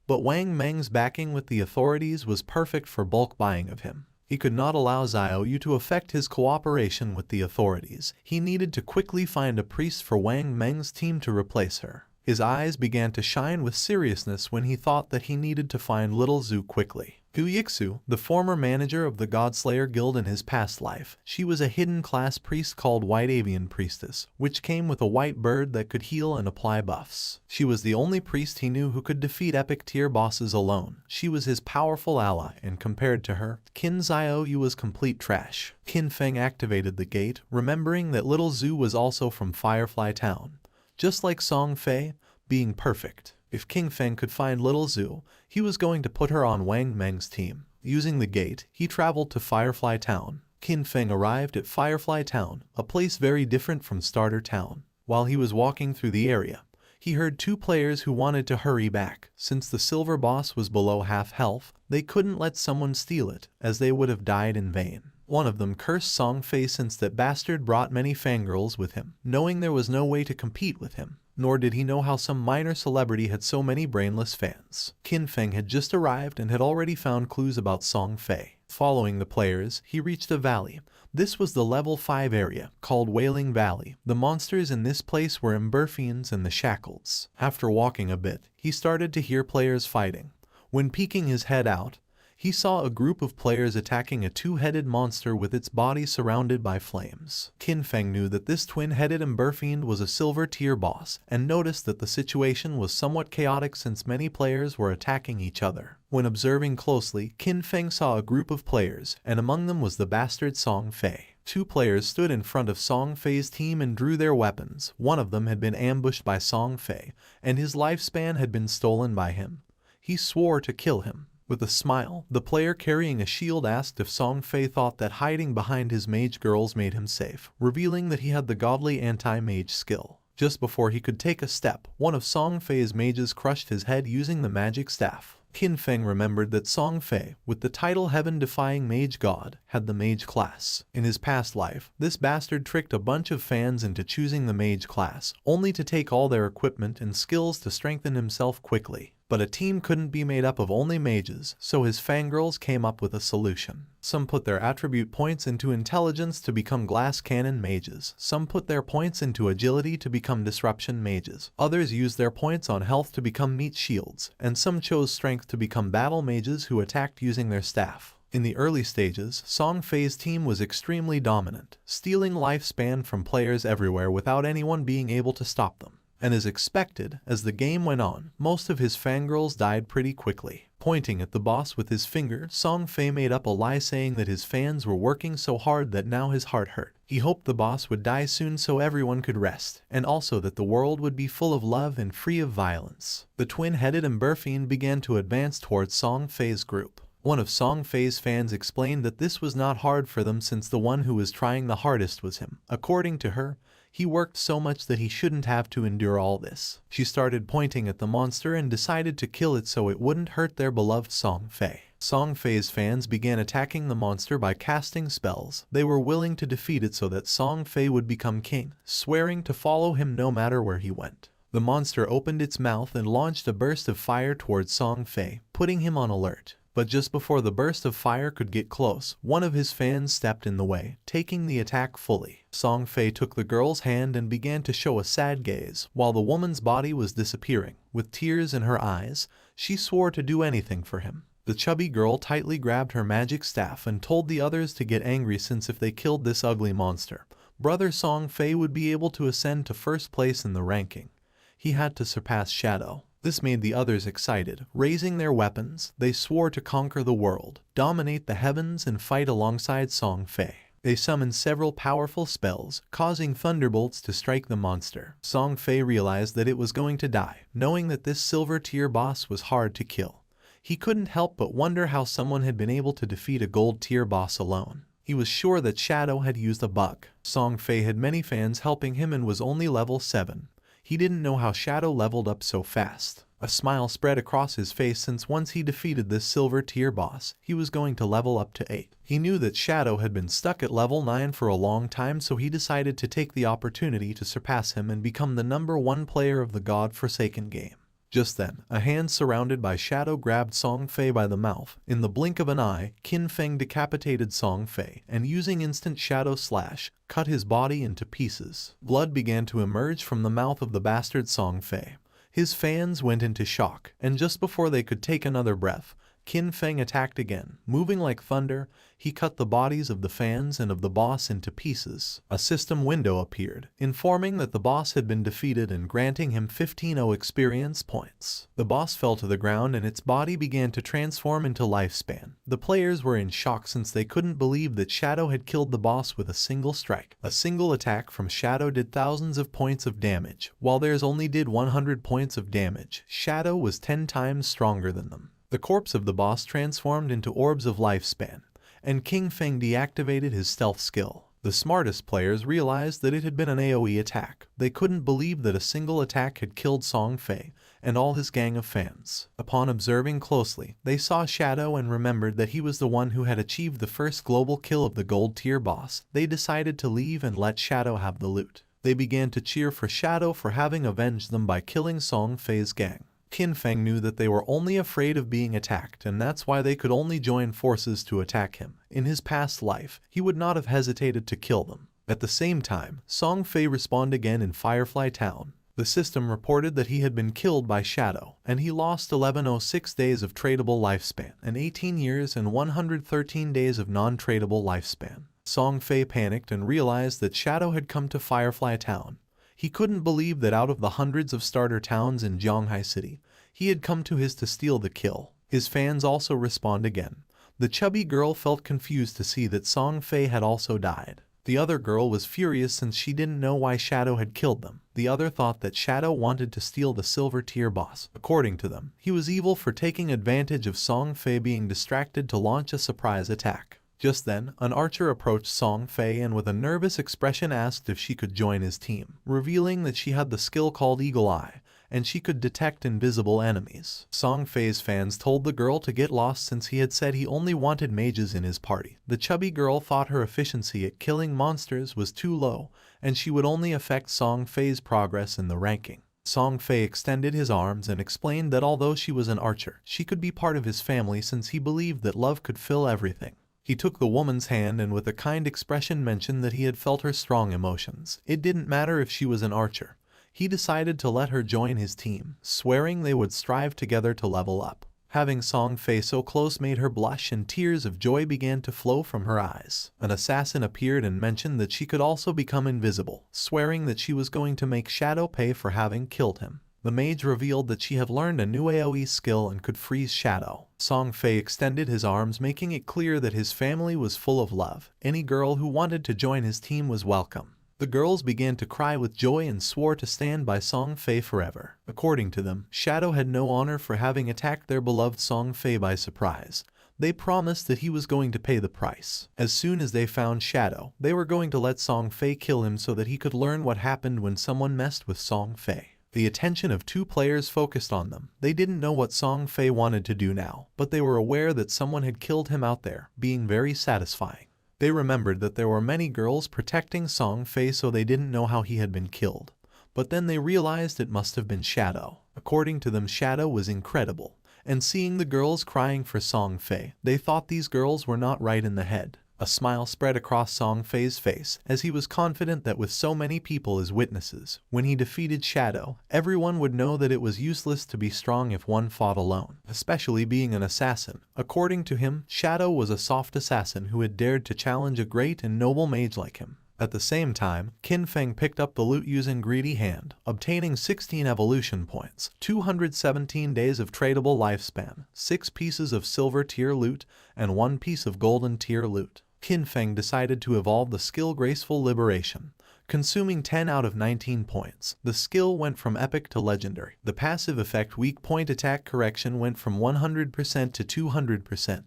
But Wang Meng's backing with the authorities was perfect for bulk buying of him. He could not allow Xiaoyu to affect his cooperation with the authorities. He needed to quickly find a priest for Wang Meng's team to replace her. His eyes began to shine with seriousness when he thought that he needed to find Little Zhu quickly. Gu Yixu, the former manager of the Godslayer Guild in his past life, she was a hidden class priest called White Avian Priestess, which came with a white bird that could heal and apply buffs. She was the only priest he knew who could defeat epic tier bosses alone. She was his powerful ally, and compared to her, Qin Xiaoyu was complete trash. Qin Feng activated the gate, remembering that Little Zhu was also from Firefly Town. Just like Song Fei, being perfect. If Qin Feng could find Little Zhu, he was going to put her on Wang Meng's team. Using the gate, he traveled to Firefly Town. Qin Feng arrived at Firefly Town, a place very different from Starter Town. While he was walking through the area, he heard two players who wanted to hurry back. Since the silver boss was below half health, they couldn't let someone steal it, as they would have died in vain. One of them cursed Song Fei since that bastard brought many fangirls with him, knowing there was no way to compete with him. Nor did he know how some minor celebrity had so many brainless fans. Qin Feng had just arrived and had already found clues about Song Fei. Following the players, he reached a valley. This was the level 5 area, called Wailing Valley. The monsters in this place were Emberfiends and the Shackles. After walking a bit, he started to hear players fighting. When peeking his head out, he saw a group of players attacking a two-headed monster with its body surrounded by flames. Qin Feng knew that this twin-headed Emberfiend was a silver tier boss, and noticed that the situation was somewhat chaotic since many players were attacking each other. When observing closely, Qin Feng saw a group of players, and among them was the bastard Song Fei. Two players stood in front of Song Fei's team and drew their weapons. One of them had been ambushed by Song Fei, and his lifespan had been stolen by him. He swore to kill him. With a smile, the player carrying a shield asked if Song Fei thought that hiding behind his mage girls made him safe, revealing that he had the godly anti-mage skill. Just before he could take a step, one of Song Fei's mages crushed his head using the magic staff. Qin Feng remembered that Song Fei, with the title Heaven-Defying Mage God, had the mage class. In his past life, this bastard tricked a bunch of fans into choosing the mage class, only to take all their equipment and skills to strengthen himself quickly. But a team couldn't be made up of only mages, so his fangirls came up with a solution. Some put their attribute points into intelligence to become glass cannon mages. Some put their points into agility to become disruption mages. Others used their points on health to become meat shields, and some chose strength to become battle mages who attacked using their staff. In the early stages, Song Fei's team was extremely dominant, stealing lifespan from players everywhere without anyone being able to stop them. And as expected, as the game went on, most of his fangirls died pretty quickly. Pointing at the boss with his finger, Song Fei made up a lie saying that his fans were working so hard that now his heart hurt. He hoped the boss would die soon so everyone could rest, and also that the world would be full of love and free of violence. The twin-headed Emberfiend began to advance towards Song Fei's group. One of Song Fei's fans explained that this was not hard for them since the one who was trying the hardest was him. According to her, he worked so much that he shouldn't have to endure all this. She started pointing at the monster and decided to kill it so it wouldn't hurt their beloved Song Fei. Song Fei's fans began attacking the monster by casting spells. They were willing to defeat it so that Song Fei would become king, swearing to follow him no matter where he went. The monster opened its mouth and launched a burst of fire towards Song Fei, putting him on alert. But just before the burst of fire could get close, one of his fans stepped in the way, taking the attack fully. Song Fei took the girl's hand and began to show a sad gaze, while the woman's body was disappearing. With tears in her eyes, she swore to do anything for him. The chubby girl tightly grabbed her magic staff and told the others to get angry since if they killed this ugly monster, brother Song Fei would be able to ascend to first place in the ranking. He had to surpass Shadow. This made the others excited. Raising their weapons, they swore to conquer the world, dominate the heavens, and fight alongside Song Fei. They summoned several powerful spells, causing thunderbolts to strike the monster. Song Fei realized that it was going to die, knowing that this silver tier boss was hard to kill. He couldn't help but wonder how someone had been able to defeat a gold tier boss alone. He was sure that Shadow had used a bug. Song Fei had many fans helping him and was only level 7. He didn't know how Shadow leveled up so fast. A smile spread across his face since once he defeated this silver tier boss, he was going to level up to 8. He knew that Shadow had been stuck at level 9 for a long time, so he decided to take the opportunity to surpass him and become the #1 player of the God-forsaken game. Just then, a hand surrounded by Shadow grabbed Song Fei by the mouth. In the blink of an eye, Qin Feng decapitated Song Fei, and using instant Shadow Slash, cut his body into pieces. Blood began to emerge from the mouth of the bastard Song Fei. His fans went into shock, and just before they could take another breath, Qin Feng attacked again. Moving like thunder, he cut the bodies of the fans and of the boss into pieces. A system window appeared, informing that the boss had been defeated and granting him 15 experience points. The boss fell to the ground and its body began to transform into lifespan. The players were in shock since they couldn't believe that Shadow had killed the boss with a single strike. A single attack from Shadow did thousands of points of damage, while theirs only did 100 points of damage. Shadow was 10 times stronger than them. The corpse of the boss transformed into orbs of lifespan, and Qin Feng deactivated his stealth skill. The smartest players realized that it had been an AoE attack. They couldn't believe that a single attack had killed Song Fei and all his gang of fans. Upon observing closely, they saw Shadow and remembered that he was the one who had achieved the first global kill of the gold tier boss. They decided to leave and let Shadow have the loot. They began to cheer for Shadow for having avenged them by killing Song Fei's gang. Qin Feng knew that they were only afraid of being attacked, and that's why they could only join forces to attack him. In his past life, he would not have hesitated to kill them. At the same time, Song Fei respawned again in Firefly Town. The system reported that he had been killed by Shadow, and he lost 1106 days of tradable lifespan, and 18 years and 113 days of non-tradable lifespan. Song Fei panicked and realized that Shadow had come to Firefly Town. He couldn't believe that out of the hundreds of starter towns in Zhonghai City, he had come to his to steal the kill. His fans also respawned again. The chubby girl felt confused to see that Song Fei had also died. The other girl was furious since she didn't know why Shadow had killed them. The other thought that Shadow wanted to steal the silver tier boss. According to them, he was evil for taking advantage of Song Fei being distracted to launch a surprise attack. Just then, an archer approached Song Fei and with a nervous expression asked if she could join his team, revealing that she had the skill called Eagle Eye, and she could detect invisible enemies. Song Fei's fans told the girl to get lost since he had said he only wanted mages in his party. The chubby girl thought her efficiency at killing monsters was too low, and she would only affect Song Fei's progress in the ranking. Song Fei extended his arms and explained that although she was an archer, she could be part of his family since he believed that love could fill everything. He took the woman's hand and with a kind expression mentioned that he had felt her strong emotions. It didn't matter if she was an archer. He decided to let her join his team, swearing they would strive together to level up. Having Song Fei so close made her blush and tears of joy began to flow from her eyes. An assassin appeared and mentioned that she could also become invisible, swearing that she was going to make Shadow pay for having killed him. The mage revealed that she had learned a new AoE skill and could freeze Shadow. Song Fei extended his arms, making it clear that his family was full of love. Any girl who wanted to join his team was welcome. The girls began to cry with joy and swore to stand by Song Fei forever. According to them, Shadow had no honor for having attacked their beloved Song Fei by surprise. They promised that he was going to pay the price. As soon as they found Shadow, they were going to let Song Fei kill him so that he could learn what happened when someone messed with Song Fei. The attention of two players focused on them. They didn't know what Song Fei wanted to do now, but they were aware that someone had killed him out there, being very satisfying. They remembered that there were many girls protecting Song Fei, so they didn't know how he had been killed. But then they realized it must have been Shadow. According to them, Shadow was incredible. And seeing the girls crying for Song Fei, they thought these girls were not right in the head. A smile spread across Song Fei's face as he was confident that with so many people as witnesses, when he defeated Shadow, everyone would know that it was useless to be strong if one fought alone, especially being an assassin. According to him, Shadow was a soft assassin who had dared to challenge a great and noble mage like him. At the same time, Qin Feng picked up the loot using Greedy Hand, obtaining 16 evolution points, 217 days of tradable lifespan, 6 pieces of silver tier loot, and 1 piece of golden tier loot. Qin Feng decided to evolve the skill Graceful Liberation, consuming 10 out of 19 points. The skill went from epic to legendary. The passive effect Weak Point Attack Correction went from 100% to 200%,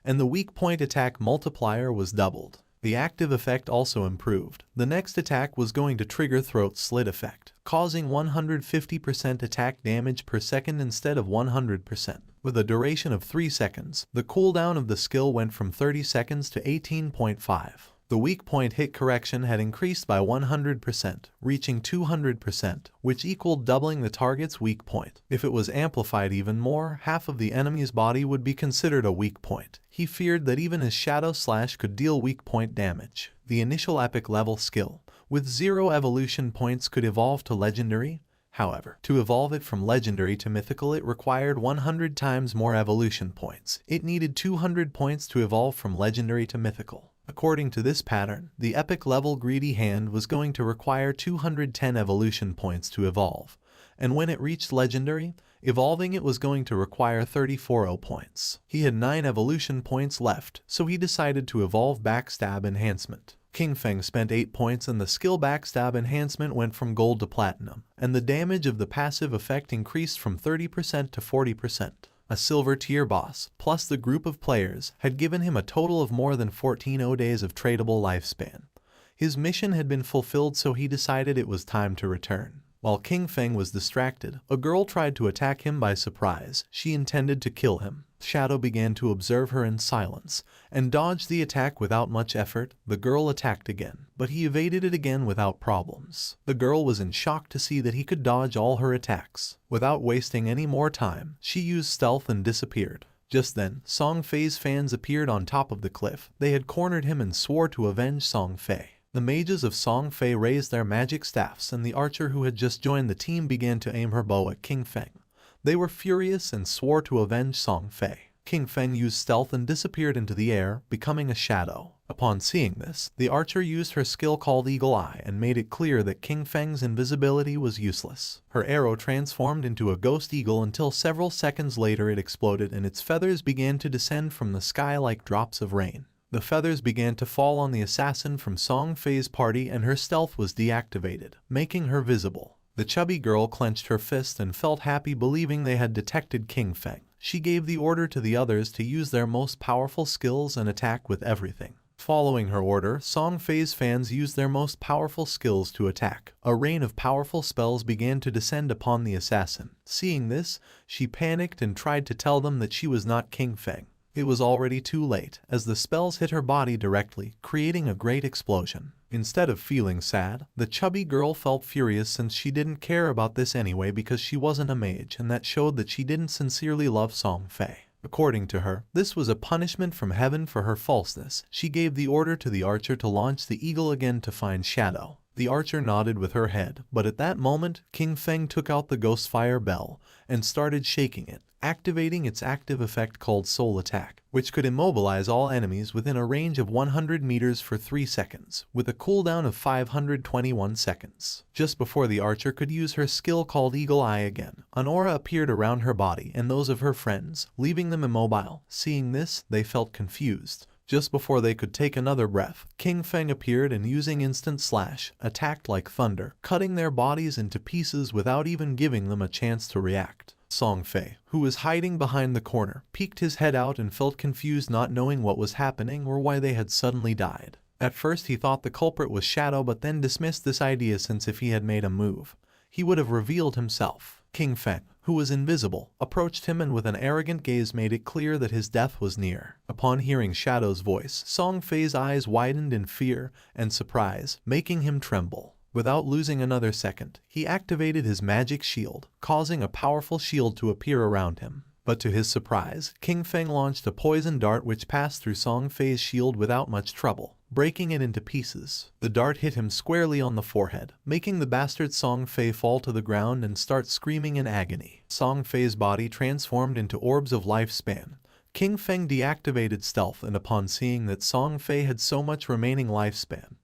and the weak point attack multiplier was doubled. The active effect also improved. The next attack was going to trigger Throat Slit effect, causing 150% attack damage per second instead of 100%. With a duration of 3 seconds, the cooldown of the skill went from 30 seconds to 18.5. The weak point hit correction had increased by 100%, reaching 200%, which equaled doubling the target's weak point. If it was amplified even more, half of the enemy's body would be considered a weak point. He feared that even his Shadow Slash could deal weak point damage. The initial epic level skill, with 0 evolution points, could evolve to legendary. However, to evolve it from legendary to mythical, it required 100 times more evolution points. It needed 200 points to evolve from legendary to mythical. According to this pattern, the epic level Greedy Hand was going to require 210 evolution points to evolve, and when it reached legendary, evolving it was going to require 34 points. He had 9 evolution points left, so he decided to evolve Backstab Enhancement. Qin Feng spent 8 points and the skill Backstab Enhancement went from gold to platinum, and the damage of the passive effect increased from 30% to 40%. A silver tier boss, plus the group of players, had given him a total of more than 14 days of tradable lifespan. His mission had been fulfilled, so he decided it was time to return. While Qin Feng was distracted, a girl tried to attack him by surprise. She intended to kill him. Shadow began to observe her in silence, and dodged the attack without much effort. The girl attacked again, but he evaded it again without problems. The girl was in shock to see that he could dodge all her attacks. Without wasting any more time, she used stealth and disappeared. Just then, Song Fei's fans appeared on top of the cliff. They had cornered him and swore to avenge Song Fei. The mages of Song Fei raised their magic staffs, and the archer who had just joined the team began to aim her bow at Qin Feng. They were furious and swore to avenge Song Fei. Qin Feng used stealth and disappeared into the air, becoming a shadow. Upon seeing this, the archer used her skill called Eagle Eye and made it clear that Qin Feng's invisibility was useless. Her arrow transformed into a ghost eagle until several seconds later it exploded and its feathers began to descend from the sky like drops of rain. The feathers began to fall on the assassin from Song Fei's party and her stealth was deactivated, making her visible. The chubby girl clenched her fist and felt happy believing they had detected King Feng. She gave the order to the others to use their most powerful skills and attack with everything. Following her order, Song Fei's fans used their most powerful skills to attack. A rain of powerful spells began to descend upon the assassin. Seeing this, she panicked and tried to tell them that she was not King Feng. It was already too late, as the spells hit her body directly, creating a great explosion. Instead of feeling sad, the chubby girl felt furious since she didn't care about this anyway because she wasn't a mage, and that showed that she didn't sincerely love Song Fei. According to her, this was a punishment from heaven for her falseness. She gave the order to the archer to launch the eagle again to find Shadow. The archer nodded with her head, but at that moment, King Feng took out the Ghostfire Bell and started shaking it, activating its active effect called Soul Attack, which could immobilize all enemies within a range of 100 meters for 3 seconds, with a cooldown of 521 seconds. Just before the archer could use her skill called Eagle Eye again, an aura appeared around her body and those of her friends, leaving them immobile. Seeing this, they felt confused. Just before they could take another breath, King Feng appeared and using Instant Slash, attacked like thunder, cutting their bodies into pieces without even giving them a chance to react. Song Fei, who was hiding behind the corner, peeked his head out and felt confused not knowing what was happening or why they had suddenly died. At first he thought the culprit was Shadow but then dismissed this idea since if he had made a move, he would have revealed himself. King Feng, who was invisible, approached him and with an arrogant gaze made it clear that his death was near. Upon hearing Shadow's voice, Song Fei's eyes widened in fear and surprise, making him tremble. Without losing another second, he activated his magic shield, causing a powerful shield to appear around him. But to his surprise, King Feng launched a poison dart which passed through Song Fei's shield without much trouble, breaking it into pieces. The dart hit him squarely on the forehead, making the bastard Song Fei fall to the ground and start screaming in agony. Song Fei's body transformed into orbs of lifespan. King Feng deactivated stealth and upon seeing that Song Fei had so much remaining lifespan,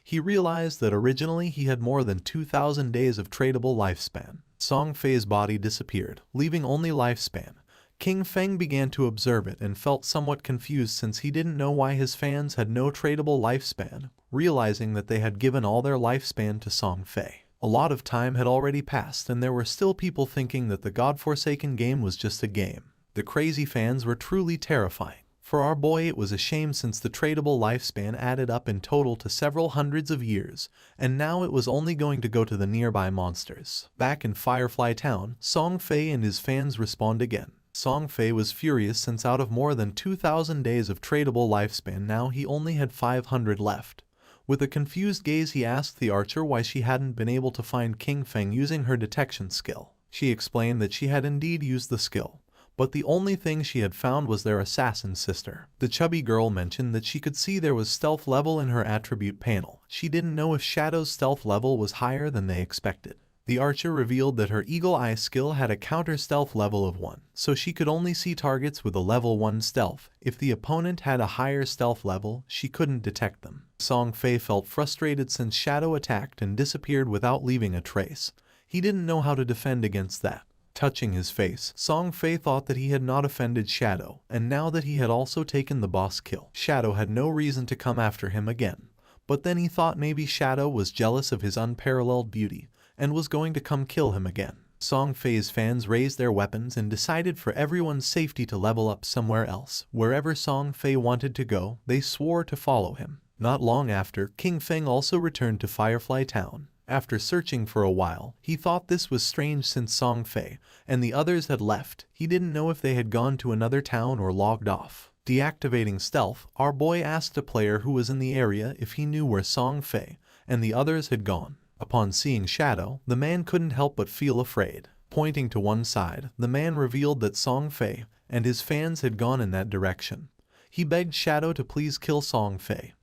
he realized that originally he had more than 2,000 days of tradable lifespan. Song Fei's body disappeared, leaving only lifespan. King Feng began to observe it and felt somewhat confused since he didn't know why his fans had no tradable lifespan, realizing that they had given all their lifespan to Song Fei. A lot of time had already passed and there were still people thinking that the godforsaken game was just a game. The crazy fans were truly terrifying. For our boy it was a shame since the tradable lifespan added up in total to several hundreds of years, and now it was only going to go to the nearby monsters. Back in Firefly Town, Song Fei and his fans respawned again. Song Fei was furious since out of more than 2,000 days of tradable lifespan now he only had 500 left. With a confused gaze he asked the archer why she hadn't been able to find King Feng using her detection skill. She explained that she had indeed used the skill, but the only thing she had found was their assassin sister. The chubby girl mentioned that she could see there was stealth level in her attribute panel. She didn't know if Shadow's stealth level was higher than they expected. The archer revealed that her Eagle Eye skill had a counter stealth level of 1, so she could only see targets with a level 1 stealth. If the opponent had a higher stealth level, she couldn't detect them. Song Fei felt frustrated since Shadow attacked and disappeared without leaving a trace. He didn't know how to defend against that. Touching his face, Song Fei thought that he had not offended Shadow, and now that he had also taken the boss kill, Shadow had no reason to come after him again. But then he thought maybe Shadow was jealous of his unparalleled beauty, and was going to come kill him again. Song Fei's fans raised their weapons and decided for everyone's safety to level up somewhere else. Wherever Song Fei wanted to go, they swore to follow him. Not long after, King Feng also returned to Firefly Town. After searching for a while, he thought this was strange since Song Fei and the others had left. He didn't know if they had gone to another town or logged off. Deactivating stealth, our boy asked a player who was in the area if he knew where Song Fei and the others had gone. Upon seeing Shadow, the man couldn't help but feel afraid. Pointing to one side, the man revealed that Song Fei and his fans had gone in that direction. He begged Shadow to please kill Song Fei.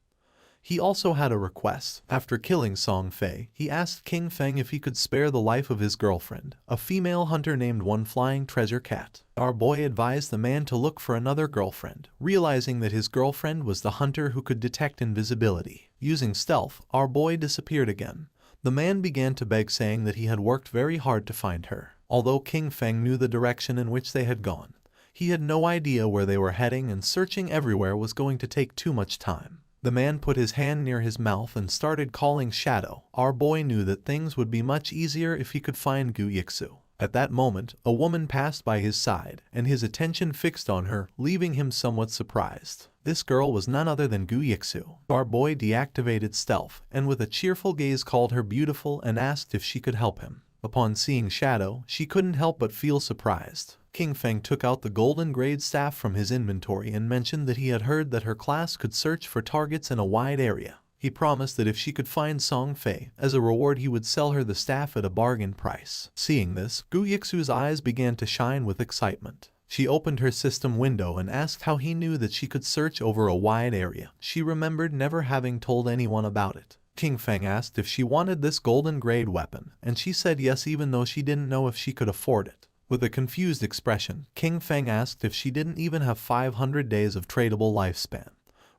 He also had a request. After killing Song Fei, he asked King Feng if he could spare the life of his girlfriend, a female hunter named One Flying Treasure Cat. Our boy advised the man to look for another girlfriend, realizing that his girlfriend was the hunter who could detect invisibility. Using stealth, our boy disappeared again. The man began to beg, saying that he had worked very hard to find her. Although King Feng knew the direction in which they had gone, He had no idea where they were heading, and searching everywhere was going to take too much time. The man put his hand near his mouth and started calling Shadow. Our boy knew that things would be much easier if he could find Gu Yixu. At that moment, a woman passed by his side, and his attention fixed on her, leaving him somewhat surprised. This girl was none other than Gu Yixu. Our boy deactivated stealth, and with a cheerful gaze called her beautiful and asked if she could help him. Upon seeing Shadow, she couldn't help but feel surprised. King Feng took out the golden grade staff from his inventory and mentioned that he had heard that her class could search for targets in a wide area. He promised that if she could find Song Fei, as a reward he would sell her the staff at a bargain price. Seeing this, Gu Yixu's eyes began to shine with excitement. She opened her system window and asked how he knew that she could search over a wide area. She remembered never having told anyone about it. King Feng asked if she wanted this golden grade weapon, and she said yes even though she didn't know if she could afford it. With a confused expression, King Feng asked if she didn't even have 500 days of tradable lifespan,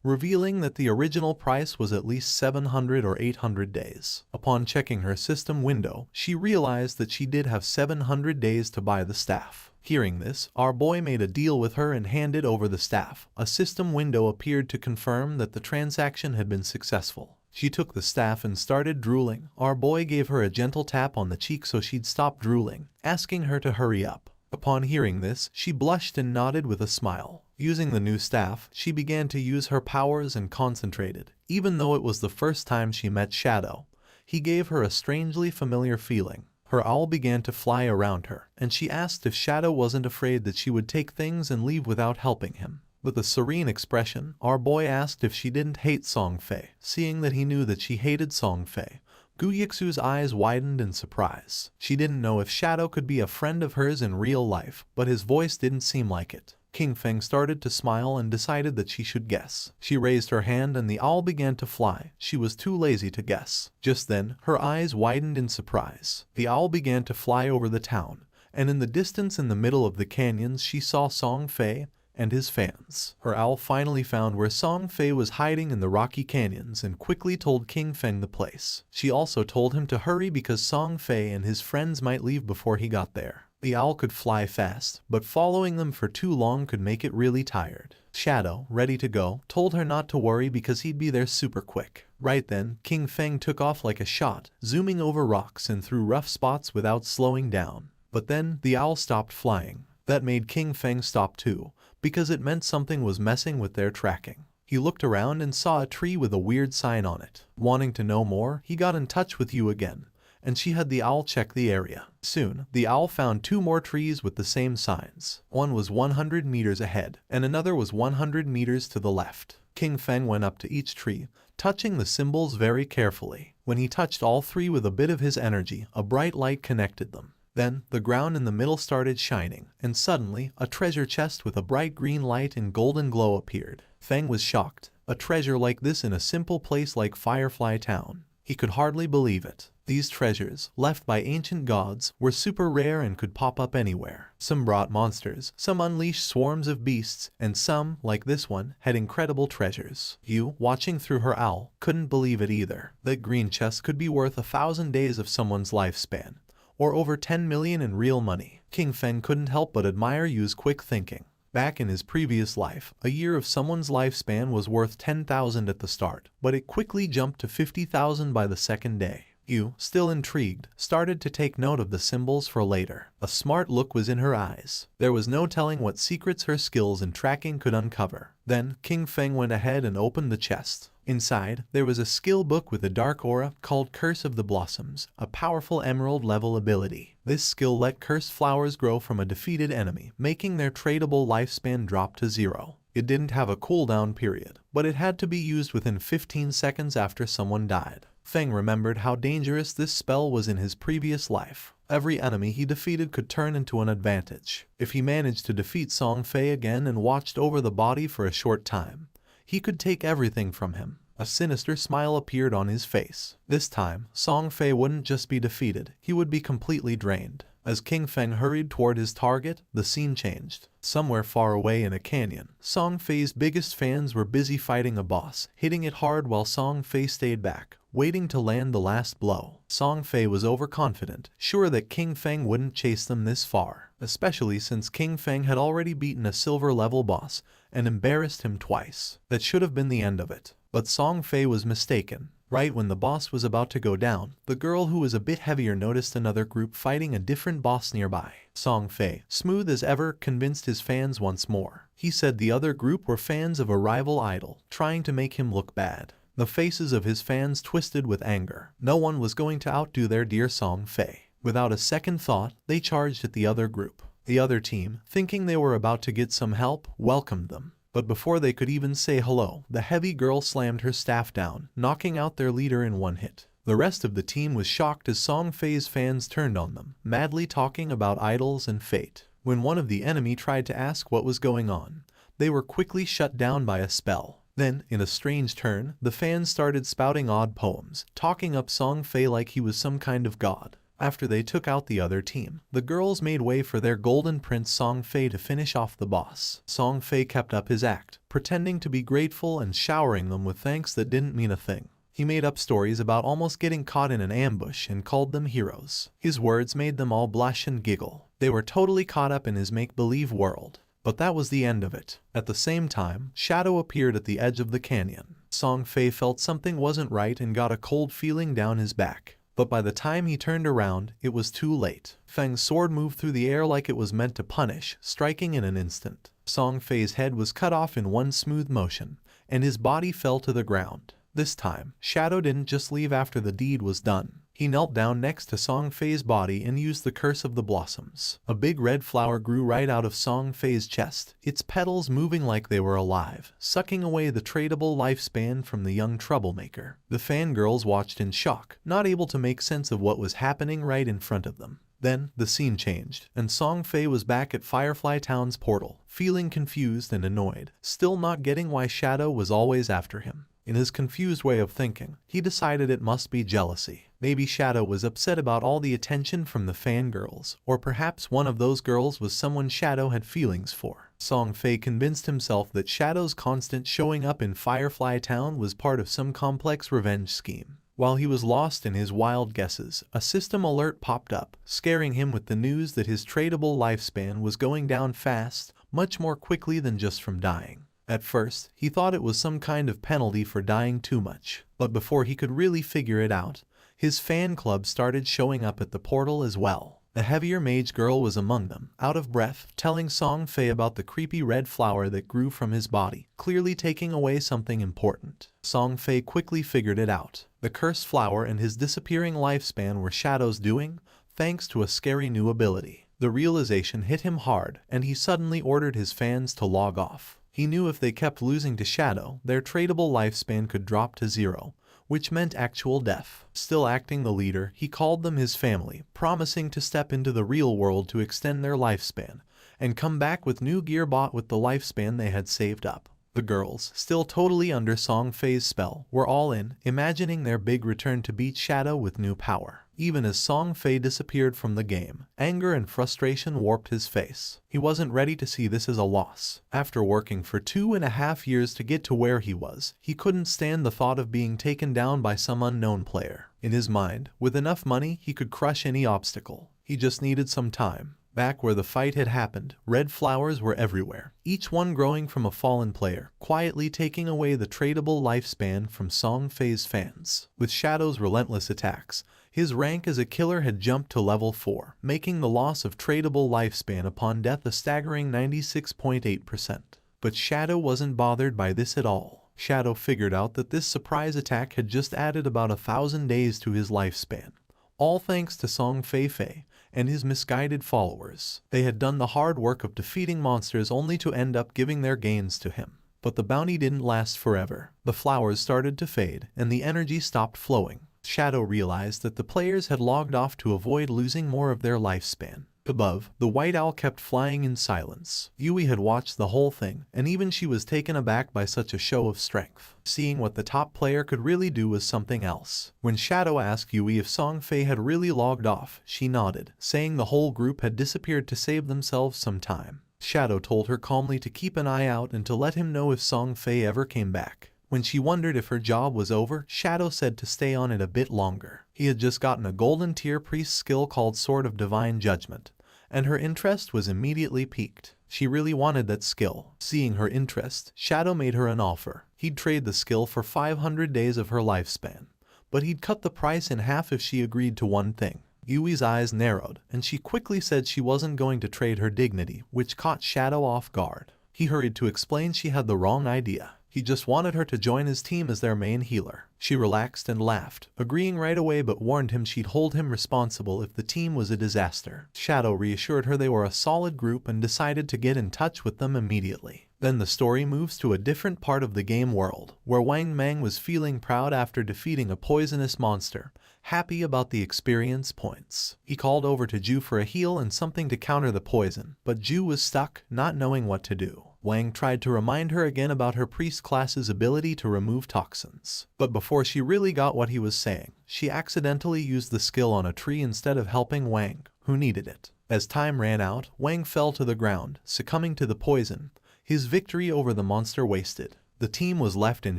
revealing that the original price was at least 700 or 800 days. Upon checking her system window, she realized that she did have 700 days to buy the staff. Hearing this, our boy made a deal with her and handed over the staff. A system window appeared to confirm that the transaction had been successful. She took the staff and started drooling. Our boy gave her a gentle tap on the cheek so she'd stop drooling, asking her to hurry up. Upon hearing this, she blushed and nodded with a smile. Using the new staff, she began to use her powers and concentrated. Even though it was the first time she met Shadow, he gave her a strangely familiar feeling. Her owl began to fly around her, and she asked if Shadow wasn't afraid that she would take things and leave without helping him. With a serene expression, our boy asked if she didn't hate Song Fei. Seeing that he knew that she hated Song Fei, Gu Yixu's eyes widened in surprise. She didn't know if Shadow could be a friend of hers in real life, but his voice didn't seem like it. King Feng started to smile and decided that she should guess. She raised her hand and the owl began to fly. She was too lazy to guess. Just then, her eyes widened in surprise. The owl began to fly over the town, and in the distance in the middle of the canyons she saw Song Fei and his fans. Her owl finally found where Song Fei was hiding in the rocky canyons and quickly told King Feng the place. She also told him to hurry because Song Fei and his friends might leave before he got there. The owl could fly fast, but following them for too long could make it really tired. Shadow, ready to go, told her not to worry because he'd be there super quick. Right then, King Feng took off like a shot, zooming over rocks and through rough spots without slowing down. But then, the owl stopped flying. That made King Feng stop too, because it meant something was messing with their tracking. He looked around and saw a tree with a weird sign on it. Wanting to know more, he got in touch with you again, and she had the owl check the area. Soon, the owl found 2 more trees with the same signs. One was 100 meters ahead, and another was 100 meters to the left. King Feng went up to each tree, touching the symbols very carefully. When he touched all 3 with a bit of his energy, a bright light connected them. Then, the ground in the middle started shining, and suddenly, a treasure chest with a bright green light and golden glow appeared. Feng was shocked. A treasure like this in a simple place like Firefly Town. He could hardly believe it. These treasures, left by ancient gods, were super rare and could pop up anywhere. Some brought monsters, some unleashed swarms of beasts, and some, like this one, had incredible treasures. You, watching through her owl, couldn't believe it either. That green chest could be worth 1,000 days of someone's lifespan, or over 10 million in real money. King Feng couldn't help but admire Yu's quick thinking. Back in his previous life, a year of someone's lifespan was worth 10,000 at the start, but it quickly jumped to 50,000 by the second day. Yu, still intrigued, started to take note of the symbols for later. A smart look was in her eyes. There was no telling what secrets her skills in tracking could uncover. Then, King Feng went ahead and opened the chest. Inside, there was a skill book with a dark aura called Curse of the Blossoms, a powerful emerald-level ability. This skill let cursed flowers grow from a defeated enemy, making their tradable lifespan drop to 0. It didn't have a cooldown period, but it had to be used within 15 seconds after someone died. Feng remembered how dangerous this spell was in his previous life. Every enemy he defeated could turn into an advantage. If he managed to defeat Song Fei again and watched over the body for a short time, he could take everything from him. A sinister smile appeared on his face. This time, Song Fei wouldn't just be defeated, he would be completely drained. As King Feng hurried toward his target, the scene changed. Somewhere far away in a canyon, Song Fei's biggest fans were busy fighting a boss, hitting it hard while Song Fei stayed back, waiting to land the last blow. Song Fei was overconfident, sure that King Feng wouldn't chase them this far, especially since King Feng had already beaten a silver-level boss and embarrassed him twice. That should have been the end of it. But Song Fei was mistaken. Right when the boss was about to go down, the girl who was a bit heavier noticed another group fighting a different boss nearby. Song Fei, smooth as ever, convinced his fans once more. He said the other group were fans of a rival idol, trying to make him look bad. The faces of his fans twisted with anger. No one was going to outdo their dear Song Fei. Without a second thought, they charged at the other group. The other team, thinking they were about to get some help, welcomed them. But before they could even say hello, the heavy girl slammed her staff down, knocking out their leader in one hit. The rest of the team was shocked as Song Fei's fans turned on them, madly talking about idols and fate. When one of the enemy tried to ask what was going on, they were quickly shut down by a spell. Then, in a strange turn, the fans started spouting odd poems, talking up Song Fei like he was some kind of god. After they took out the other team, the girls made way for their golden prince Song Fei to finish off the boss. Song Fei kept up his act, pretending to be grateful and showering them with thanks that didn't mean a thing. He made up stories about almost getting caught in an ambush and called them heroes. His words made them all blush and giggle. They were totally caught up in his make-believe world. But that was the end of it. At the same time, Shadow appeared at the edge of the canyon. Song Fei felt something wasn't right and got a cold feeling down his back. But by the time he turned around, it was too late. Feng's sword moved through the air like it was meant to punish, striking in an instant. Song Fei's head was cut off in one smooth motion, and his body fell to the ground. This time, Shadow didn't just leave after the deed was done. He knelt down next to Song Fei's body and used the Curse of the Blossoms. A big red flower grew right out of Song Fei's chest, its petals moving like they were alive, sucking away the tradable lifespan from the young troublemaker. The fangirls watched in shock, not able to make sense of what was happening right in front of them. Then, the scene changed, and Song Fei was back at Firefly Town's portal, feeling confused and annoyed, still not getting why Shadow was always after him. In his confused way of thinking, he decided it must be jealousy. Maybe Shadow was upset about all the attention from the fangirls, or perhaps one of those girls was someone Shadow had feelings for. Song Fei convinced himself that Shadow's constant showing up in Firefly Town was part of some complex revenge scheme. While he was lost in his wild guesses, a system alert popped up, scaring him with the news that his tradable lifespan was going down fast, much more quickly than just from dying. At first, he thought it was some kind of penalty for dying too much, but before he could really figure it out, his fan club started showing up at the portal as well. The heavier mage girl was among them, out of breath, telling Song Fei about the creepy red flower that grew from his body, clearly taking away something important. Song Fei quickly figured it out. The cursed flower and his disappearing lifespan were Shadow's doing, thanks to a scary new ability. The realization hit him hard, and he suddenly ordered his fans to log off. He knew if they kept losing to Shadow, their tradable lifespan could drop to 0, which meant actual death. Still acting the leader, he called them his family, promising to step into the real world to extend their lifespan, and come back with new gear bought with the lifespan they had saved up. The girls, still totally under Song Fei's spell, were all in, imagining their big return to beat Shadow with new power. Even as Song Fei disappeared from the game, anger and frustration warped his face. He wasn't ready to see this as a loss. After working for 2.5 years to get to where he was, he couldn't stand the thought of being taken down by some unknown player. In his mind, with enough money, he could crush any obstacle. He just needed some time. Back where the fight had happened, red flowers were everywhere, each one growing from a fallen player, quietly taking away the tradable lifespan from Song Fei's fans. With Shadow's relentless attacks, his rank as a killer had jumped to level 4, making the loss of tradable lifespan upon death a staggering 96.8%. But Shadow wasn't bothered by this at all. Shadow figured out that this surprise attack had just added about 1,000 days to his lifespan. All thanks to Song Fei and his misguided followers. They had done the hard work of defeating monsters only to end up giving their gains to him. But the bounty didn't last forever. The flowers started to fade, and the energy stopped flowing. Shadow realized that the players had logged off to avoid losing more of their lifespan. Above, the white owl kept flying in silence. Yui had watched the whole thing, and even she was taken aback by such a show of strength. Seeing what the top player could really do was something else. When Shadow asked Yui if Song Fei had really logged off, she nodded, saying the whole group had disappeared to save themselves some time. Shadow told her calmly to keep an eye out and to let him know if Song Fei ever came back. When she wondered if her job was over, Shadow said to stay on it a bit longer. He had just gotten a golden tier priest skill called Sword of Divine Judgment, and her interest was immediately piqued. She really wanted that skill. Seeing her interest, Shadow made her an offer. He'd trade the skill for 500 days of her lifespan, but he'd cut the price in half if she agreed to one thing. Yui's eyes narrowed, and she quickly said she wasn't going to trade her dignity, which caught Shadow off guard. He hurried to explain she had the wrong idea. He just wanted her to join his team as their main healer. She relaxed and laughed, agreeing right away, but warned him she'd hold him responsible if the team was a disaster. Shadow reassured her they were a solid group and decided to get in touch with them immediately. Then the story moves to a different part of the game world, where Wang Mang was feeling proud after defeating a poisonous monster, happy about the experience points. He called over to Ju for a heal and something to counter the poison, but Ju was stuck, not knowing what to do. Wang tried to remind her again about her priest class's ability to remove toxins. But before she really got what he was saying, she accidentally used the skill on a tree instead of helping Wang, who needed it. As time ran out, Wang fell to the ground, succumbing to the poison, his victory over the monster wasted. The team was left in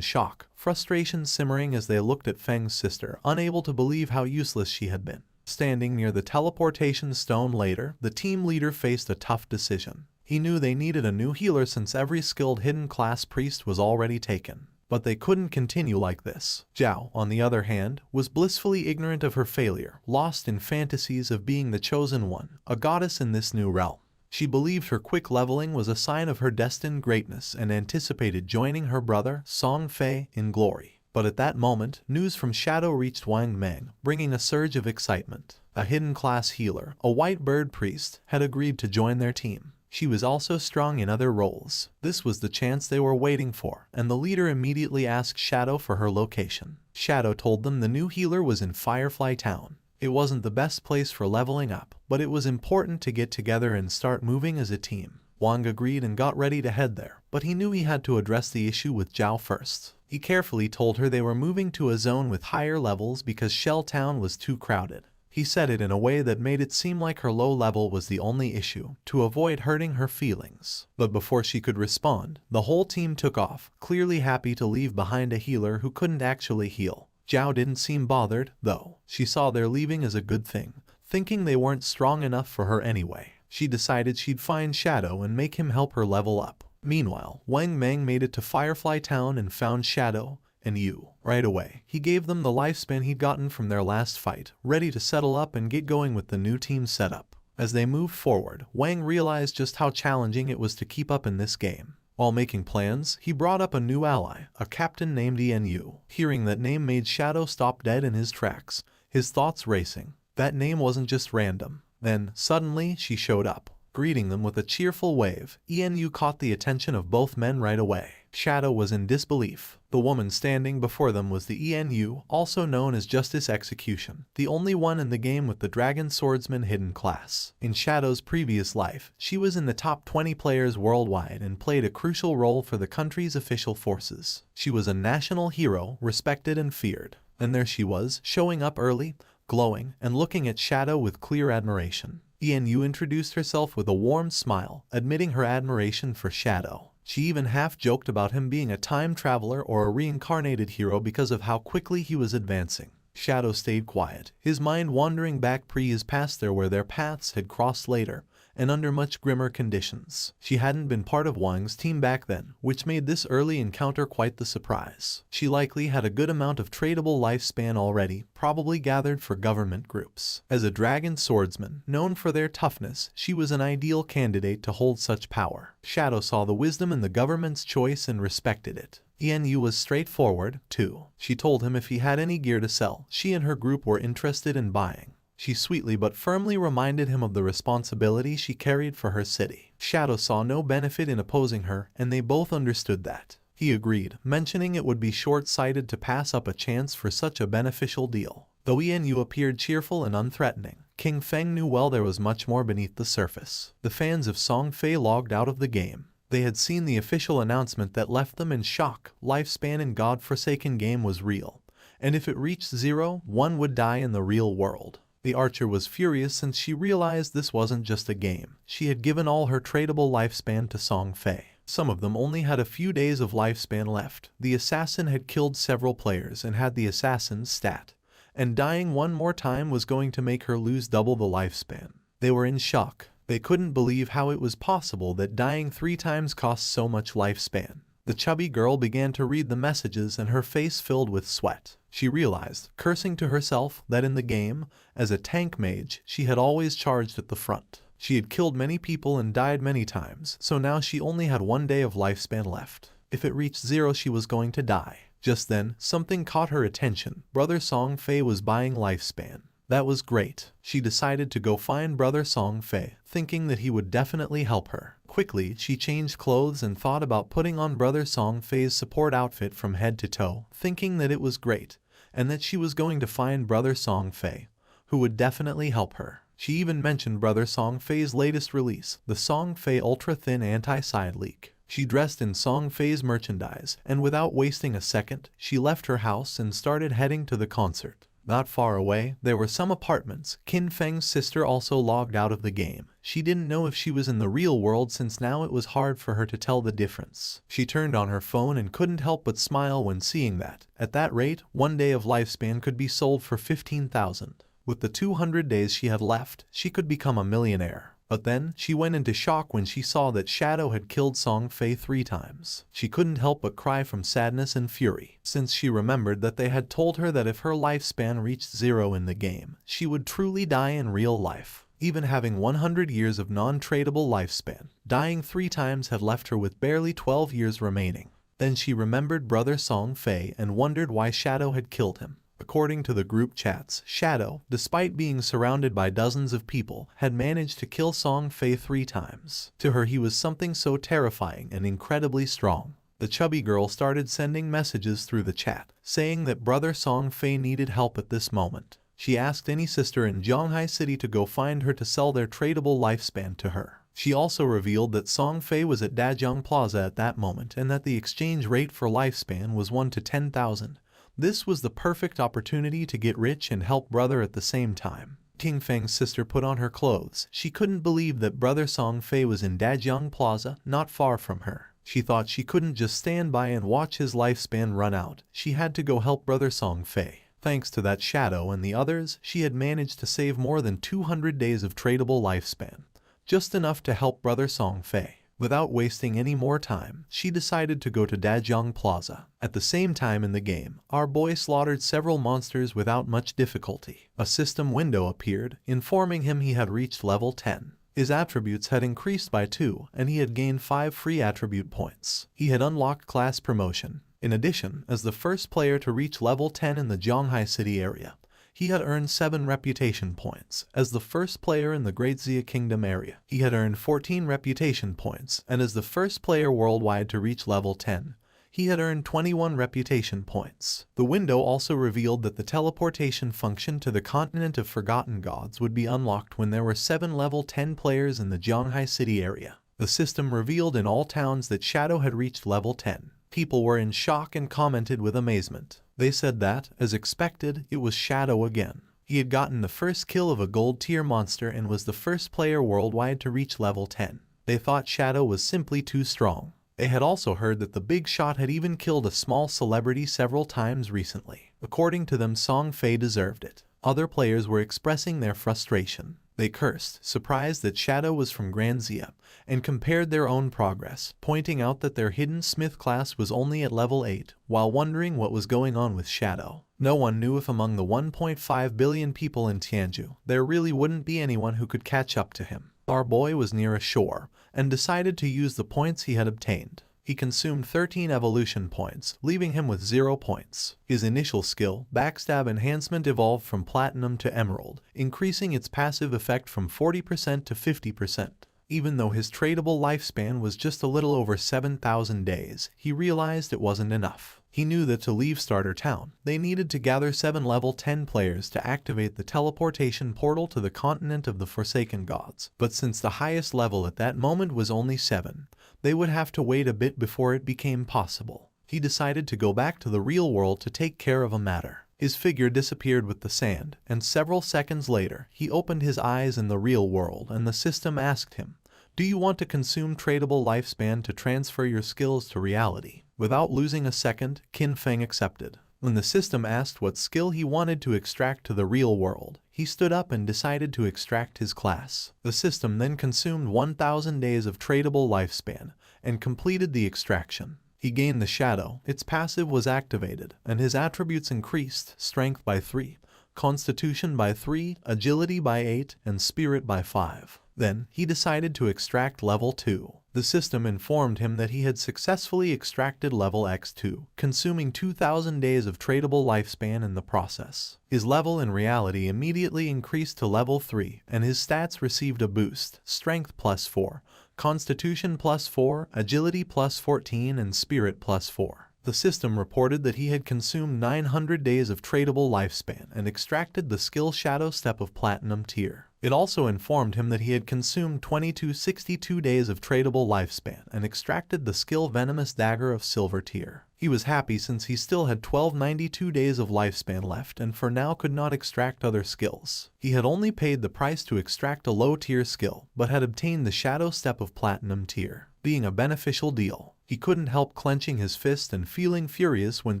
shock, frustration simmering as they looked at Feng's sister, unable to believe how useless she had been. Standing near the teleportation stone later, the team leader faced a tough decision. He knew they needed a new healer since every skilled hidden class priest was already taken. But they couldn't continue like this. Zhao, on the other hand, was blissfully ignorant of her failure, lost in fantasies of being the chosen one, a goddess in this new realm. She believed her quick leveling was a sign of her destined greatness and anticipated joining her brother, Song Fei, in glory. But at that moment, news from Shadow reached Wang Mang, bringing a surge of excitement. A hidden class healer, a white bird priest, had agreed to join their team. She was also strong in other roles. This was the chance they were waiting for, and the leader immediately asked Shadow for her location. Shadow told them the new healer was in Firefly Town. It wasn't the best place for leveling up, but it was important to get together and start moving as a team. Wang agreed and got ready to head there, but he knew he had to address the issue with Zhao first. He carefully told her they were moving to a zone with higher levels because Shell Town was too crowded. He said it in a way that made it seem like her low level was the only issue, to avoid hurting her feelings. But before she could respond, the whole team took off, clearly happy to leave behind a healer who couldn't actually heal. Zhao didn't seem bothered, though. She saw their leaving as a good thing, thinking they weren't strong enough for her anyway. She decided she'd find Shadow and make him help her level up. Meanwhile, Wang Mang made it to Firefly Town and found Shadow and Yu. Right away, he gave them the lifespan he'd gotten from their last fight, ready to settle up and get going with the new team setup. As they moved forward, Wang realized just how challenging it was to keep up in this game. While making plans, he brought up a new ally, a captain named Yu. Hearing that name made Shadow stop dead in his tracks, his thoughts racing. That name wasn't just random. Then, suddenly, she showed up. Greeting them with a cheerful wave, Yu caught the attention of both men right away. Shadow was in disbelief. The woman standing before them was the Yu, also known as Justice Execution, the only one in the game with the Dragon Swordsman hidden class. In Shadow's previous life, she was in the top 20 players worldwide and played a crucial role for the country's official forces. She was a national hero, respected and feared. And there she was, showing up early, glowing, and looking at Shadow with clear admiration. Yu introduced herself with a warm smile, admitting her admiration for Shadow. She even half-joked about him being a time traveler or a reincarnated hero because of how quickly he was advancing. Shadow stayed quiet, his mind wandering back his past there where their paths had crossed later, and under much grimmer conditions. She hadn't been part of Wang's team back then, which made this early encounter quite the surprise. She likely had a good amount of tradable lifespan already, probably gathered for government groups. As a dragon swordsman, known for their toughness, she was an ideal candidate to hold such power. Shadow saw the wisdom in the government's choice and respected it. Yu was straightforward, too. She told him if he had any gear to sell, she and her group were interested in buying. She sweetly but firmly reminded him of the responsibility she carried for her city. Shadow saw no benefit in opposing her, and they both understood that. He agreed, mentioning it would be short-sighted to pass up a chance for such a beneficial deal. Though Yu appeared cheerful and unthreatening, King Feng knew well there was much more beneath the surface. The fans of Song Fei logged out of the game. They had seen the official announcement that left them in shock. Lifespan in God-forsaken game was real, and if it reached 0, one would die in the real world. The archer was furious since she realized this wasn't just a game. She had given all her tradable lifespan to Song Fei. Some of them only had a few days of lifespan left. The assassin had killed several players and had the assassin's stat, and dying one more time was going to make her lose double the lifespan. They were in shock. They couldn't believe how it was possible that dying 3 times cost so much lifespan. The chubby girl began to read the messages and her face filled with sweat. She realized, cursing to herself, that in the game, as a tank mage, she had always charged at the front. She had killed many people and died many times, so now she only had 1 day of lifespan left. If it reached 0, she was going to die. Just then, something caught her attention. Brother Song Fei was buying lifespan. That was great. She decided to go find Brother Song Fei, thinking that he would definitely help her. Quickly, she changed clothes and thought about putting on Brother Song Fei's support outfit from head to toe, thinking that it was great, and that she was going to find Brother Song Fei, who would definitely help her. She even mentioned Brother Song Fei's latest release, the Song Fei Ultra Thin Anti-Side Leak. She dressed in Song Fei's merchandise, and without wasting a second, she left her house and started heading to the concert. Not far away, there were some apartments. Qin Feng's sister also logged out of the game. She didn't know if she was in the real world since now it was hard for her to tell the difference. She turned on her phone and couldn't help but smile when seeing that. At that rate, 1 day of lifespan could be sold for 15,000. With the 200 days she had left, she could become a millionaire. But then, she went into shock when she saw that Shadow had killed Song Fei 3 times. She couldn't help but cry from sadness and fury, since she remembered that they had told her that if her lifespan reached 0 in the game, she would truly die in real life. Even having 100 years of non-tradable lifespan, dying 3 times had left her with barely 12 years remaining. Then she remembered Brother Song Fei and wondered why Shadow had killed him. According to the group chats, Shadow, despite being surrounded by dozens of people, had managed to kill Song Fei 3 times. To her he was something so terrifying and incredibly strong. The chubby girl started sending messages through the chat, saying that Brother Song Fei needed help at this moment. She asked any sister in Zhanghai City to go find her to sell their tradable lifespan to her. She also revealed that Song Fei was at Dajiang Plaza at that moment and that the exchange rate for lifespan was 1 to 10,000. This was the perfect opportunity to get rich and help brother at the same time. King Feng's sister put on her clothes. She couldn't believe that Brother Song Fei was in Dajiang Plaza, not far from her. She thought she couldn't just stand by and watch his lifespan run out. She had to go help Brother Song Fei. Thanks to that Shadow and the others, she had managed to save more than 200 days of tradable lifespan. Just enough to help Brother Song Fei. Without wasting any more time, she decided to go to Dajiang Plaza. At the same time in the game, our boy slaughtered several monsters without much difficulty. A system window appeared, informing him he had reached level 10. His attributes had increased by 2, and he had gained 5 free attribute points. He had unlocked class promotion. In addition, as the first player to reach level 10 in the Zhanghai City area, he had earned 7 reputation points. As the first player in the Great Xia Kingdom area, he had earned 14 reputation points, and as the first player worldwide to reach level 10, he had earned 21 reputation points. The window also revealed that the teleportation function to the continent of Forgotten Gods would be unlocked when there were 7 level 10 players in the Zhanghai City area. The system revealed in all towns that Shadow had reached level 10. People were in shock and commented with amazement. They said that, as expected, it was Shadow again. He had gotten the first kill of a gold tier monster and was the first player worldwide to reach level 10. They thought Shadow was simply too strong. They had also heard that the big shot had even killed a small celebrity several times recently. According to them, Song Fei deserved it. Other players were expressing their frustration. They cursed, surprised that Shadow was from Grand Xia, and compared their own progress, pointing out that their hidden smith class was only at level 8, while wondering what was going on with Shadow. No one knew if among the 1.5 billion people in Tianju, there really wouldn't be anyone who could catch up to him. Our boy was near a shore, and decided to use the points he had obtained. He consumed 13 evolution points, leaving him with 0 points. His initial skill, Backstab Enhancement, evolved from Platinum to Emerald, increasing its passive effect from 40% to 50%. Even though his tradable lifespan was just a little over 7,000 days, he realized it wasn't enough. He knew that to leave Starter Town, they needed to gather 7 level 10 players to activate the teleportation portal to the continent of the Forsaken Gods. But since the highest level at that moment was only 7, they would have to wait a bit before it became possible. He decided to go back to the real world to take care of a matter. His figure disappeared with the sand, and several seconds later, he opened his eyes in the real world and the system asked him, Do you want to consume tradable lifespan to transfer your skills to reality? Without losing a second, Qin Feng accepted. When the system asked what skill he wanted to extract to the real world, he stood up and decided to extract his class. The system then consumed 1,000 days of tradable lifespan and completed the extraction. He gained the shadow, its passive was activated, and his attributes increased: strength by 3, constitution by 3, agility by 8, and spirit by 5. Then, he decided to extract level 2. The system informed him that he had successfully extracted level X2, consuming 2,000 days of tradable lifespan in the process. His level in reality immediately increased to level 3, and his stats received a boost: strength plus 4, constitution plus 4, agility plus 14, and spirit plus 4. The system reported that he had consumed 900 days of tradable lifespan and extracted the skill Shadow Step of Platinum tier. It also informed him that he had consumed 2262 days of tradable lifespan and extracted the skill Venomous Dagger of Silver tier. He was happy since he still had 1292 days of lifespan left and for now could not extract other skills. He had only paid the price to extract a low-tier skill, but had obtained the Shadow Step of Platinum tier, being a beneficial deal. He couldn't help clenching his fist and feeling furious when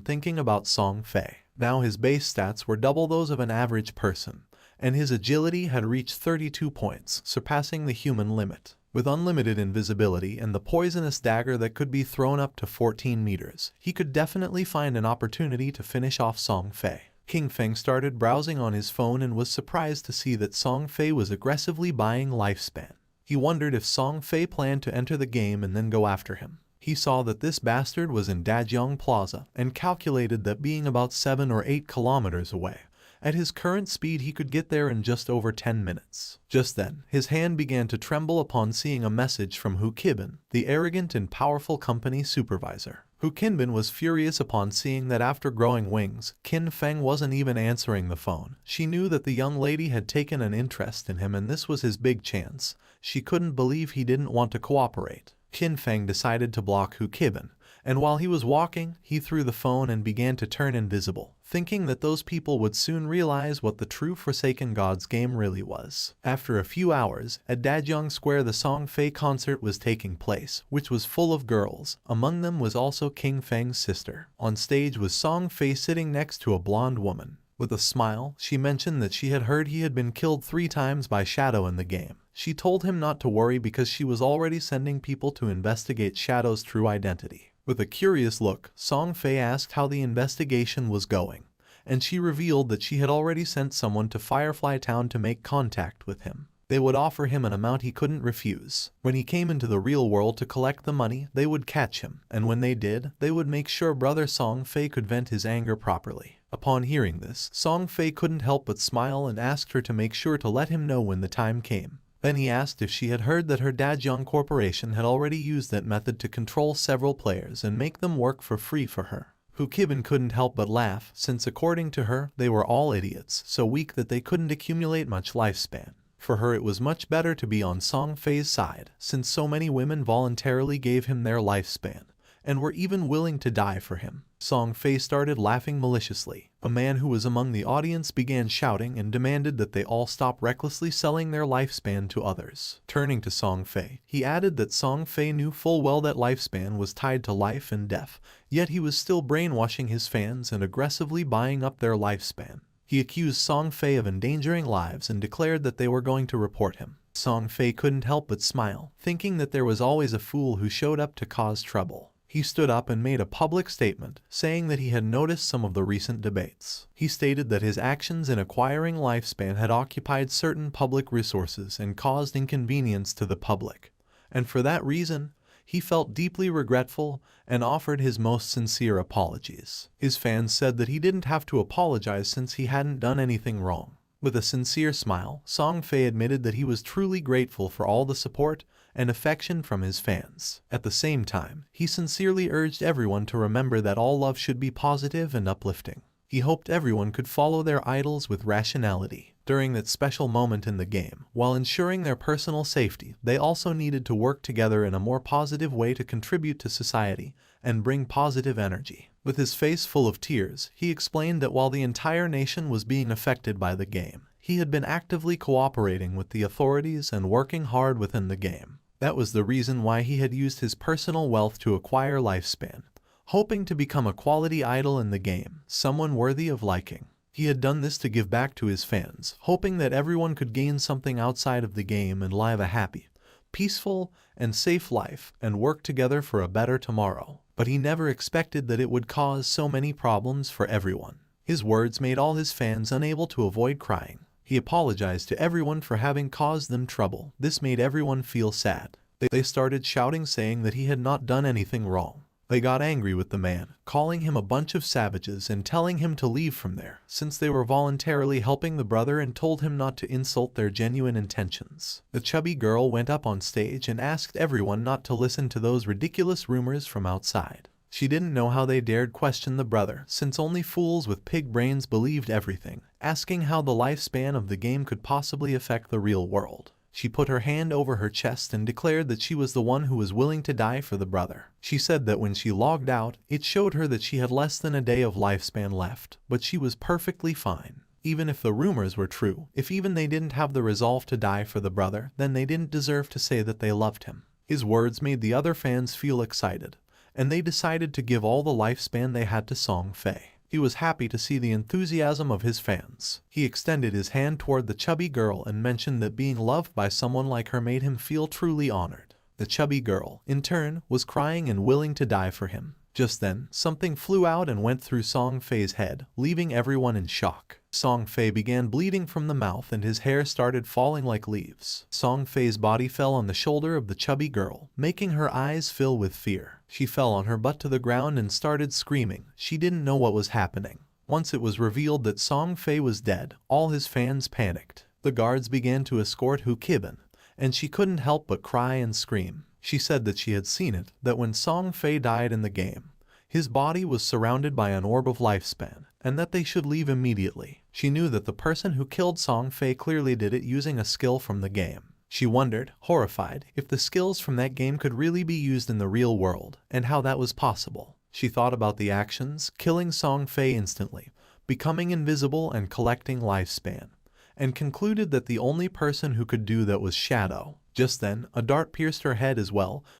thinking about Song Fei. Now his base stats were double those of an average person, and his agility had reached 32 points, surpassing the human limit. With unlimited invisibility and the poisonous dagger that could be thrown up to 14 meters, he could definitely find an opportunity to finish off Song Fei. Qin Feng started browsing on his phone and was surprised to see that Song Fei was aggressively buying lifespan. He wondered if Song Fei planned to enter the game and then go after him. He saw that this bastard was in Dajiang Plaza and calculated that being about 7 or 8 kilometers away, at his current speed he could get there in just over 10 minutes. Just then, his hand began to tremble upon seeing a message from Hu Qinbin, the arrogant and powerful company supervisor. Hu Qinbin was furious upon seeing that after growing wings, Qin Feng wasn't even answering the phone. She knew that the young lady had taken an interest in him and this was his big chance. She couldn't believe he didn't want to cooperate. Qin Feng decided to block Hu Qinbin, and while he was walking, he threw the phone and began to turn invisible, thinking that those people would soon realize what the true Forsaken Gods game really was. After a few hours, at Dajiang Square the Song Fei concert was taking place, which was full of girls. Among them was also Qin Feng's sister. On stage was Song Fei sitting next to a blonde woman. With a smile, she mentioned that she had heard he had been killed 3 times by Shadow in the game. She told him not to worry because she was already sending people to investigate Shadow's true identity. With a curious look, Song Fei asked how the investigation was going, and she revealed that she had already sent someone to Firefly Town to make contact with him. They would offer him an amount he couldn't refuse. When he came into the real world to collect the money, they would catch him, and when they did, they would make sure brother Song Fei could vent his anger properly. Upon hearing this, Song Fei couldn't help but smile and asked her to make sure to let him know when the time came. Then he asked if she had heard that her Dajiang Corporation had already used that method to control several players and make them work for free for her. Hu Qinbin couldn't help but laugh, since according to her, they were all idiots, so weak that they couldn't accumulate much lifespan. For her it was much better to be on Song Fei's side, since so many women voluntarily gave him their lifespan, and were even willing to die for him. Song Fei started laughing maliciously. A man who was among the audience began shouting and demanded that they all stop recklessly selling their lifespan to others. Turning to Song Fei, he added that Song Fei knew full well that lifespan was tied to life and death, yet he was still brainwashing his fans and aggressively buying up their lifespan. He accused Song Fei of endangering lives and declared that they were going to report him. Song Fei couldn't help but smile, thinking that there was always a fool who showed up to cause trouble. He stood up and made a public statement, saying that he had noticed some of the recent debates. He stated that his actions in acquiring lifespan had occupied certain public resources and caused inconvenience to the public, and for that reason, he felt deeply regretful and offered his most sincere apologies. His fans said that he didn't have to apologize since he hadn't done anything wrong. With a sincere smile, Song Fei admitted that he was truly grateful for all the support and affection from his fans. At the same time, he sincerely urged everyone to remember that all love should be positive and uplifting. He hoped everyone could follow their idols with rationality. During that special moment in the game, while ensuring their personal safety, they also needed to work together in a more positive way to contribute to society and bring positive energy. With his face full of tears, he explained that while the entire nation was being affected by the game, he had been actively cooperating with the authorities and working hard within the game. That was the reason why he had used his personal wealth to acquire lifespan, hoping to become a quality idol in the game, someone worthy of liking. He had done this to give back to his fans, hoping that everyone could gain something outside of the game and live a happy, peaceful, and safe life and work together for a better tomorrow. But he never expected that it would cause so many problems for everyone. His words made all his fans unable to avoid crying. He apologized to everyone for having caused them trouble. This made everyone feel sad. They started shouting, saying that he had not done anything wrong. They got angry with the man, calling him a bunch of savages and telling him to leave from there, since they were voluntarily helping the brother, and told him not to insult their genuine intentions. The chubby girl went up on stage and asked everyone not to listen to those ridiculous rumors from outside. She didn't know how they dared question the brother, since only fools with pig brains believed everything, asking how the lifespan of the game could possibly affect the real world. She put her hand over her chest and declared that she was the one who was willing to die for the brother. She said that when she logged out, it showed her that she had less than a day of lifespan left, but she was perfectly fine. Even if the rumors were true, if even they didn't have the resolve to die for the brother, then they didn't deserve to say that they loved him. His words made the other fans feel excited, and they decided to give all the lifespan they had to Song Fei. He was happy to see the enthusiasm of his fans. He extended his hand toward the chubby girl and mentioned that being loved by someone like her made him feel truly honored. The chubby girl, in turn, was crying and willing to die for him. Just then, something flew out and went through Song Fei's head, leaving everyone in shock. Song Fei began bleeding from the mouth and his hair started falling like leaves. Song Fei's body fell on the shoulder of the chubby girl, making her eyes fill with fear. She fell on her butt to the ground and started screaming. She didn't know what was happening. Once it was revealed that Song Fei was dead, all his fans panicked. The guards began to escort Hu Kibin, and she couldn't help but cry and scream. She said that she had seen it, that when Song Fei died in the game, his body was surrounded by an orb of lifespan, and that they should leave immediately. She knew that the person who killed Song Fei clearly did it using a skill from the game. She wondered, horrified, if the skills from that game could really be used in the real world, and how that was possible. She thought about the actions, killing Song Fei instantly, becoming invisible and collecting lifespan, and concluded that the only person who could do that was Shadow. Just then, a dart pierced her head as well,